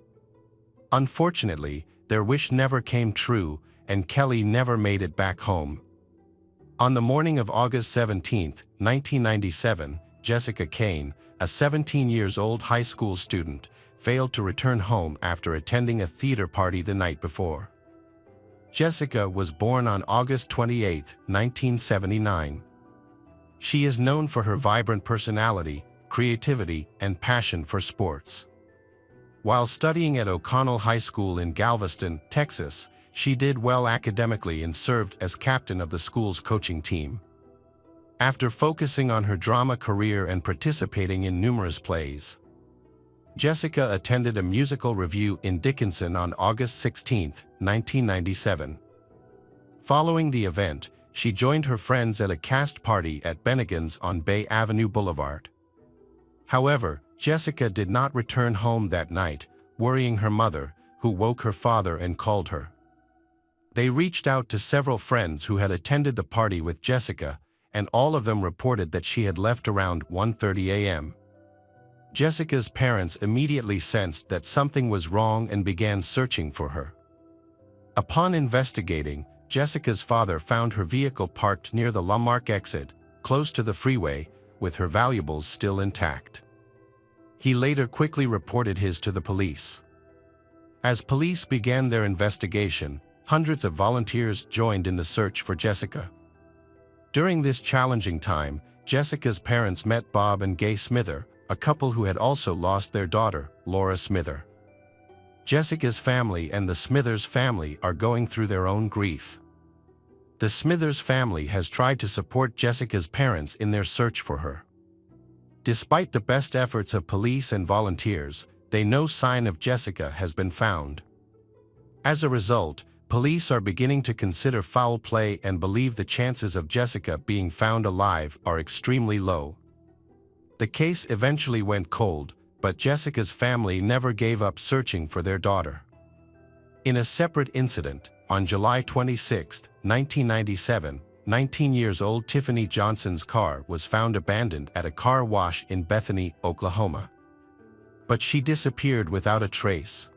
[SPEAKER 1] Unfortunately, their wish never came true, and Kelly never made it back home. On the morning of August 17, 1997, Jessica Kane, a 17-year-old high school student, failed to return home after attending a theater party the night before. Jessica was born on August 28, 1979. She is known for her vibrant personality, creativity, and passion for sports. While studying at O'Connell High School in Galveston, Texas, she did well academically and served as captain of the school's coaching team. After focusing on her drama career and participating in numerous plays, Jessica attended a musical review in Dickinson on August 16, 1997. Following the event, she joined her friends at a cast party at Bennigan's on Bay Avenue Boulevard. However, Jessica did not return home that night, worrying her mother, who woke her father and called her. They reached out to several friends who had attended the party with Jessica, and all of them reported that she had left around 1:30 a.m. Jessica's parents immediately sensed that something was wrong and began searching for her. Upon investigating, Jessica's father found her vehicle parked near the Lamarck exit, close to the freeway, with her valuables still intact. He later quickly reported his to the police. As police began their investigation, hundreds of volunteers joined in the search for Jessica. During this challenging time, Jessica's parents met Bob and Gay Smither, a couple who had also lost their daughter, Laura Smither. Jessica's family and the Smithers family are going through their own grief. The Smithers family has tried to support Jessica's parents in their search for her. Despite the best efforts of police and volunteers, no sign of Jessica has been found. As a result, police are beginning to consider foul play and believe the chances of Jessica being found alive are extremely low. The case eventually went cold, but Jessica's family never gave up searching for their daughter. In a separate incident, on July 26, 1997, 19-year-old Tiffany Johnson's car was found abandoned at a car wash in Bethany, Oklahoma. But she disappeared without a trace.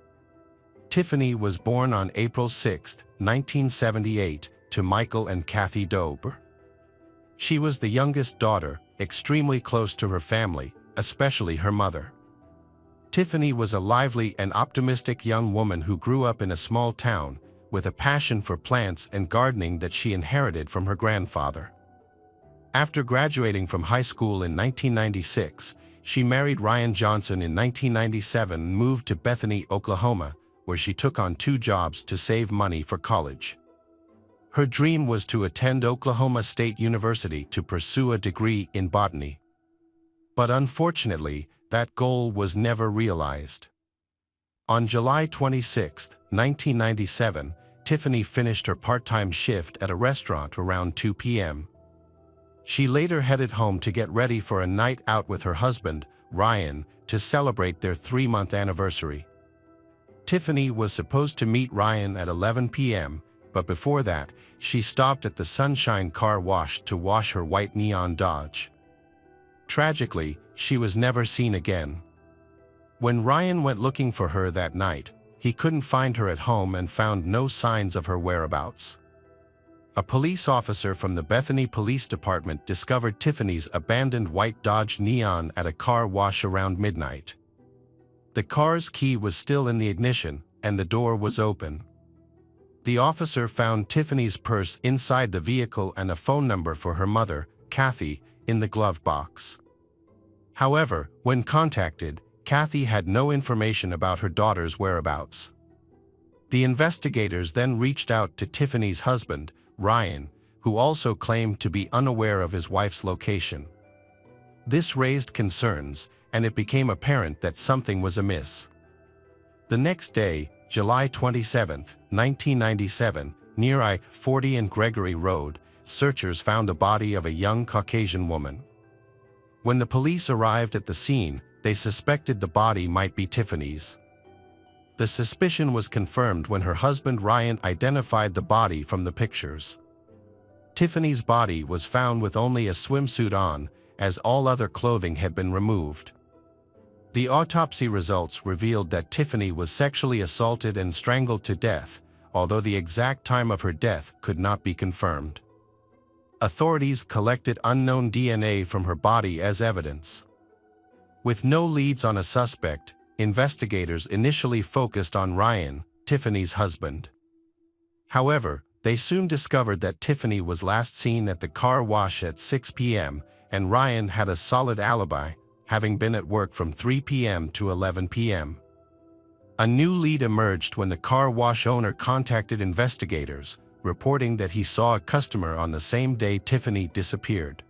[SPEAKER 1] Tiffany was born on April 6, 1978, to Michael and Kathy Dober. She was the youngest daughter, extremely close to her family, especially her mother. Tiffany was a lively and optimistic young woman who grew up in a small town, with a passion for plants and gardening that she inherited from her grandfather. After graduating from high school in 1996, she married Ryan Johnson in 1997 and moved to Bethany, Oklahoma, where she took on 2 jobs to save money for college. Her dream was to attend Oklahoma State University to pursue a degree in botany. But unfortunately, that goal was never realized. On July 26, 1997, Tiffany finished her part-time shift at a restaurant around 2 p.m. She later headed home to get ready for a night out with her husband, Ryan, to celebrate their 3-month anniversary. Tiffany was supposed to meet Ryan at 11 p.m., but before that, she stopped at the Sunshine Car Wash to wash her white neon Dodge. Tragically, she was never seen again. When Ryan went looking for her that night, he couldn't find her at home and found no signs of her whereabouts. A police officer from the Bethany Police Department discovered Tiffany's abandoned white Dodge Neon at a car wash around midnight. The car's key was still in the ignition, and the door was open. The officer found Tiffany's purse inside the vehicle and a phone number for her mother, Kathy, in the glove box. However, when contacted, Kathy had no information about her daughter's whereabouts. The investigators then reached out to Tiffany's husband, Ryan, who also claimed to be unaware of his wife's location. This raised concerns, and it became apparent that something was amiss. The next day, July 27, 1997, near I-40 and Gregory Road, searchers found the body of a young Caucasian woman. When the police arrived at the scene, they suspected the body might be Tiffany's. The suspicion was confirmed when her husband Ryan identified the body from the pictures. Tiffany's body was found with only a swimsuit on, as all other clothing had been removed. The autopsy results revealed that Tiffany was sexually assaulted and strangled to death, although the exact time of her death could not be confirmed. Authorities collected unknown DNA from her body as evidence. With no leads on a suspect, investigators initially focused on Ryan, Tiffany's husband. However, they soon discovered that Tiffany was last seen at the car wash at 6 p.m., and Ryan had a solid alibi, having been at work from 3 p.m. to 11 p.m. A new lead emerged when the car wash owner contacted investigators, reporting that he saw a customer on the same day Tiffany disappeared.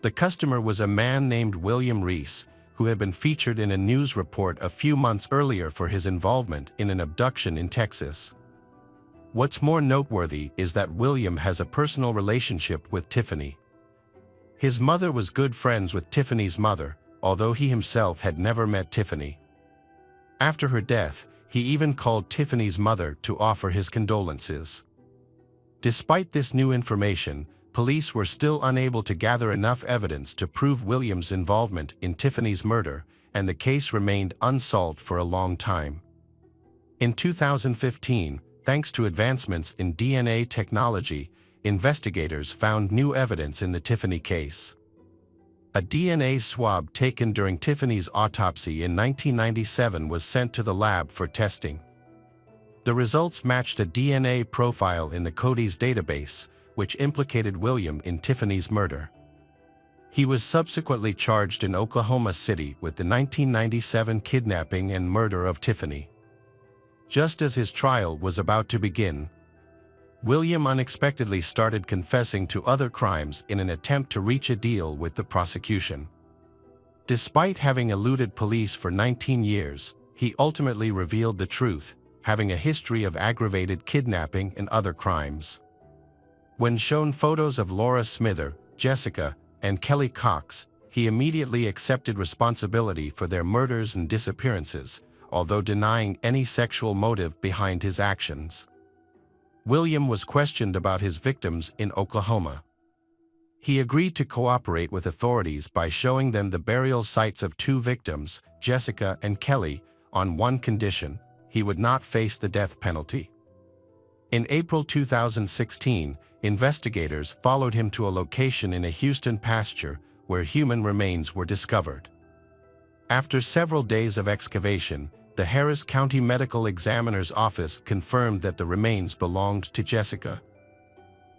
[SPEAKER 1] The customer was a man named William Reese, who had been featured in a news report a few months earlier for his involvement in an abduction in Texas. What's more noteworthy is that William has a personal relationship with Tiffany. His mother was good friends with Tiffany's mother, although he himself had never met Tiffany. After her death, he even called Tiffany's mother to offer his condolences. Despite this new information, police were still unable to gather enough evidence to prove William's involvement in Tiffany's murder, and the case remained unsolved for a long time. In 2015, thanks to advancements in DNA technology, investigators found new evidence in the Tiffany case. A DNA swab taken during Tiffany's autopsy in 1997 was sent to the lab for testing. The results matched a DNA profile in the Cody's database, which implicated William in Tiffany's murder. He was subsequently charged in Oklahoma City with the 1997 kidnapping and murder of Tiffany. Just as his trial was about to begin, William unexpectedly started confessing to other crimes in an attempt to reach a deal with the prosecution. Despite having eluded police for 19 years, he ultimately revealed the truth, having a history of aggravated kidnapping and other crimes. When shown photos of Laura Smither, Jessica, and Kelly Cox, he immediately accepted responsibility for their murders and disappearances, although denying any sexual motive behind his actions. William was questioned about his victims in Oklahoma. He agreed to cooperate with authorities by showing them the burial sites of two victims, Jessica and Kelly, on one condition: he would not face the death penalty. In April 2016, investigators followed him to a location in a Houston pasture where human remains were discovered. After several days of excavation, the Harris County Medical Examiner's Office confirmed that the remains belonged to Jessica.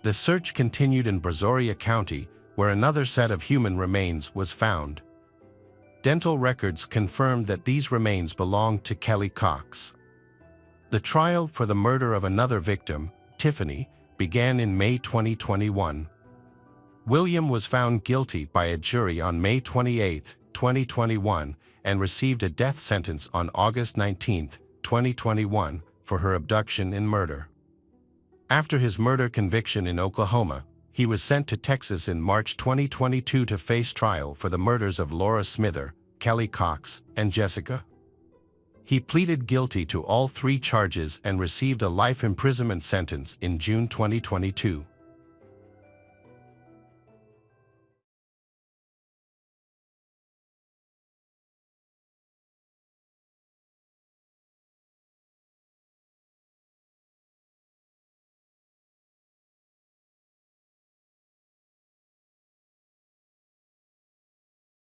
[SPEAKER 1] The search continued in Brazoria County, where another set of human remains was found. Dental records confirmed that these remains belonged to Kelly Cox. The trial for the murder of another victim, Tiffany, began in May 2021. William was found guilty by a jury on May 28, 2021, and received a death sentence on August 19, 2021, for her abduction and murder. After his murder conviction in Oklahoma, he was sent to Texas in March 2022 to face trial for the murders of Laura Smither, Kelly Cox, and Jessica. He pleaded guilty to all three charges and received a life imprisonment sentence in June 2022.